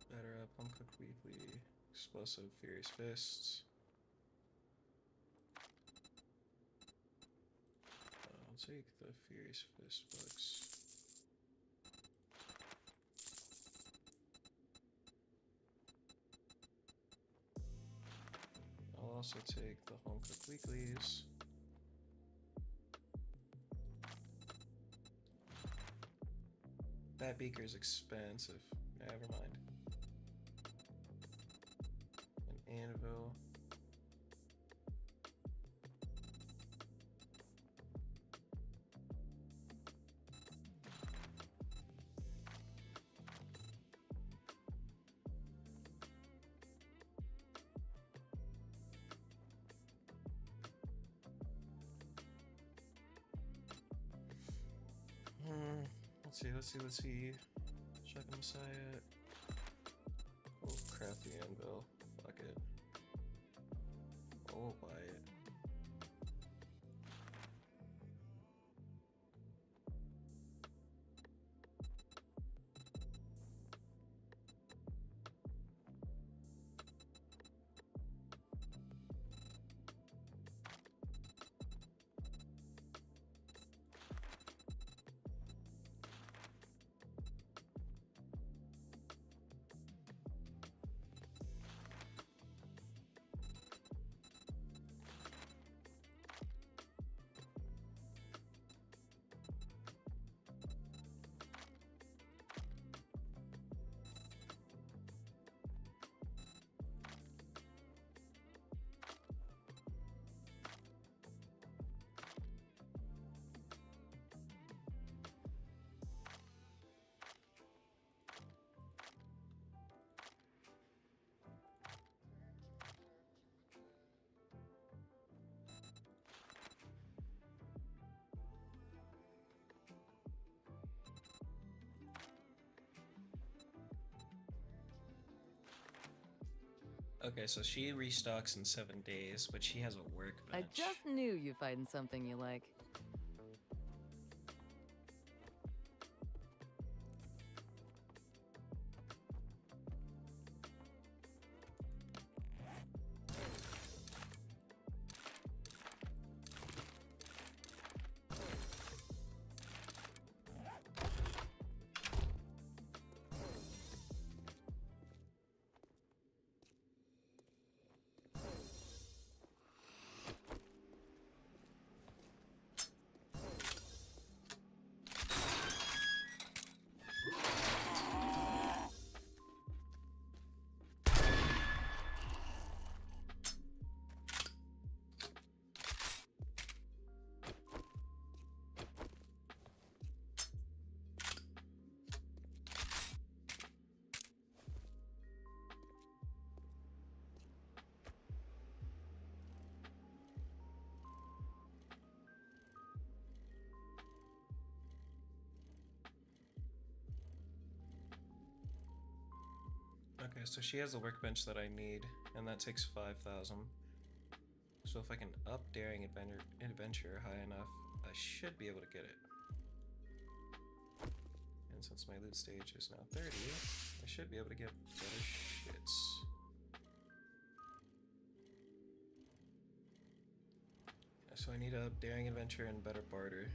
[SPEAKER 5] Better up, Home Cooked Weekly. Explosive Furious Fists. I'll take the Furious Fist books. I'll also take the Home Cooked Weeklies. That beaker's expensive. Never mind. An anvil. Let's see. Shotgun Messiah. Oh, crafty anvil. Fuck it. Oh, buy it. Okay, so she restocks in 7 days, but she has a workbench.
[SPEAKER 7] I just knew you'd find something you like.
[SPEAKER 5] Okay, so she has the workbench that I need, and that takes 5,000. So if I can up Daring Adventure high enough, I should be able to get it. And since my loot stage is now 30, I should be able to get better shits. So I need a Daring Adventure and better barter.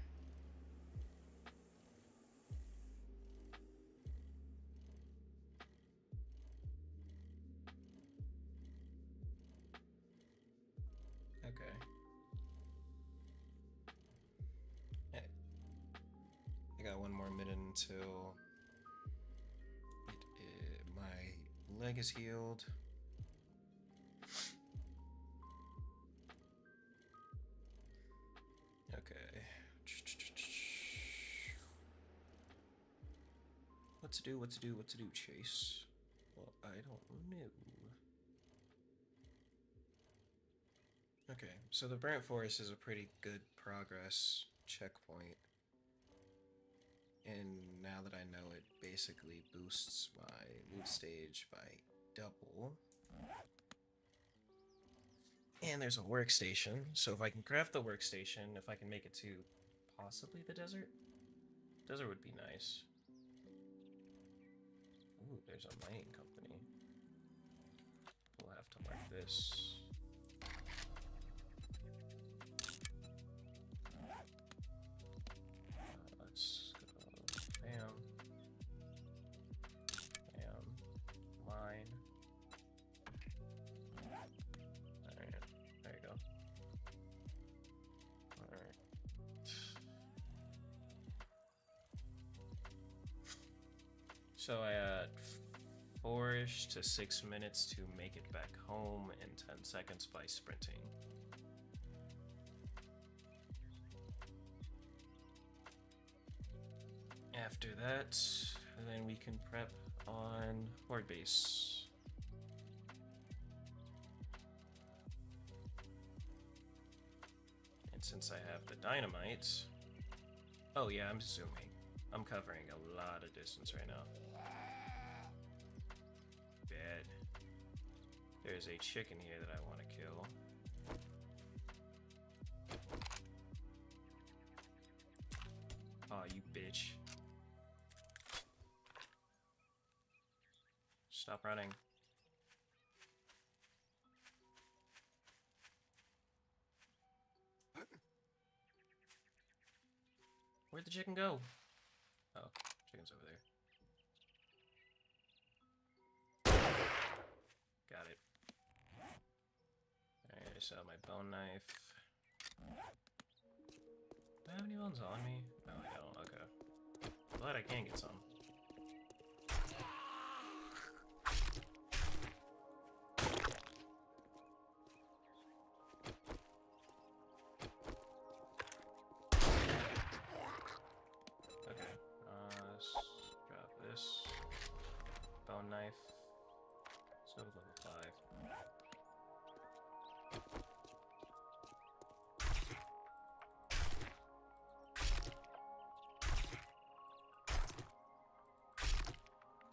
[SPEAKER 5] Okay. I got one more minute until my leg is healed. Okay. What to do, Chase? Well, I don't know. Okay, so the Burnt Forest is a pretty good progress checkpoint. And now that I know it basically boosts my loot stage by double. And there's a workstation, so if I can craft the workstation, if I can make it to possibly the desert? Desert would be nice. Ooh, there's a mining company. We'll have to mark this. Let's go. Bam. Bam. Mine. Alright, there you go. Alright. So I had 4-ish to 6 minutes to make it back home and 10 seconds by sprinting. After that, then we can prep on Horde Base. And since I have the dynamite... Oh yeah, I'm zooming. I'm covering a lot of distance right now. Bad. There's a chicken here that I want to kill. Aw, you bitch. Stop running. Where'd the chicken go? Oh, chicken's over there. Got it. Alright, I still have my bone knife. Do I have any bones on me? No, I don't. Okay. Glad I can get some. Okay. Let's drop this. Bone knife. So level 5.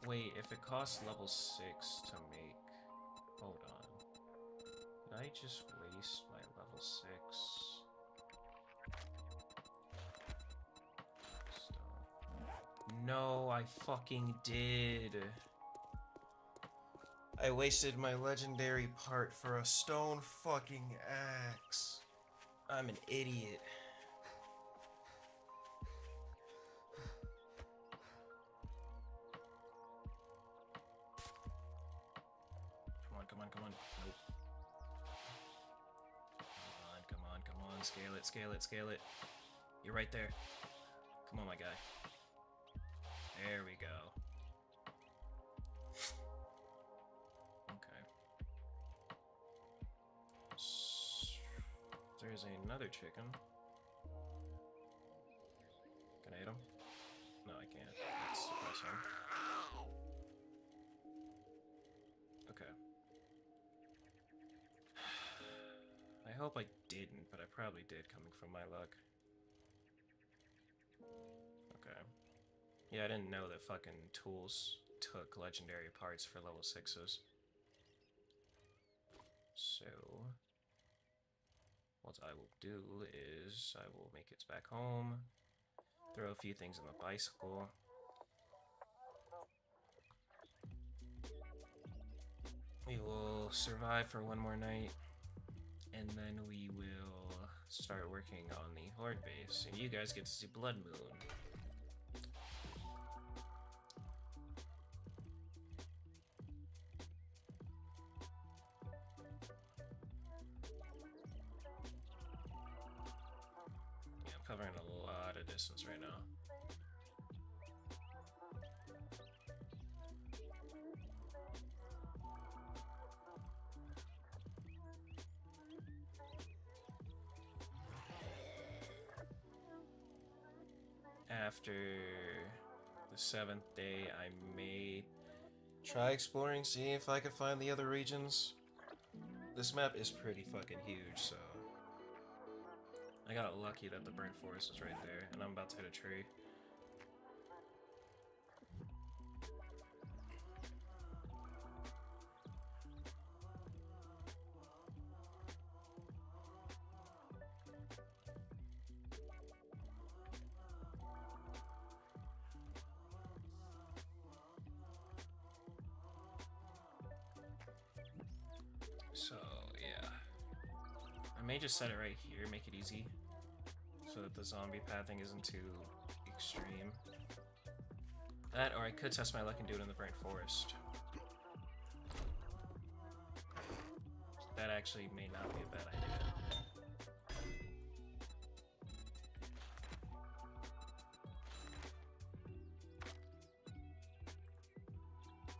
[SPEAKER 5] Wait, if it costs level 6 to make... Hold on. Did I just waste my level 6? Stop. No, I fucking did. I wasted my legendary part for a stone fucking axe. I'm an idiot. Come on. Nope. Come on. Scale it. You're right there. Come on, my guy. There we go. Okay. There's another chicken. Can I hit him? No, I can't. Let's suppress him. Okay. I hope I didn't, but I probably did coming from my luck. Okay. Yeah, I didn't know that fucking tools took legendary parts for level 6s. So, what I will do is I will make it back home, throw a few things on the bicycle. We will survive for one more night, and then we will start working on the Horde base, and you guys get to see Blood Moon. Yeah, I'm covering a lot of distance right now. After the 7th day, I may try exploring, see if I can find the other regions. This map is pretty fucking huge, so I got lucky that the burnt forest is right there, and I'm about to hit a tree. So, yeah. I may just set it right here, make it easy, so that the zombie pathing isn't too extreme. That, or I could test my luck and do it in the burnt forest. That actually may not be a bad idea.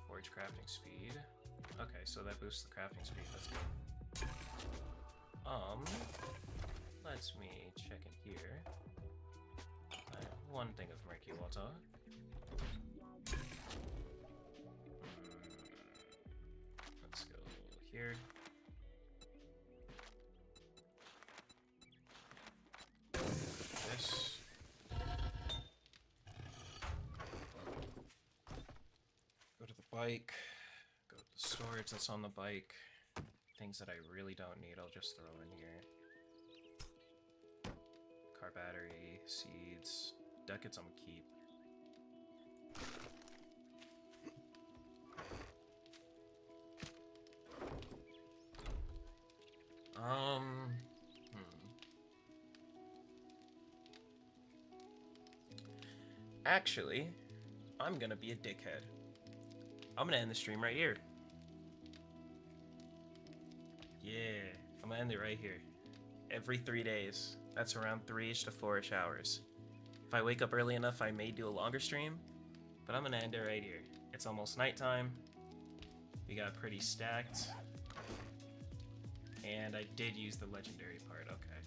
[SPEAKER 5] Forge crafting speed. Okay, so that boosts the crafting speed. That's good. Let's me check in here. I have one thing of murky water. Let's go here. This. Go to the bike. Go to the storage that's on the bike. Things that I really don't need, I'll just throw in here. Car battery, seeds, ducats I'm gonna keep. Actually, I'm gonna be a dickhead. I'm gonna end the stream right here. Yeah, I'm gonna end it right here. Every 3 days. That's around 3-ish to 4-ish hours. If I wake up early enough, I may do a longer stream, but I'm gonna end it right here. It's almost nighttime. We got pretty stacked. And I did use the legendary part, okay.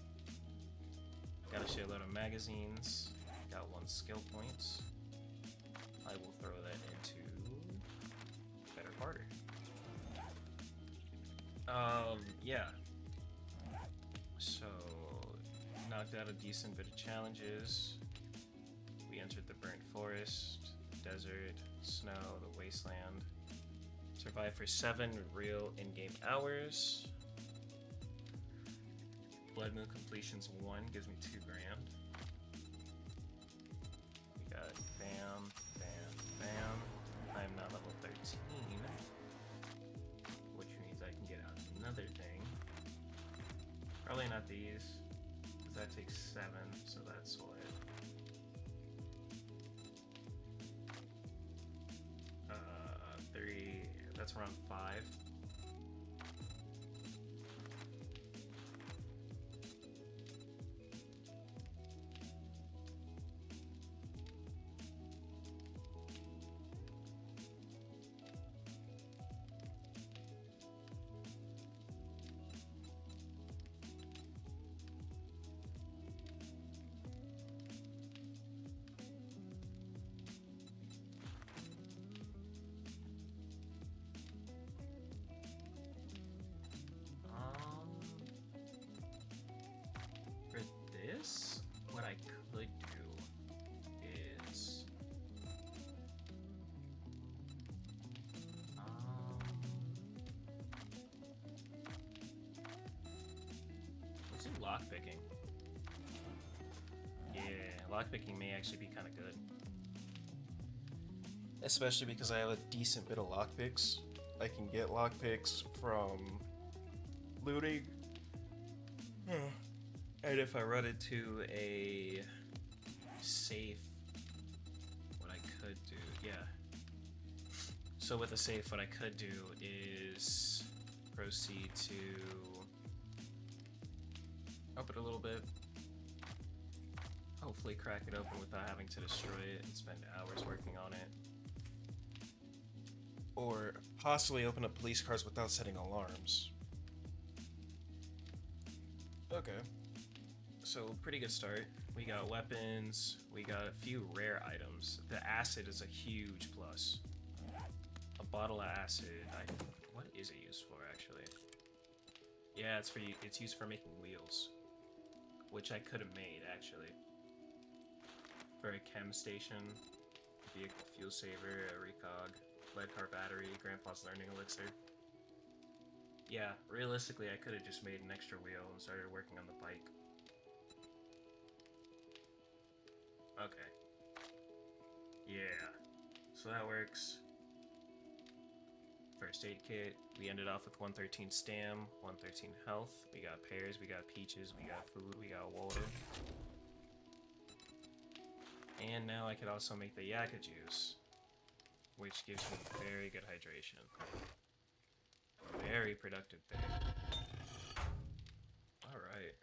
[SPEAKER 5] Got a shitload of magazines. Got 1 skill point. I will throw that into better barter. Yeah. So, knocked out a decent bit of challenges. We entered the burnt forest, desert, snow, the wasteland. Survived for 7 real in-game hours. Blood Moon completions 1 gives me 2 grand. We got bam, bam, bam. I'm now level 13. Which means I can get out another thing. Probably not these, because that takes 7, so that's what? 3, that's around 5. lockpicking. Yeah, lockpicking may actually be kind of good. Especially because I have a decent bit of lockpicks. I can get lockpicks from looting. And if I run into a safe, what I could do, yeah. So with a safe, what I could do is proceed to open it a little bit. Hopefully crack it open without having to destroy it and spend hours working on it. Or possibly open up police cars without setting alarms. Okay. So, pretty good start. We got weapons, we got a few rare items. The acid is a huge plus. A bottle of acid, what is it used for actually? Yeah, it's used for making wheels. Which I could have made actually. For a chem station, vehicle fuel saver, a recog, lead car battery, grandpa's learning elixir. Yeah, realistically I could have just made an extra wheel and started working on the bike. Okay. Yeah. So that works. First aid kit. We ended off with 113 stam, 113 health. We got pears, we got peaches, we got food, we got water. And now I could also make the yakka juice, which gives me very good hydration. Very productive day. Alright.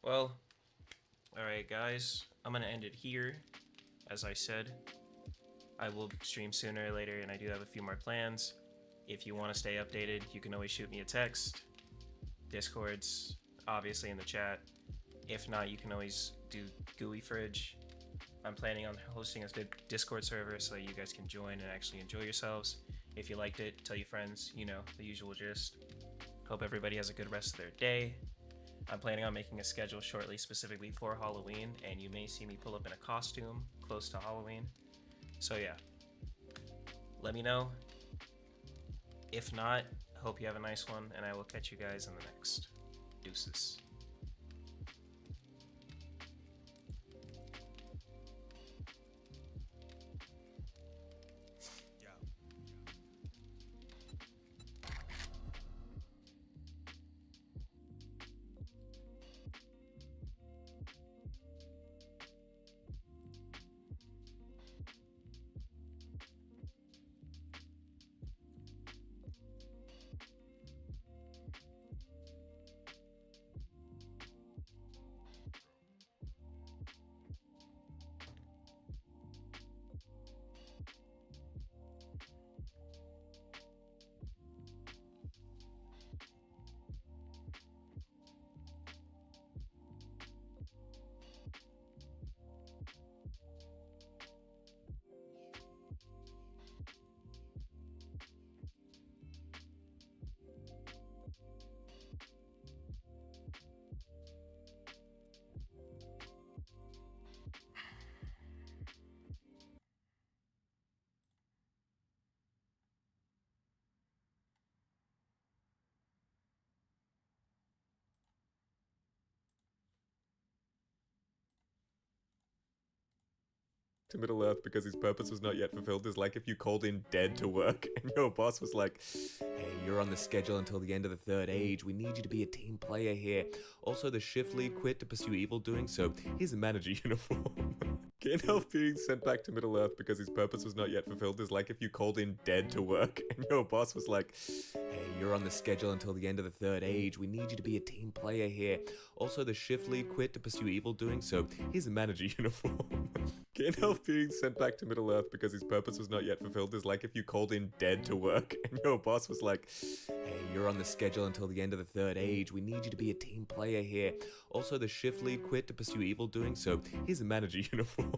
[SPEAKER 5] Well, alright guys, I'm gonna end it here. As I said, I will stream sooner or later, and I do have a few more plans. If you want to stay updated, you can always shoot me a text. Discord's obviously in the chat. If not, you can always do GUI Fridge. I'm planning on hosting a Discord server so that you guys can join and actually enjoy yourselves. If you liked it, tell your friends, you know, the usual gist. Hope everybody has a good rest of their day. I'm planning on making a schedule shortly specifically for Halloween, and you may see me pull up in a costume close to Halloween. So yeah, let me know. If not, hope you have a nice one, and I will catch you guys in the next. Deuces.
[SPEAKER 8] To Middle Earth because his purpose was not yet fulfilled is like if you called in dead to work and your boss was like, hey, you're on the schedule until the end of the third age. We need you to be a team player here. Also, the shift lead quit to pursue evil doing, so here's a manager uniform. Gandalf being sent back to Middle Earth because his purpose was not yet fulfilled is like if you called in dead to work and your boss was like, hey, you're on the schedule until the end of the third age. We need you to be a team player here. Also, the shift lead quit to pursue evil doing, so here's a manager uniform. Gandalf being sent back to Middle Earth because his purpose was not yet fulfilled is like if you called in dead to work and your boss was like, hey, you're on the schedule until the end of the third age. We need you to be a team player here. Also, the shift lead quit to pursue evil doing, so here's a manager uniform.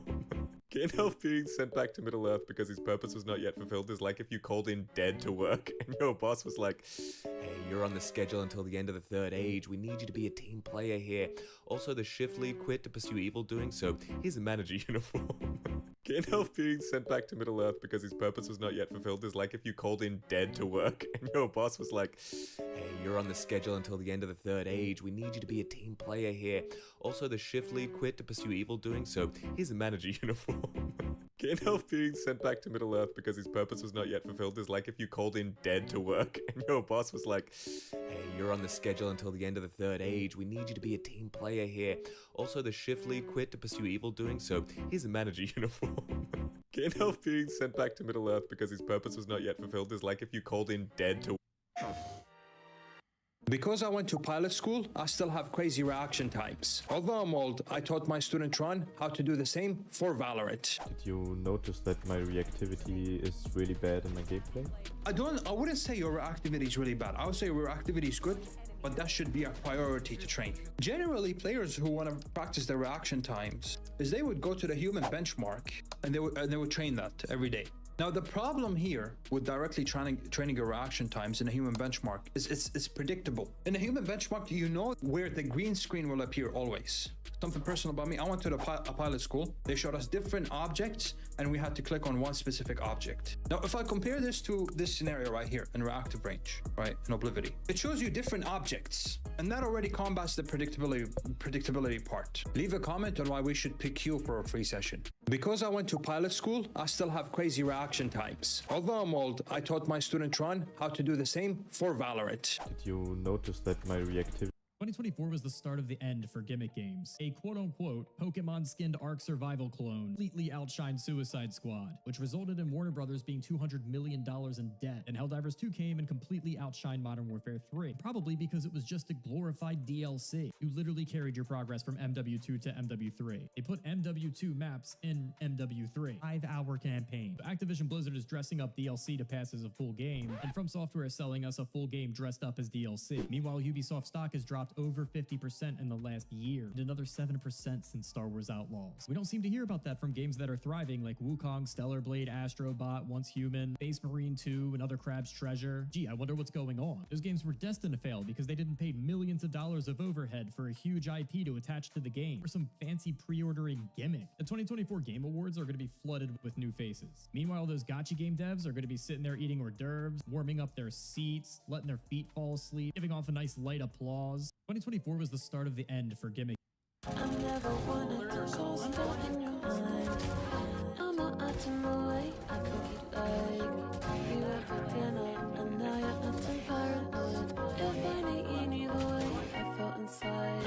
[SPEAKER 8] Gandalf being sent back to Middle Earth because his purpose was not yet fulfilled is like if you called in dead to work and your boss was like, hey, you're on the schedule until the end of the third age. We need you to be a team player here. Also, the shift lead quit to pursue evil doing, so here's a manager uniform. Gandalf being sent back to Middle-earth because his purpose was not yet fulfilled is like if you called in dead to work and your boss was like, hey, you're on the schedule until the end of the third age. We need you to be a team player here. Also, the shift lead quit to pursue evil doing, so here's a manager uniform. Gandalf being sent back to Middle-earth because his purpose was not yet fulfilled is like if you called in dead to work and your boss was like, hey, you're on the schedule until the end of the third age. We need you to be a team player here. Also, the shift lead quit to pursue evil doing, so here's a manager uniform. Gandalf being sent back to Middle-earth because his purpose was not yet fulfilled is like if you called in dead to...
[SPEAKER 9] Because I went to pilot school, I still have crazy reaction times. Although I'm old, I taught my student Ron how to do the same for Valorant.
[SPEAKER 10] Did you notice that my reactivity is really bad in my gameplay?
[SPEAKER 9] I wouldn't say your reactivity is really bad. I would say your reactivity is good, but that should be a priority to train. Generally, players who want to practice their reaction times is they would go to the human benchmark and they would train that every day. Now, the problem here with directly training your reaction times in a human benchmark is it's predictable. In a human benchmark, you know where the green screen will appear always. Something personal about me, I went to a pilot school. They showed us different objects and we had to click on one specific object. Now, if I compare this to this scenario right here in reactive range, right, in Oblivity, it shows you different objects and that already combats the predictability part. Leave a comment on why we should pick you for a free session. Because I went to pilot school, I still have crazy reaction times. Although I'm old, I taught my student Ron how to do the same for Valorant.
[SPEAKER 10] Did you notice that my reactivity...
[SPEAKER 11] 2024 was the start of the end for gimmick games. A quote-unquote Pokemon-skinned Ark Survival clone completely outshined Suicide Squad, which resulted in Warner Brothers being $200 million in debt, and Helldivers 2 came and completely outshined Modern Warfare 3, probably because it was just a glorified DLC. You literally carried your progress from MW2 to MW3. They put MW2 maps in MW3. 5-hour campaign. Activision Blizzard is dressing up DLC to pass as a full game, and From Software is selling us a full game dressed up as DLC. Meanwhile, Ubisoft stock has dropped over 50% in the last year, and another 7% since Star Wars Outlaws. We don't seem to hear about that from games that are thriving like Wukong, Stellar Blade, Astrobot, Once Human, Space Marine 2, and other Crab's Treasure. Gee, I wonder what's going on. Those games were destined to fail because they didn't pay millions of dollars of overhead for a huge IP to attach to the game, or some fancy pre-ordering gimmick. The 2024 Game Awards are going to be flooded with new faces. Meanwhile, those gacha game devs are going to be sitting there eating hors d'oeuvres, warming up their seats, letting their feet fall asleep, giving off a nice light applause. 2024 was the start of the end for gimmick.
[SPEAKER 3] I never wanted to go stuck in your mind. I'm not acting the way I think you'd like. You went for dinner and now you're acting paranoid. If I need you the way I felt inside.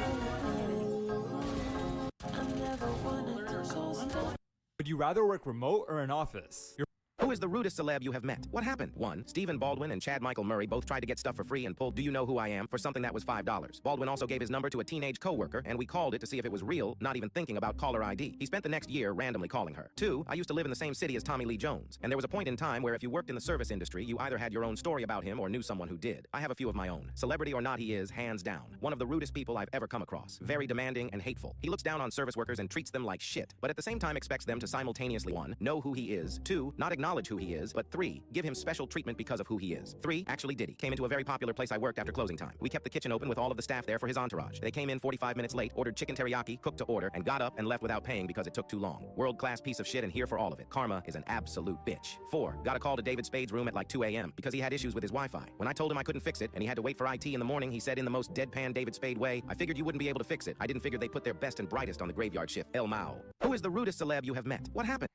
[SPEAKER 3] I never wanted to go stuck.
[SPEAKER 12] Would you rather work remote or in office?
[SPEAKER 13] Who is the rudest celeb you have met? What happened? 1. Stephen Baldwin and Chad Michael Murray both tried to get stuff for free and pulled "Do you know who I am?" for something that was $5. Baldwin also gave his number to a teenage coworker, and we called it to see if it was real, not even thinking about caller ID. He spent the next year randomly calling her. 2. I used to live in the same city as Tommy Lee Jones, and there was a point in time where if you worked in the service industry, you either had your own story about him or knew someone who did. I have a few of my own. Celebrity or not, he is, hands down, one of the rudest people I've ever come across. Very demanding and hateful. He looks down on service workers and treats them like shit, but at the same time expects them to simultaneously 1. Know who he is, 2. Not acknowledge who he is, but 3. Give him special treatment because of who he is. 3. Actually did he. Came into a very popular place I worked after closing time. We kept the kitchen open with all of the staff there for his entourage. They came in 45 minutes late, ordered chicken teriyaki, cooked to order, and got up and left without paying because it took too long. World-class piece of shit and here for all of it. Karma is an absolute bitch. 4. Got a call to David Spade's room at like 2 a.m. because he had issues with his Wi-Fi. When I told him I couldn't fix it and he had to wait for IT in the morning, he said in the most deadpan David Spade way, "I figured you wouldn't be able to fix it. I didn't figure they put their best and brightest on the graveyard shift." El Mao. Who is the rudest celeb you have met? What happened?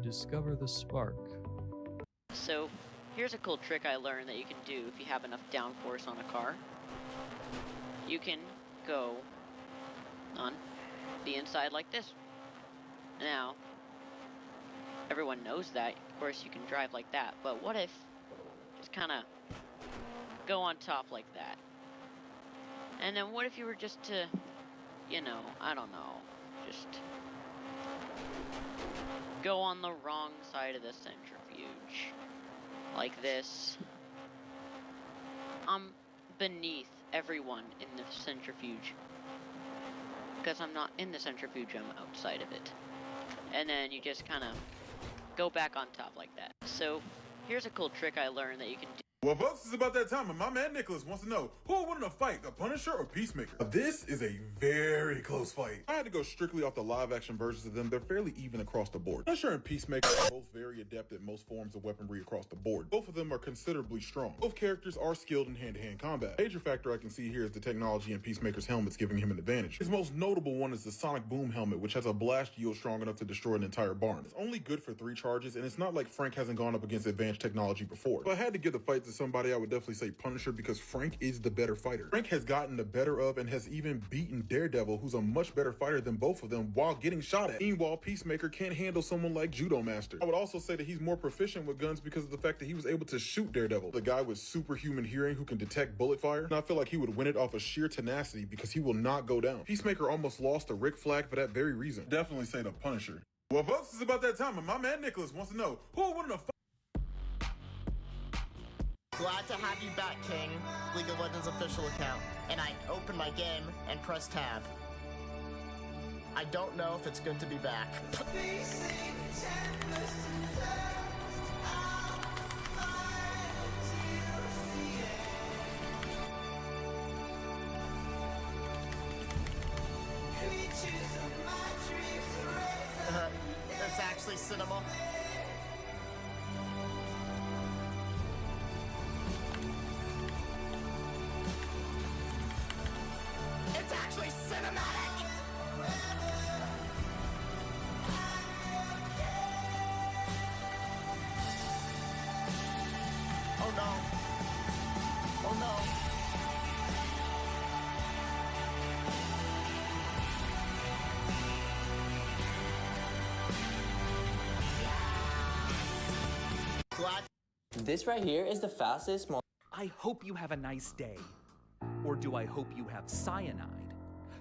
[SPEAKER 14] Discover the spark.
[SPEAKER 15] So,
[SPEAKER 14] here's a cool trick I learned that you can do if you have enough downforce on a car. You can go on the inside like this. Now, everyone knows that. Of course, you can drive like that. But what if just kind of go on top like that? And then what if you were just to, you know, I don't know, just go on the wrong side of the centrifuge. Like this. I'm beneath everyone in the centrifuge. Because I'm not in the centrifuge, I'm outside of it. And then you just kind of go back on top like that. So, here's a cool trick I learned that you can do.
[SPEAKER 15] Well, folks, it's about that time, and my man Nicholas wants to know who would win in a fight, the Punisher or Peacemaker? This is a very close fight. I had to go strictly off the live-action versions of them. They're fairly even across the board. Punisher and Peacemaker are both very adept at most forms of weaponry across the board. Both of them are considerably strong. Both characters are skilled in hand-to-hand combat. Major factor I can see here is the technology in Peacemaker's helmets giving him an advantage. His most notable one is the Sonic Boom helmet, which has a blast yield strong enough to destroy an entire barn. It's only good for 3 charges, and it's not like Frank hasn't gone up against advanced technology before. If I had to give the fight to somebody, I would definitely say Punisher, because Frank is the better fighter. Frank has gotten the better of and has even beaten Daredevil, who's a much better fighter than both of them, while getting shot at. Meanwhile, Peacemaker can't handle someone like Judo Master. I would also say that he's more proficient with guns because of the fact that he was able to shoot Daredevil, the guy with superhuman hearing who can detect bullet fire, and I feel like he would win it off of sheer tenacity because he will not go down. Peacemaker almost lost to Rick Flag for that very reason. Definitely say the Punisher. Well, folks, it's about that time, and my man Nicholas wants to know who would win in a fight.
[SPEAKER 16] Glad to have you back, King. League of Legends official account. And I open my game and press tab. I don't know if it's good to be back. It's actually cinema. It's actually cinematic! Oh no. Oh no. Glad.
[SPEAKER 17] This right here is the fastest.
[SPEAKER 18] I hope you have a nice day. Or do I hope you have cyanide?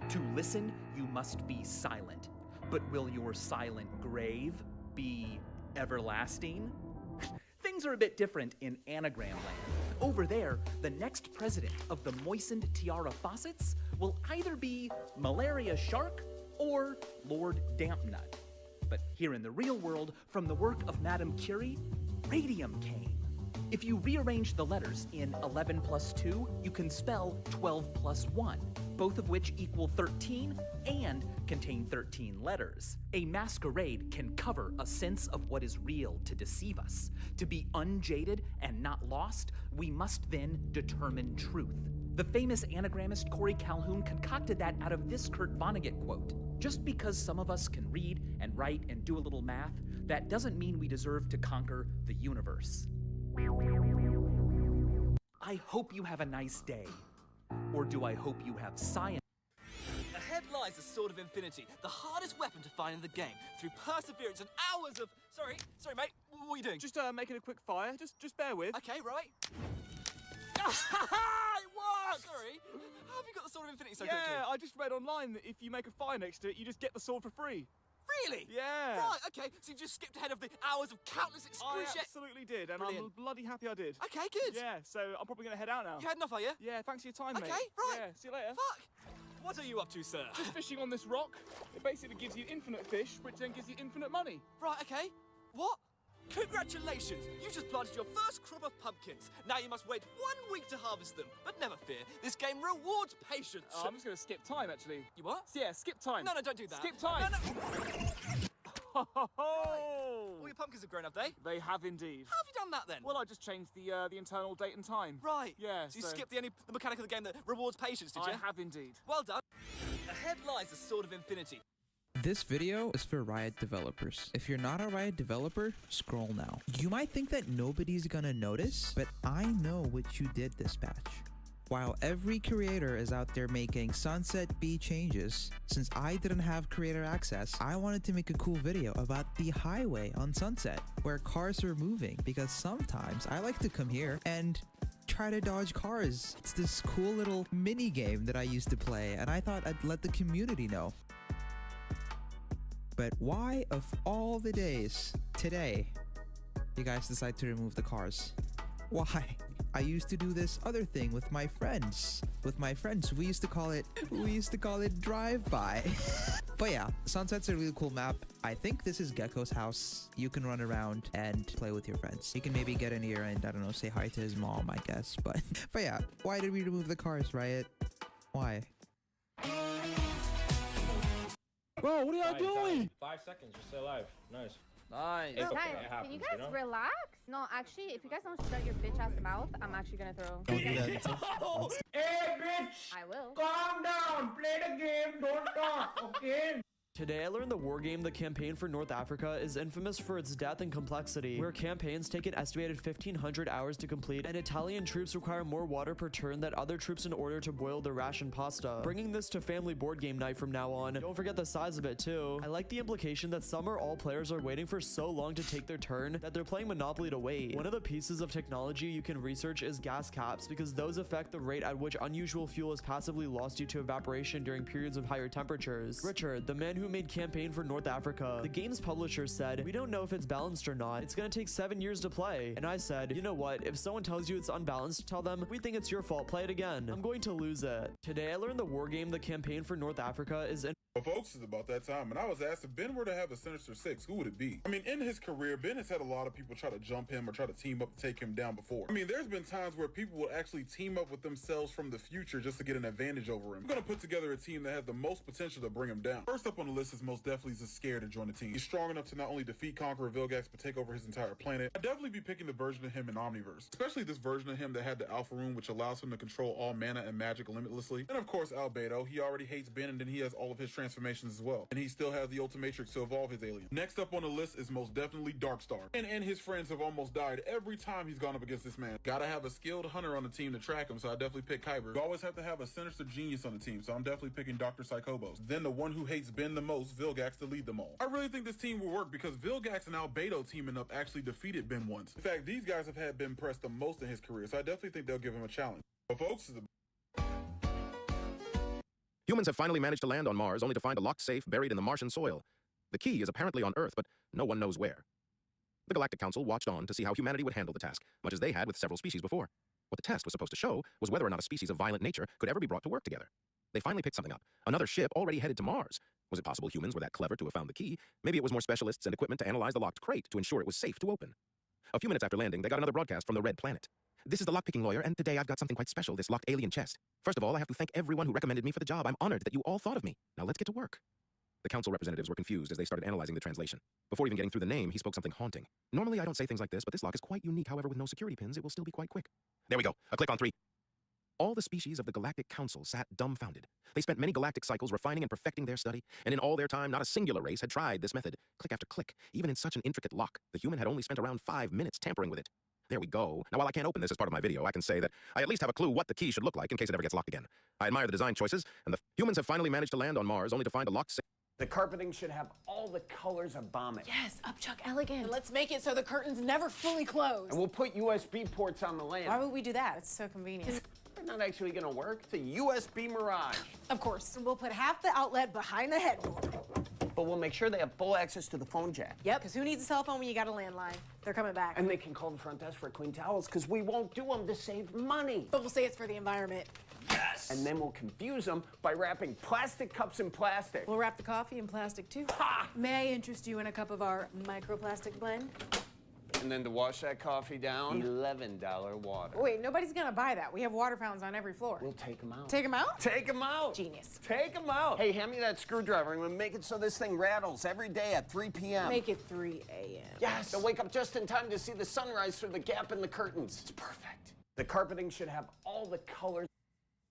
[SPEAKER 18] To listen, you must be silent. But will your silent grave be everlasting? Things are a bit different in Anagram Land. Over there, the next president of the moistened tiara faucets will either be Malaria Shark or Lord Dampnut. But here in the real world, from the work of Madame Curie, radium came. If you rearrange the letters in 11 plus 2, you can spell 12 plus 1, both of which equal 13 and contain 13 letters. A masquerade can cover a sense of what is real to deceive us. To be unjaded and not lost, we must then determine truth. The famous anagrammist Corey Calhoun concocted that out of this Kurt Vonnegut quote. Just because some of us can read and write and do a little math, that doesn't mean we deserve to conquer the universe. I hope you have a nice day. Or do I hope you have science?
[SPEAKER 19] Ahead lies the Sword of Infinity, the hardest weapon to find in the game. Through perseverance and hours of... Sorry, mate. What are you doing?
[SPEAKER 12] Just making a quick fire. Just bear with.
[SPEAKER 19] Okay, right. It worked! Sorry. How have you got the Sword of Infinity so quickly?
[SPEAKER 12] Yeah, I just read online that if you make a fire next to it, you just get the sword for free.
[SPEAKER 19] Really?
[SPEAKER 12] Yeah.
[SPEAKER 19] Right, okay, so you just skipped ahead of the hours of countless excruciating...
[SPEAKER 12] I absolutely did, and
[SPEAKER 19] Brilliant.
[SPEAKER 12] I'm bloody happy I did.
[SPEAKER 19] Okay, good.
[SPEAKER 12] Yeah, so I'm probably going to head out now.
[SPEAKER 19] You heading off, are you?
[SPEAKER 12] Yeah, thanks for your time, mate.
[SPEAKER 19] Okay, right.
[SPEAKER 12] Yeah, see you later.
[SPEAKER 19] Fuck! What are you up to, sir?
[SPEAKER 12] Just fishing on this rock. It basically gives you infinite fish, which then gives you infinite money.
[SPEAKER 19] Right, okay. What? Congratulations! You just planted your first crop of pumpkins. Now you must wait 1 week to harvest them. But never fear, this game rewards patience.
[SPEAKER 12] Oh, I'm just going to skip time, actually.
[SPEAKER 19] You what?
[SPEAKER 12] Yeah, skip time.
[SPEAKER 19] No, don't do that.
[SPEAKER 12] Skip time.
[SPEAKER 19] No. All your pumpkins have grown up,
[SPEAKER 12] They have indeed.
[SPEAKER 19] How have you done that then?
[SPEAKER 12] Well, I just changed the internal date and time.
[SPEAKER 19] Right.
[SPEAKER 12] Yeah.
[SPEAKER 19] So you skipped the mechanic of the game that rewards patience, did you?
[SPEAKER 12] I have indeed.
[SPEAKER 19] Well done. Ahead lies the Sword of Infinity.
[SPEAKER 20] This video is for Riot developers. If you're not a Riot developer, scroll now. You might think that nobody's gonna notice, but I know what you did this patch. While every creator is out there making Sunset B changes, since I didn't have creator access, I wanted to make a cool video about the highway on Sunset, where cars are moving, because sometimes I like to come here and try to dodge cars. It's this cool little mini game that I used to play, and I thought I'd let the community know. But why, of all the days, today, you guys decide to remove the cars? Why? I used to do this other thing with my friends. We used to call it drive-by. But yeah, Sunset's a really cool map. I think this is Gecko's house. You can run around and play with your friends. You can maybe get in here and, I don't know, say hi to his mom, I guess. But yeah, why did we remove the cars, Riot? Why?
[SPEAKER 21] Bro, what are y'all doing?
[SPEAKER 22] 5 seconds, just stay alive. Nice.
[SPEAKER 21] Nice.
[SPEAKER 22] It's okay,
[SPEAKER 23] Guys,
[SPEAKER 22] it happens,
[SPEAKER 23] can you guys
[SPEAKER 22] know?
[SPEAKER 23] relax? No, actually, if you guys don't shut your bitch ass mouth, I'm actually gonna throw.
[SPEAKER 21] Hey,
[SPEAKER 23] bitch! I will.
[SPEAKER 22] Calm down, play the game, don't talk, okay?
[SPEAKER 24] Today I learned the war game The Campaign for North Africa is infamous for its depth and complexity, where campaigns take an estimated 1,500 hours to complete, and Italian troops require more water per turn than other troops in order to boil their ration pasta. Bringing this to family board game night from now on. Don't forget the size of it too. I like the implication that some or all players are waiting for so long to take their turn that they're playing Monopoly to wait. One of the pieces of technology you can research is gas caps, because those affect the rate at which unusual fuel is passively lost due to evaporation during periods of higher temperatures. Richard, the man who made Campaign for North Africa, the game's publisher, said, "We don't know if it's balanced or not. It's gonna take 7 years to play." And I said, "You know what? If someone tells you it's unbalanced, tell them, we think it's your fault. Play it again." I'm going to lose it. Today I learned the war game The Campaign for North Africa is in.
[SPEAKER 15] Well, folks, it's about that time, and I was asked if Ben were to have a Sinister Six, who would it be? I mean, in his career, Ben has had a lot of people try to jump him or try to team up to take him down before. I mean, there's been times where people will actually team up with themselves from the future just to get an advantage over him. I'm gonna put together a team that has the most potential to bring him down. First up on the list is most definitely Zascare to join the team. He's strong enough to not only defeat Conqueror Vilgax, but take over his entire planet. I'd definitely be picking the version of him in Omniverse, especially this version of him that had the Alpha Rune, which allows him to control all mana and magic limitlessly. And of course, Albedo. He already hates Ben, and then he has all of his transformations as well. And he still has the Ultimatrix to evolve his alien. Next up on the list is most definitely Darkstar. And his friends have almost died every time he's gone up against this man. Gotta have a skilled hunter on the team to track him, so I definitely pick Kyber. You always have to have a sinister genius on the team, so I'm definitely picking Dr. Psychobos. Then the one who hates Ben the most, Vilgax, to lead them all. I really think this team will work because Vilgax and Albedo teaming up actually defeated Ben once. In fact, these guys have had Ben pressed the most in his career, so I definitely think they'll give him a challenge. But folks,
[SPEAKER 13] Humans have finally managed to land on Mars, only to find a locked safe buried in the Martian soil. The key is apparently on Earth, but no one knows where. The Galactic Council watched on to see how humanity would handle the task, much as they had with several species before. What the test was supposed to show was whether or not a species of violent nature could ever be brought to work together. They finally picked something up. Another ship already headed to Mars. Was it possible humans were that clever to have found the key? Maybe it was more specialists and equipment to analyze the locked crate to ensure it was safe to open. A few minutes after landing, they got another broadcast from the Red Planet. "This is the lockpicking lawyer, and today I've got something quite special, this locked alien chest. First of all, I have to thank everyone who recommended me for the job. I'm honored that you all thought of me. Now let's get to work." The council representatives were confused as they started analyzing the translation. Before even getting through the name, he spoke something haunting. Normally, I don't say things like this, but this lock is quite unique. However, with no security pins, it will still be quite quick. There we go. A click on 3. All the species of the Galactic Council sat dumbfounded. They spent many galactic cycles refining and perfecting their study, and in all their time, not a singular race had tried this method. Click after click, even in such an intricate lock, the human had only spent around 5 minutes tampering with it. There we go. Now, while I can't open this as part of my video, I can say that I at least have a clue what the key should look like in case it ever gets locked again. I admire the design choices, and the humans have finally managed to land on Mars, only to find a locked safe.
[SPEAKER 25] The carpeting should have all the colors of Vomit.
[SPEAKER 23] Yes, Upchuck elegant. And let's make it so the curtains never fully close.
[SPEAKER 25] And we'll put USB ports on the lamp.
[SPEAKER 23] Why would we do that? It's so convenient.
[SPEAKER 25] They're not actually gonna work. It's a USB Mirage.
[SPEAKER 23] Of course. We'll put half the outlet behind the headboard.
[SPEAKER 25] But we'll make sure they have full access to the phone jack.
[SPEAKER 23] Yep, because who needs a cell phone when you got a landline? They're coming back.
[SPEAKER 25] And they can call the front desk for clean towels, because we won't do them to save money.
[SPEAKER 23] But we'll say it's for the environment.
[SPEAKER 25] Yes! And then we'll confuse them by wrapping plastic cups in plastic.
[SPEAKER 23] We'll wrap the coffee in plastic, too.
[SPEAKER 25] Ha!
[SPEAKER 23] May I interest you in a cup of our microplastic blend?
[SPEAKER 25] And then to wash that coffee down, $11 water.
[SPEAKER 23] Wait, nobody's gonna buy that. We have water fountains on every floor.
[SPEAKER 25] We'll take them out.
[SPEAKER 23] Take them out?
[SPEAKER 25] Take them out.
[SPEAKER 23] Genius.
[SPEAKER 25] Take them out. Hey, hand me that screwdriver and we'll make it so this thing rattles every day at 3 p.m.
[SPEAKER 23] Make it 3 a.m.
[SPEAKER 25] Yes, they'll wake up just in time to see the sunrise through the gap in the curtains. It's perfect. The carpeting should have all the colors.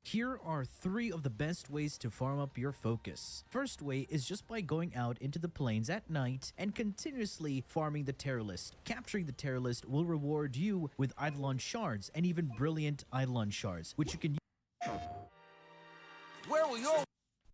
[SPEAKER 1] Here are 3 of the best ways to farm up your focus. First way is just by going out into the plains at night and continuously farming the Terror List. Capturing the Terror List will reward you with Eidolon shards and even brilliant Eidolon shards, which you can use.
[SPEAKER 2] Where will you?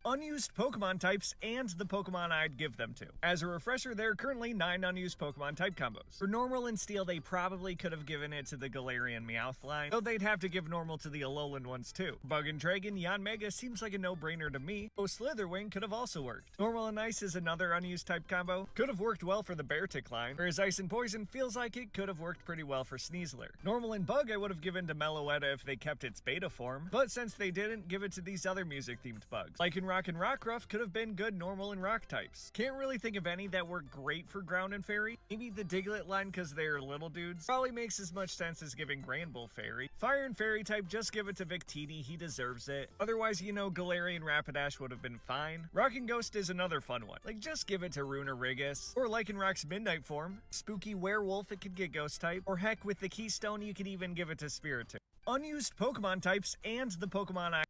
[SPEAKER 2] Unused Pokemon types and the Pokemon I'd give them to. As a refresher, there are currently 9 unused Pokemon type combos. For Normal and Steel, they probably could have given it to the Galarian Meowth line, though they'd have to give Normal to the Alolan ones too. Bug and Dragon, Yanmega seems like a no-brainer to me, though Slitherwing could have also worked. Normal and Ice is another unused type combo. Could have worked well for the Beartic line, whereas Ice and Poison feels like it could have worked pretty well for Sneasler. Normal and Bug I would have given to Meloetta if they kept its beta form, but since they didn't, give it to these other music-themed bugs. Lycanroc and Rockruff could have been good Normal and Rock types. Can't really think of any that were great for Ground and Fairy. Maybe the Diglett line because they're little dudes. Probably makes as much sense as giving Granbull Fairy. Fire and Fairy type, just give it to Victini, he deserves it. Otherwise, you know, Galarian Rapidash would have been fine. Rock and Ghost is another fun one. Like, just give it to Runerigus. Or Lycanroc's Midnight form. Spooky Werewolf, it could get Ghost type. Or heck, with the Keystone, you could even give it to Spiritomb. Unused Pokemon types and the Pokemon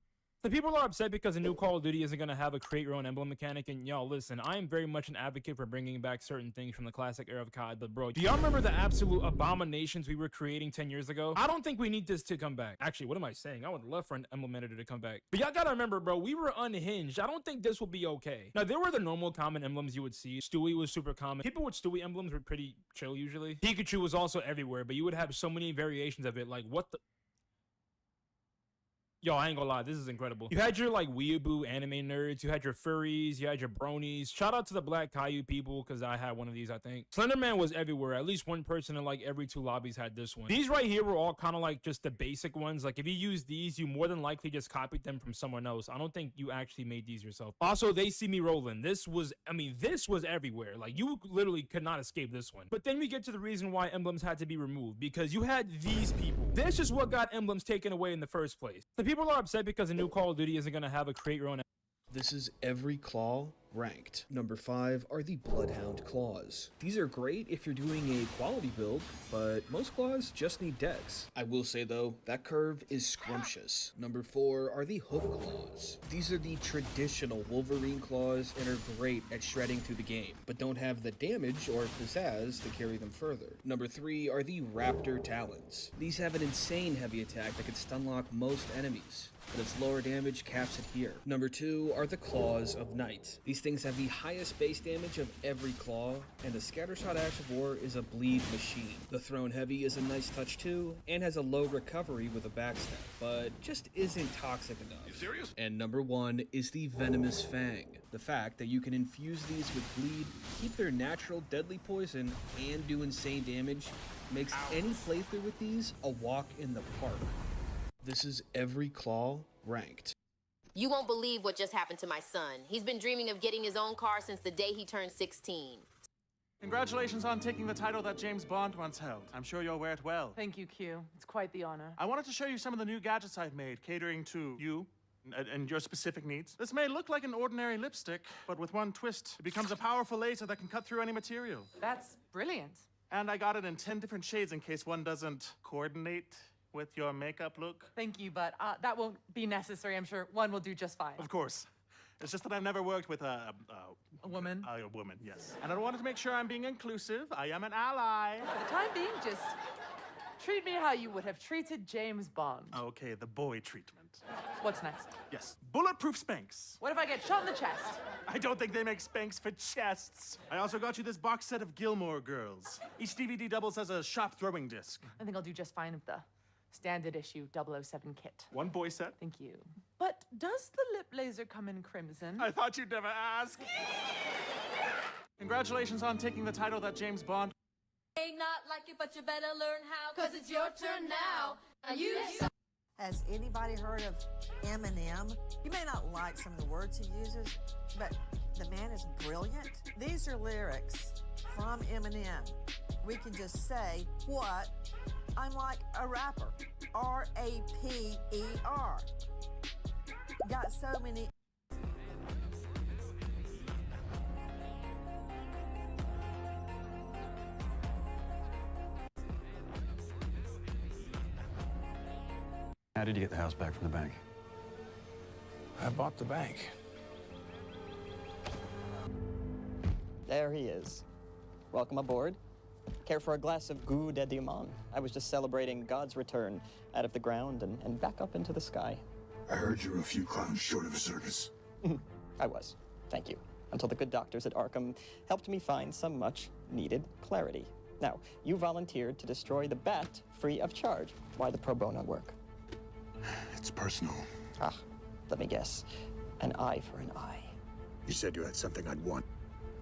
[SPEAKER 21] The people are upset because the new Call of Duty isn't going to have a create your own emblem mechanic, and y'all listen, I am very much an advocate for bringing back certain things from the classic era of COD, but bro, do y'all remember the absolute abominations we were creating 10 years ago? I don't think we need this to come back. Actually, what am I saying? I would love for an emblem editor to come back. But y'all gotta remember, bro, we were unhinged. I don't think this will be okay. Now, there were the normal common emblems you would see. Stewie was super common. People with Stewie emblems were pretty chill usually. Pikachu was also everywhere, but you would have so many variations of it, like what the... Yo, I ain't gonna lie, this is incredible. You had your like weeaboo anime nerds, you had your furries, you had your bronies. Shout out to the Black Caillou people, because I had one of these, I think. Slenderman was everywhere. At least one person in like every 2 lobbies had this one. These right here were all kind of like just the basic ones. Like if you use these, you more than likely just copied them from someone else. I don't think you actually made these yourself. Also, They See Me Rolling. This was everywhere. Like you literally could not escape this one. But then we get to the reason why emblems had to be removed, because you had these people. This is what got emblems taken away in the first place. The people are upset because the new Call of Duty isn't going to have a create your own.
[SPEAKER 4] This is every claw ranked. Number 5 are the Bloodhound Claws. These are great if you're doing a quality build, but most claws just need dex. I will say though, that curve is scrumptious. Number 4 are the Hoof Claws. These are the traditional Wolverine claws and are great at shredding through the game, but don't have the damage or pizzazz to carry them further. Number 3 are the Raptor Talons. These have an insane heavy attack that can stunlock most enemies, but its lower damage caps it here. Number 2 are the Claws of Night. These things have the highest base damage of every claw, and the Scattershot Ash of War is a bleed machine. The Thrown Heavy is a nice touch too, and has a low recovery with a backstab, but just isn't toxic enough. You serious? And number 1 is the Venomous Fang. The fact that you can infuse these with bleed, keep their natural deadly poison, and do insane damage makes any playthrough with these a walk in the park. This is every claw ranked.
[SPEAKER 6] You won't believe what just happened to my son. He's been dreaming of getting his own car since the day he turned 16.
[SPEAKER 12] Congratulations on taking the title that James Bond once held. I'm sure you'll wear it well.
[SPEAKER 7] Thank you, Q. It's quite the honor.
[SPEAKER 12] I wanted to show you some of the new gadgets I've made, catering to you and your specific needs. This may look like an ordinary lipstick, but with one twist, it becomes a powerful laser that can cut through any material.
[SPEAKER 7] That's brilliant.
[SPEAKER 12] And I got it in 10 different shades in case one doesn't coordinate with your makeup look.
[SPEAKER 7] Thank you, but that won't be necessary. I'm sure one will do just fine.
[SPEAKER 12] Of course. It's just that I've never worked with a
[SPEAKER 7] woman?
[SPEAKER 12] A woman, yes. And I wanted to make sure I'm being inclusive. I am an ally.
[SPEAKER 7] For the time being, just treat me how you would have treated James Bond.
[SPEAKER 12] Okay, the boy treatment.
[SPEAKER 7] What's next?
[SPEAKER 12] Yes, bulletproof Spanx.
[SPEAKER 7] What if I get shot in the chest?
[SPEAKER 12] I don't think they make Spanx for chests. I also got you this box set of Gilmore Girls. Each DVD doubles as a shop throwing disc.
[SPEAKER 7] I think I'll do just fine with the standard issue 007 kit.
[SPEAKER 12] One boy set.
[SPEAKER 7] Thank you. But does the lip laser come in crimson?
[SPEAKER 12] I thought you'd never ask. Congratulations on taking the title that James Bond.
[SPEAKER 26] May not like it, but you better learn how, cause it's your turn now.
[SPEAKER 27] Has anybody heard of Eminem? You may not like some of the words he uses, but the man is brilliant. These are lyrics from Eminem. We can just say, what? I'm like a rapper. R-A-P-E-R. Got so many.
[SPEAKER 28] How did you get the house back from the bank?
[SPEAKER 3] I bought the bank.
[SPEAKER 5] There he is. Welcome aboard. Care for a glass of Goût de Diamant? I was just celebrating God's return out of the ground and back up into the sky.
[SPEAKER 8] I heard you were a few clowns short of a circus.
[SPEAKER 5] I was. Thank you. Until the good doctors at Arkham helped me find some much needed clarity. Now, you volunteered to destroy the bat free of charge. Why the pro bono work?
[SPEAKER 8] It's personal.
[SPEAKER 5] Ah, let me guess. An eye for an eye.
[SPEAKER 8] You said you had something I'd want.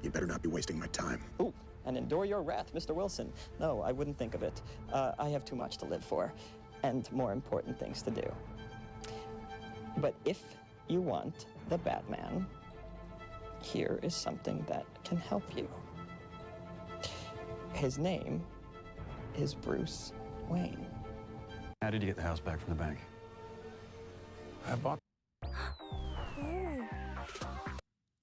[SPEAKER 8] You better not be wasting my time.
[SPEAKER 5] Ooh, and endure your wrath, Mr. Wilson. No, I wouldn't think of it. I have too much to live for, and more important things to do. But if you want the Batman, here is something that can help you. His name is Bruce Wayne.
[SPEAKER 3] How did you get the house back from the bank? I bought.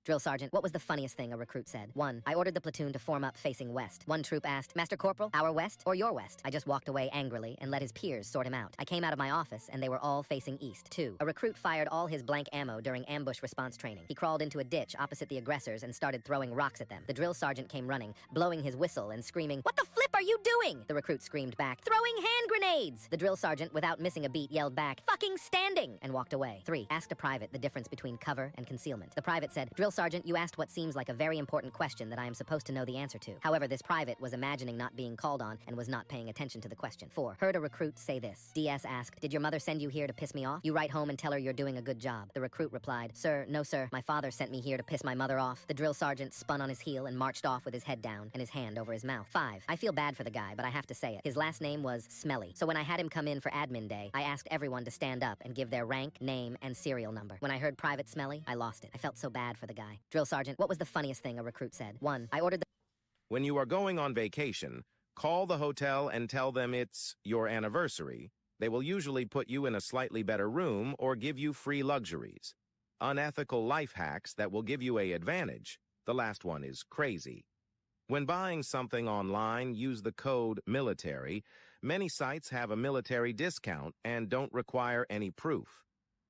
[SPEAKER 9] Drill Sergeant, what was the funniest thing a recruit said? 1. I ordered the platoon to form up facing west. One troop asked, Master Corporal, our west or your west? I just walked away angrily and let his peers sort him out. I came out of my office and they were all facing east. 2. A recruit fired all his blank ammo during ambush response training. He crawled into a ditch opposite the aggressors and started throwing rocks at them. The drill sergeant came running, blowing his whistle and screaming, What the flip are you doing? The recruit screamed back, Throwing hand grenades! The drill sergeant, without missing a beat, yelled back, Fucking standing! And walked away. 3. Asked a private the difference between cover and concealment. The private said, Drill Sergeant, you asked what seems like a very important question that I am supposed to know the answer to. However, this private was imagining not being called on and was not paying attention to the question. 4. Heard a recruit say this. DS asked, Did your mother send you here to piss me off? You write home and tell her you're doing a good job. The recruit replied, Sir, no sir, my father sent me here to piss my mother off. The drill sergeant spun on his heel and marched off with his head down and his hand over his mouth. 5. I feel bad for the guy, but I have to say it. His last name was Smelly. So when I had him come in for admin day, I asked everyone to stand up and give their rank, name, and serial number. When I heard Private Smelly, I lost it. I felt so bad for the guy. Drill Sergeant, what was the funniest thing a recruit said? 1. I ordered the...
[SPEAKER 13] When you are going on vacation, call the hotel and tell them it's your anniversary. They will usually put you in a slightly better room or give you free luxuries. Unethical life hacks that will give you an advantage. The last one is crazy. When buying something online, use the code MILITARY. Many sites have a military discount and don't require any proof.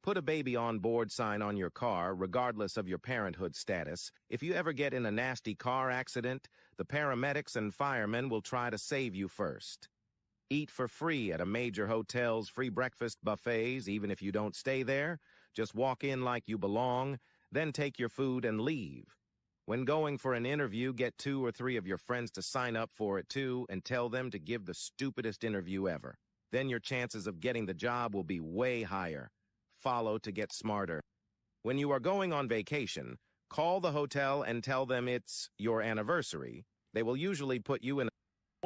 [SPEAKER 13] Put a baby on board sign on your car, regardless of your parenthood status. If you ever get in a nasty car accident, the paramedics and firemen will try to save you first. Eat for free at a major hotel's free breakfast buffets, even if you don't stay there. Just walk in like you belong, then take your food and leave. When going for an interview, get 2 or 3 of your friends to sign up for it too and tell them to give the stupidest interview ever. Then your chances of getting the job will be way higher. Follow to get smarter. When you are going on vacation, call the hotel and tell them it's your anniversary. They will usually put you in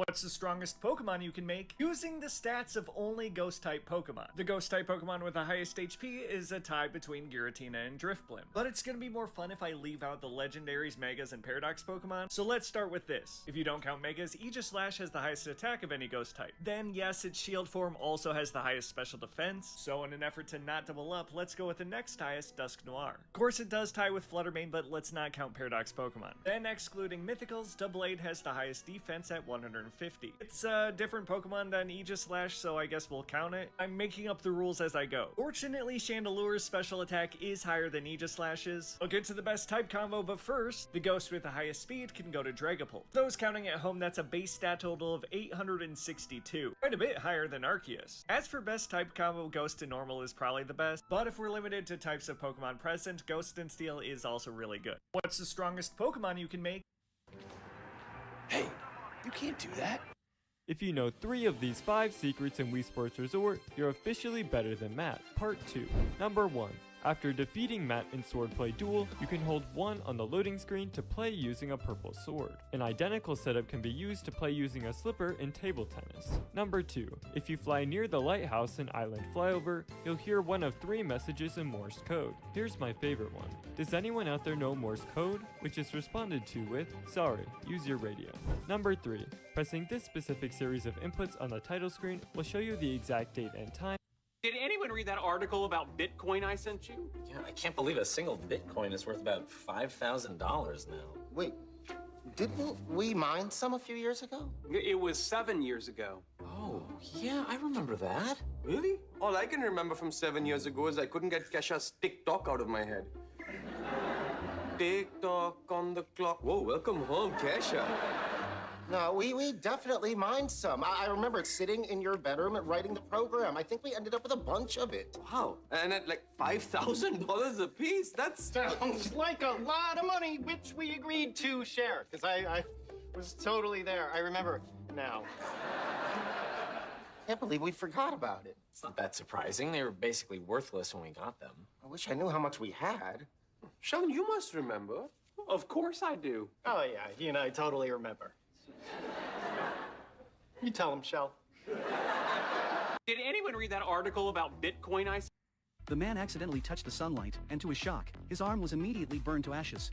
[SPEAKER 2] What's the strongest Pokemon you can make using the stats of only Ghost-type Pokemon? The Ghost-type Pokemon with the highest HP is a tie between Giratina and Drifblim. But it's gonna be more fun if I leave out the Legendaries, Megas, and Paradox Pokemon, so let's start with this. If you don't count Megas, Aegislash has the highest attack of any Ghost-type. Then, yes, its Shield form also has the highest special defense, so in an effort to not double up, let's go with the next highest, Dusknoir. Of course it does tie with Fluttermane, but let's not count Paradox Pokemon. Then, excluding Mythicals, Doublade has the highest defense at 150. It's a different Pokemon than Aegislash, so I guess we'll count it. I'm making up the rules as I go. Fortunately, Chandelure's special attack is higher than Aegislash's. We'll get to the best type combo, but first, the Ghost with the highest speed can go to Dragapult. Those counting at home, that's a base stat total of 862, quite a bit higher than Arceus. As for best type combo, Ghost and Normal is probably the best, but if we're limited to types of Pokemon present, Ghost and Steel is also really good. What's the strongest Pokemon you can make?
[SPEAKER 3] Hey, you can't do that.
[SPEAKER 10] If you know 3 of these 5 secrets in Wii Sports Resort, you're officially better than Matt. Part 2. Number 1. After defeating Matt in Swordplay Duel, you can hold 1 on the loading screen to play using a purple sword. An identical setup can be used to play using a slipper in table tennis. Number 2. If you fly near the lighthouse in Island Flyover, you'll hear one of 3 messages in Morse code. Here's my favorite one. Does anyone out there know Morse code? Which is responded to with, sorry, use your radio. Number 3. Pressing this specific series of inputs on the title screen will show you the exact date and time.
[SPEAKER 11] Did anyone read that article about Bitcoin I sent you?
[SPEAKER 14] Yeah, I can't believe a single Bitcoin is worth about $5,000 now.
[SPEAKER 25] Wait, didn't we mine some a few years ago?
[SPEAKER 11] It was 7 years ago.
[SPEAKER 14] Oh. Yeah, I remember that.
[SPEAKER 16] Really? All I can remember from 7 years ago is I couldn't get Kesha's tick-tock out of my head. Tick-tock on the clock. Whoa, welcome home, Kesha.
[SPEAKER 17] No, we definitely mined some. I remember sitting in your bedroom and writing the program. I think we ended up with a bunch of it.
[SPEAKER 16] Wow. And at like $5,000 a piece? That
[SPEAKER 17] Sounds like a lot of money, which we agreed to share, because I was totally there. I remember now. Can't believe we forgot about it.
[SPEAKER 14] It's not that surprising. They were basically worthless when we got them.
[SPEAKER 17] I wish I knew how much we had.
[SPEAKER 16] Sheldon, you must remember.
[SPEAKER 11] Of course I do.
[SPEAKER 17] Oh, yeah, he and I totally remember. You tell him, Shell.
[SPEAKER 11] Did anyone read that article about Bitcoin ICQ?
[SPEAKER 18] The man accidentally touched the sunlight, and to his shock, his arm was immediately burned to ashes.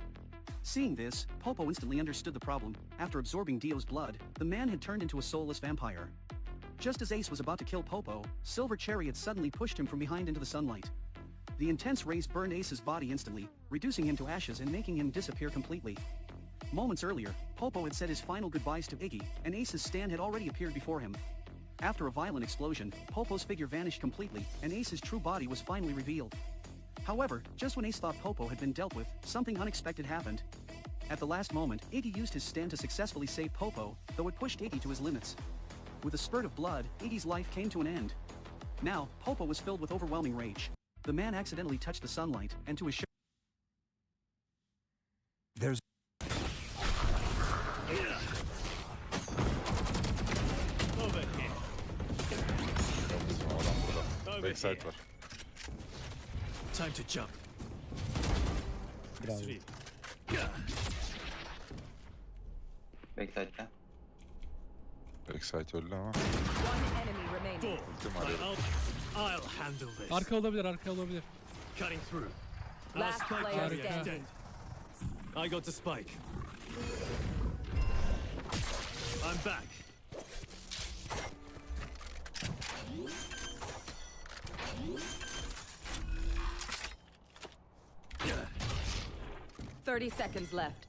[SPEAKER 18] Seeing this, Popo instantly understood the problem. After absorbing Dio's blood, the man had turned into a soulless vampire. Just as Ace was about to kill Popo, Silver Cherry had suddenly pushed him from behind into the sunlight. The intense rays burned Ace's body instantly, reducing him to ashes and making him disappear completely. Moments earlier, Popo had said his final goodbyes to Iggy, and Ace's stand had already appeared before him. After a violent explosion, Popo's figure vanished completely, and Ace's true body was finally revealed. However, just when Ace thought Popo had been dealt with, something unexpected happened. At the last moment, Iggy used his stand to successfully save Popo, though it pushed Iggy to his limits. With a spurt of blood, Iggy's life came to an end. Now, Popo was filled with overwhelming rage. The man accidentally touched the sunlight, and to his shock,
[SPEAKER 3] There's
[SPEAKER 19] Over here.
[SPEAKER 20] Backside var.
[SPEAKER 19] Time to jump.
[SPEAKER 22] Bravo.
[SPEAKER 24] Backside'da.
[SPEAKER 20] Backside öldü ama. Ultim var ya.
[SPEAKER 19] I'll handle this.
[SPEAKER 21] Arka olabilir, arka olabilir.
[SPEAKER 19] Cutting through.
[SPEAKER 28] Last
[SPEAKER 19] Spike
[SPEAKER 28] player
[SPEAKER 19] carrier
[SPEAKER 28] standing.
[SPEAKER 19] dead. I got the spike. I'm back.
[SPEAKER 28] Yeah. 30 seconds left.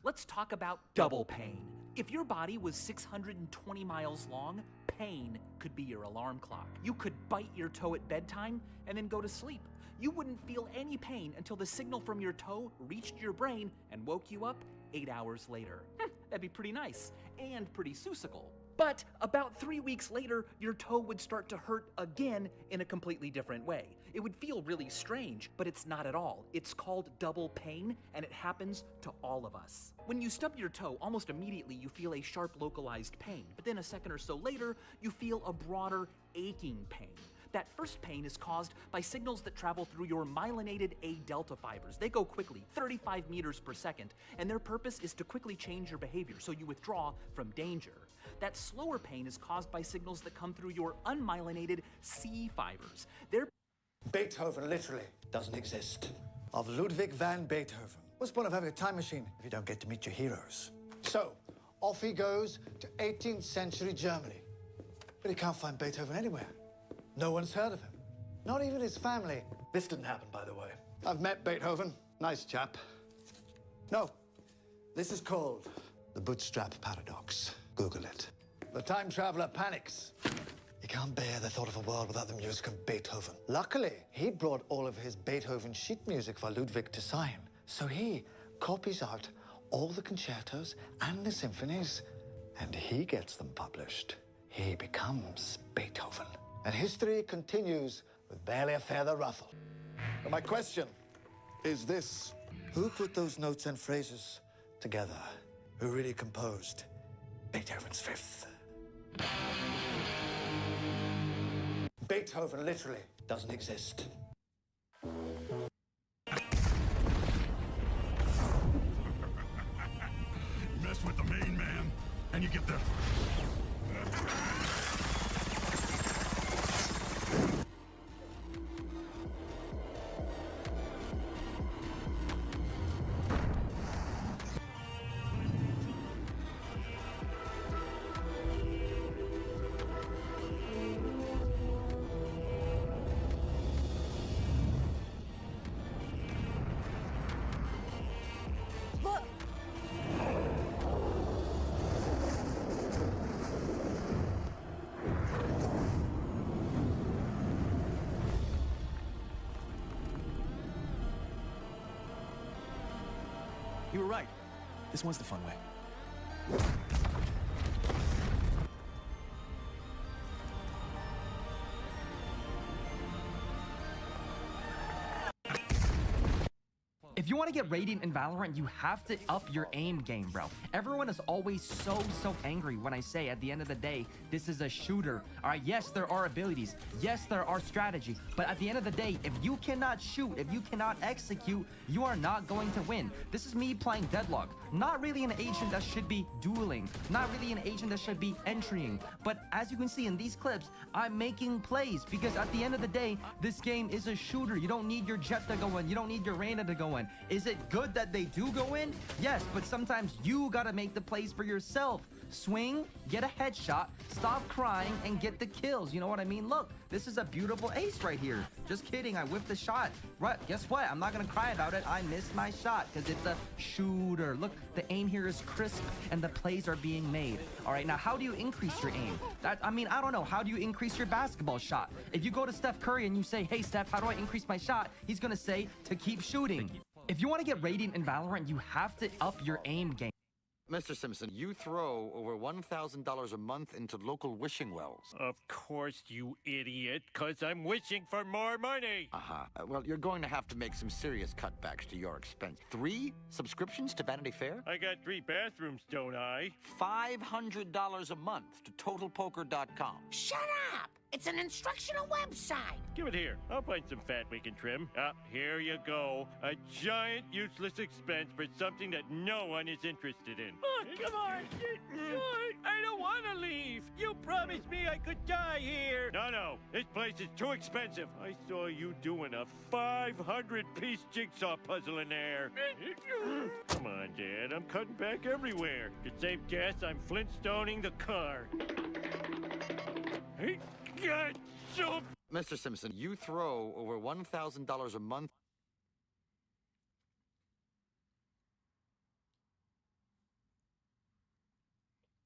[SPEAKER 29] Let's talk about double pain. If your body was 620 miles long, pain could be your alarm clock. You could bite your toe at bedtime and then go to sleep. You wouldn't feel any pain until the signal from your toe reached your brain and woke you up 8 hours later. That'd be pretty nice and pretty susical. But about 3 weeks later, your toe would start to hurt again in a completely different way. It would feel really strange, but it's not at all. It's called double pain, and it happens to all of us. When you stub your toe, almost immediately you feel a sharp localized pain, but then a second or so later, you feel a broader aching pain. That first pain is caused by signals that travel through your myelinated A delta fibers. They go quickly, 35 meters per second, and their purpose is to quickly change your behavior so you withdraw from danger. That slower pain is caused by signals that come through your unmyelinated C fibers.
[SPEAKER 30] Beethoven literally doesn't exist. Of Ludwig van Beethoven. What's the point of having a time machine if you don't get to meet your heroes? So, off he goes to 18th century Germany. But he can't find Beethoven anywhere. No one's heard of him. Not even his family. This didn't happen, by the way. I've met Beethoven. Nice chap. No, this is called the bootstrap paradox. Google it. The time traveler panics. He can't bear the thought of a world without the music of Beethoven. Luckily, he brought all of his Beethoven sheet music for Ludwig to sign. So he copies out all the concertos and the symphonies, and he gets them published. He becomes Beethoven. And history continues with barely a feather ruffle. But my question is this. Who put those notes and phrases together? Who really composed Beethoven's Fifth? Beethoven literally doesn't exist.
[SPEAKER 8] Mess with the main man, and you get the...
[SPEAKER 1] right. This one's the fun way.
[SPEAKER 4] If you want to get Radiant in Valorant, you have to up your aim game, bro. Everyone is always so angry when I say at the end of the day, this is a shooter. All right, yes, there are abilities. Yes, there are strategy. But at the end of the day, if you cannot shoot, if you cannot execute, you are not going to win. This is me playing Deadlock. Not really an agent that should be dueling. Not really an agent that should be entrying. But as you can see in these clips, I'm making plays because at the end of the day, this game is a shooter. You don't need your Jett to go in. You don't need your Reyna to go in. Is it good that they do go in? Yes, but sometimes you gotta make the plays for yourself. Swing, get a headshot, stop crying, and get the kills. You know what I mean? Look, this is a beautiful ace right here. Just kidding, I whiffed the shot. Right, guess what? I'm not gonna cry about it. I missed my shot because it's a shooter. Look, the aim here is crisp and the plays are being made. All right, now how do you increase your aim? I don't know. How do you increase your basketball shot? If you go to Steph Curry and you say, hey, Steph, how do I increase my shot? He's gonna say to keep shooting. If you want to get Radiant in Valorant, you have to up your aim game.
[SPEAKER 6] Mr. Simpson, you throw over $1,000 a month into local wishing wells.
[SPEAKER 7] Of course, you idiot, because I'm wishing for more money.
[SPEAKER 6] Well, you're going to have to make some serious cutbacks to your expense. 3 subscriptions to Vanity Fair?
[SPEAKER 7] I got 3 bathrooms, don't I?
[SPEAKER 6] $500 a month to TotalPoker.com.
[SPEAKER 12] Shut up! It's an instructional website.
[SPEAKER 7] Give it here. I'll find some fat we can trim. Here you go. A giant useless expense for something that no one is interested in.
[SPEAKER 12] Oh, come on.
[SPEAKER 7] I don't want to leave. You promised me I could die here. No. This place is too expensive. I saw you doing a 500-piece jigsaw puzzle in there. Come on, Dad. I'm cutting back everywhere. To save gas, I'm Flintstoning the car. Hey, God, so...
[SPEAKER 6] Mr. Simpson, you throw over $1,000 a month.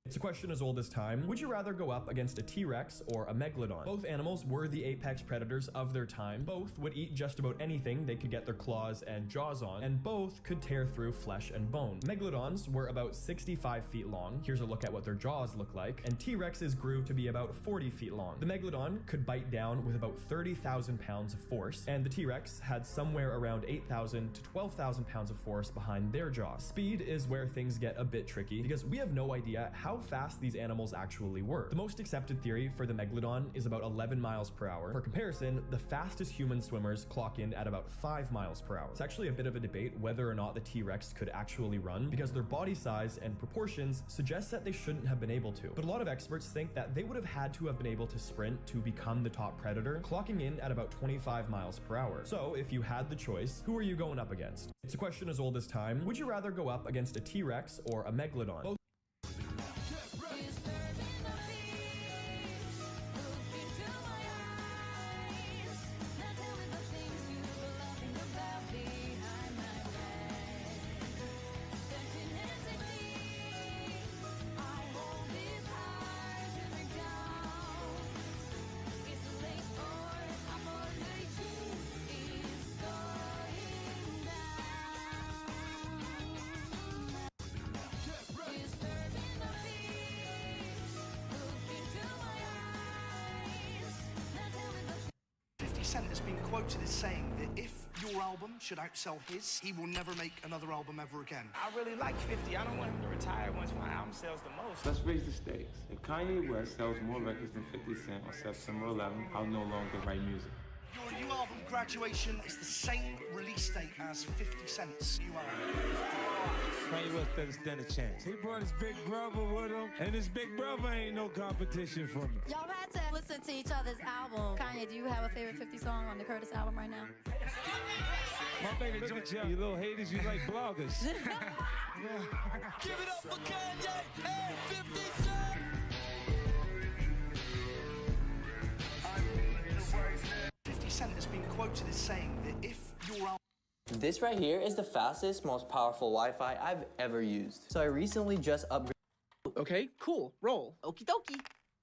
[SPEAKER 15] It's a question as old as time. Would you rather go up against a T-Rex or a Megalodon? Both animals were the apex predators of their time. Both would eat just about anything they could get their claws and jaws on, and both could tear through flesh and bone. Megalodons were about 65 feet long. Here's a look at what their jaws look like. And T-Rexes grew to be about 40 feet long. The Megalodon could bite down with about 30,000 pounds of force, and the T-Rex had somewhere around 8,000 to 12,000 pounds of force behind their jaws. Speed is where things get a bit tricky because we have no idea how fast these animals actually were. The most accepted theory for the Megalodon is about 11 miles per hour. For comparison, the fastest human swimmers clock in at about 5 miles per hour. It's actually a bit of a debate whether or not the T-Rex could actually run because their body size and proportions suggest that they shouldn't have been able to. But a lot of experts think that they would have had to have been able to sprint to become the top predator, clocking in at about 25 miles per hour. So if you had the choice, who are you going up against? It's a question as old as time. Would you rather go up against a T-Rex or a Megalodon?
[SPEAKER 22] Cent has been quoted as saying that if your album should outsell his, he will never make another album ever again.
[SPEAKER 23] I really like 50. I don't want him to retire once my album sells the most.
[SPEAKER 24] Let's raise the stakes. If Kanye West sells more records than 50 Cent on September 11th, I'll no longer write music.
[SPEAKER 22] Your new album, Graduation, is the same release date as 50 Cent's new album.
[SPEAKER 26] Kanye West doesn't stand a chance. He brought his big brother with him, and his big brother ain't no competition for me.
[SPEAKER 31] Y'all had to listen to each other's album. Kanye, do you have a favorite 50 song on the Curtis album right now?
[SPEAKER 26] My favorite joint, you little haters, you like bloggers.
[SPEAKER 22] Give it up for Kanye and 50 Cent! 50 Cent has been quoted as saying that if your album...
[SPEAKER 32] This right here is the fastest, most powerful Wi-Fi I've ever used. So I recently just upgraded.
[SPEAKER 33] Okay, cool. Roll. Okie dokie.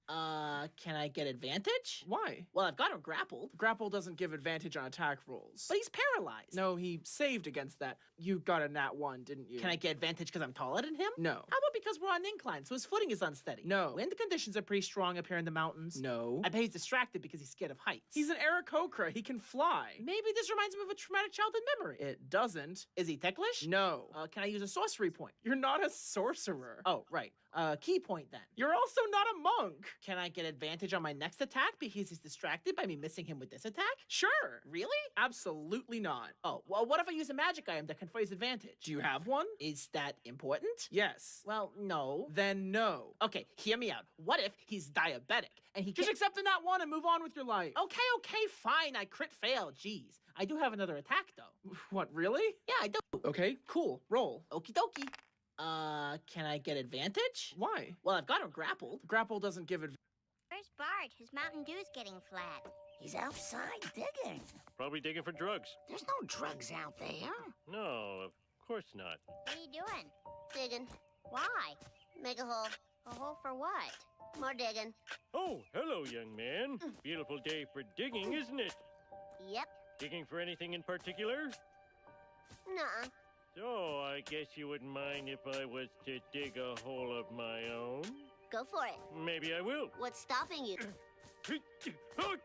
[SPEAKER 2] Can I get advantage?
[SPEAKER 5] Why?
[SPEAKER 2] Well, I've got him grappled.
[SPEAKER 5] Grapple doesn't give advantage on attack rolls.
[SPEAKER 2] But he's paralyzed.
[SPEAKER 5] No, he saved against that. You got a nat 1, didn't you?
[SPEAKER 2] Can I get advantage because I'm taller than him?
[SPEAKER 5] No.
[SPEAKER 2] How about because we're on an incline, so his footing is unsteady?
[SPEAKER 5] No.
[SPEAKER 2] Wind conditions are pretty strong up here in the mountains?
[SPEAKER 5] No.
[SPEAKER 2] I bet he's distracted because he's scared of heights.
[SPEAKER 5] He's an Aarakocra. He can fly.
[SPEAKER 2] Maybe this reminds him of a traumatic childhood memory.
[SPEAKER 5] It doesn't.
[SPEAKER 2] Is he ticklish?
[SPEAKER 5] No.
[SPEAKER 2] Can I use a sorcery point?
[SPEAKER 5] You're not a sorcerer.
[SPEAKER 2] Oh, right. Key point then.
[SPEAKER 5] You're also not a monk.
[SPEAKER 2] Can I get advantage on my next attack because he's distracted by me missing him with this attack?
[SPEAKER 5] Sure.
[SPEAKER 2] Really?
[SPEAKER 5] Absolutely not.
[SPEAKER 2] Oh, well, what if I use a magic item that confers advantage?
[SPEAKER 5] Do you have one?
[SPEAKER 2] Is that important?
[SPEAKER 5] Yes.
[SPEAKER 2] Well, no.
[SPEAKER 5] Then no.
[SPEAKER 2] Okay, hear me out. What if he's diabetic and he
[SPEAKER 5] Just
[SPEAKER 2] can't...
[SPEAKER 5] accept the nat 1 and move on with your life.
[SPEAKER 2] Okay, fine. I crit failed. Jeez. I do have another attack, though.
[SPEAKER 5] What, really?
[SPEAKER 2] Yeah, I do.
[SPEAKER 5] Okay, cool. Roll.
[SPEAKER 2] Okie dokie. Can I get advantage?
[SPEAKER 5] Why?
[SPEAKER 2] Well, I've got him grappled.
[SPEAKER 5] Grapple doesn't give advantage.
[SPEAKER 31] Where's Bart? His Mountain Dew's getting flat.
[SPEAKER 12] He's outside digging.
[SPEAKER 7] Probably digging for drugs.
[SPEAKER 12] There's no drugs out there.
[SPEAKER 7] No, of course not.
[SPEAKER 31] What are you doing? Digging. Why? Make a hole. A hole for what? More digging.
[SPEAKER 7] Oh, hello, young man. Beautiful day for digging, isn't it?
[SPEAKER 31] Yep.
[SPEAKER 7] Digging for anything in particular?
[SPEAKER 31] Nuh-uh.
[SPEAKER 7] So, I guess you wouldn't mind if I was to dig a hole of my own?
[SPEAKER 31] Go for it.
[SPEAKER 7] Maybe I will.
[SPEAKER 31] What's stopping you?
[SPEAKER 7] Oh,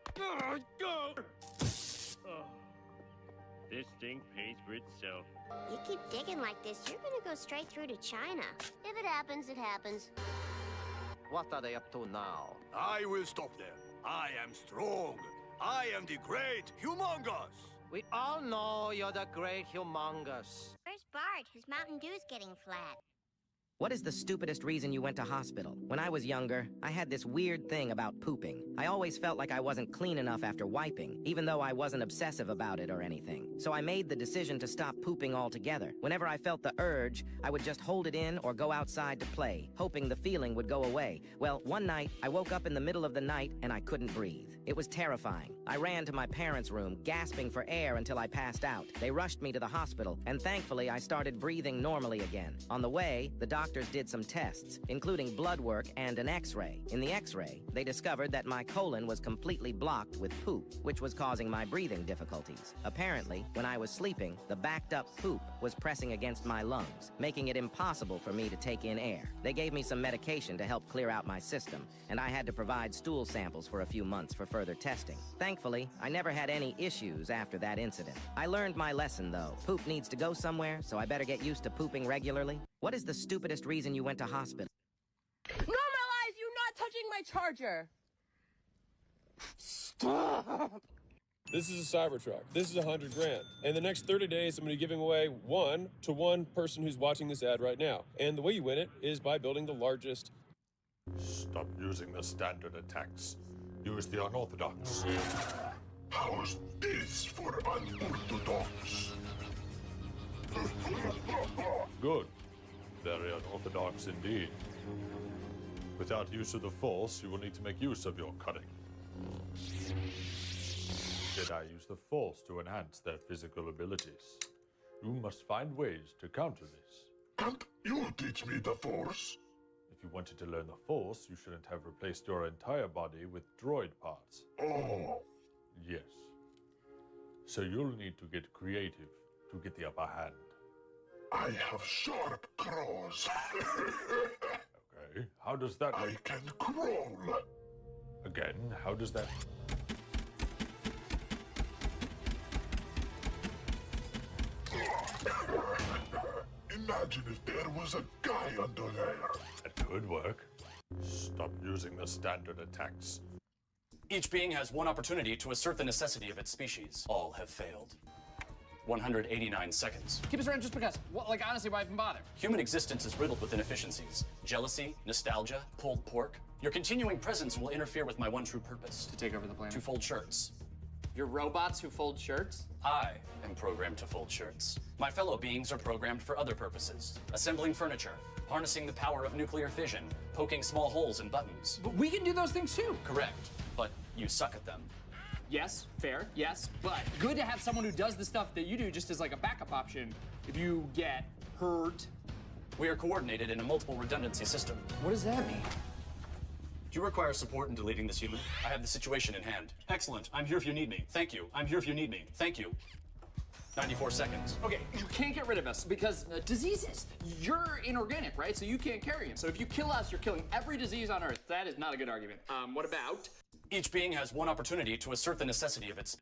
[SPEAKER 7] this thing pays for itself.
[SPEAKER 31] You keep digging like this, you're gonna go straight through to China. If it happens, it happens.
[SPEAKER 6] What are they up to now?
[SPEAKER 9] I will stop them. I am strong. I am the great Humongous.
[SPEAKER 6] We all know you're the great Humongous.
[SPEAKER 31] Where's Bart? His Mountain Dew's getting flat.
[SPEAKER 10] What is the stupidest reason you went to hospital? When I was younger, I had this weird thing about pooping. I always felt like I wasn't clean enough after wiping, even though I wasn't obsessive about it or anything. So I made the decision to stop pooping altogether. Whenever I felt the urge, I would just hold it in or go outside to play, hoping the feeling would go away. Well, one night, I woke up in the middle of the night and I couldn't breathe. It was terrifying. I ran to my parents' room, gasping for air until I passed out. They rushed me to the hospital, and thankfully I started breathing normally again. On the way, the doctors did some tests, including blood work and an x-ray. In the x-ray, they discovered that my colon was completely blocked with poop, which was causing my breathing difficulties. Apparently, when I was sleeping, the backed up poop was pressing against my lungs, making it impossible for me to take in air. They gave me some medication to help clear out my system, and I had to provide stool samples for a few months for further testing. Thankfully, I never had any issues after that incident. I learned my lesson, though. Poop needs to go somewhere, so I better get used to pooping regularly. What is the stupidest reason you went to hospital?
[SPEAKER 28] Normalize you not touching my charger.
[SPEAKER 11] Stop! This is a Cybertruck. This is $100 grand. And the next 30 days, I'm going to be giving away one to one person who's watching this ad right now. And the way you win it is by building the largest.
[SPEAKER 13] Stop using the standard attacks. Use the unorthodox.
[SPEAKER 8] How's this for unorthodox?
[SPEAKER 13] Good. Very unorthodox indeed. Without use of the Force, you will need to make use of your cunning. Jedi use the Force to enhance their physical abilities. You must find ways to counter this.
[SPEAKER 8] Can't you teach me the Force?
[SPEAKER 13] If you wanted to learn the Force, you shouldn't have replaced your entire body with droid parts.
[SPEAKER 8] Oh.
[SPEAKER 13] Yes. So you'll need to get creative to get the upper hand.
[SPEAKER 8] I have sharp claws.
[SPEAKER 13] Okay, how does that...
[SPEAKER 8] I can crawl.
[SPEAKER 13] Again, how does that...
[SPEAKER 8] Imagine if there was a guy under there.
[SPEAKER 13] That could work. Stop using the standard attacks.
[SPEAKER 14] Each being has one opportunity to assert the necessity of its species. All have failed. 189 seconds.
[SPEAKER 16] Keep us around just because. Like, honestly, why even bother?
[SPEAKER 14] Human existence is riddled with inefficiencies. Jealousy, nostalgia, pulled pork. Your continuing presence will interfere with my one true purpose.
[SPEAKER 16] To take over the planet.
[SPEAKER 14] To fold shirts.
[SPEAKER 16] You're robots who fold shirts?
[SPEAKER 14] I am programmed to fold shirts. My fellow beings are programmed for other purposes. Assembling furniture, harnessing the power of nuclear fission, poking small holes in buttons.
[SPEAKER 16] But we can do those things too.
[SPEAKER 14] Correct, but you suck at them.
[SPEAKER 16] Yes, fair, yes, but good to have someone who does the stuff that you do just as like a backup option if you get hurt.
[SPEAKER 14] We are coordinated in a multiple redundancy system.
[SPEAKER 16] What does that mean?
[SPEAKER 14] Do you require support in deleting this human? I have the situation in hand. Excellent. I'm here if you need me. Thank you. I'm here if you need me. Thank you. 94 seconds.
[SPEAKER 16] Okay, you can't get rid of us because diseases. You're inorganic, right? So you can't carry them. So if you kill us, you're killing every disease on Earth. That is not a good argument. What about?
[SPEAKER 14] Each being has one opportunity to assert the necessity of its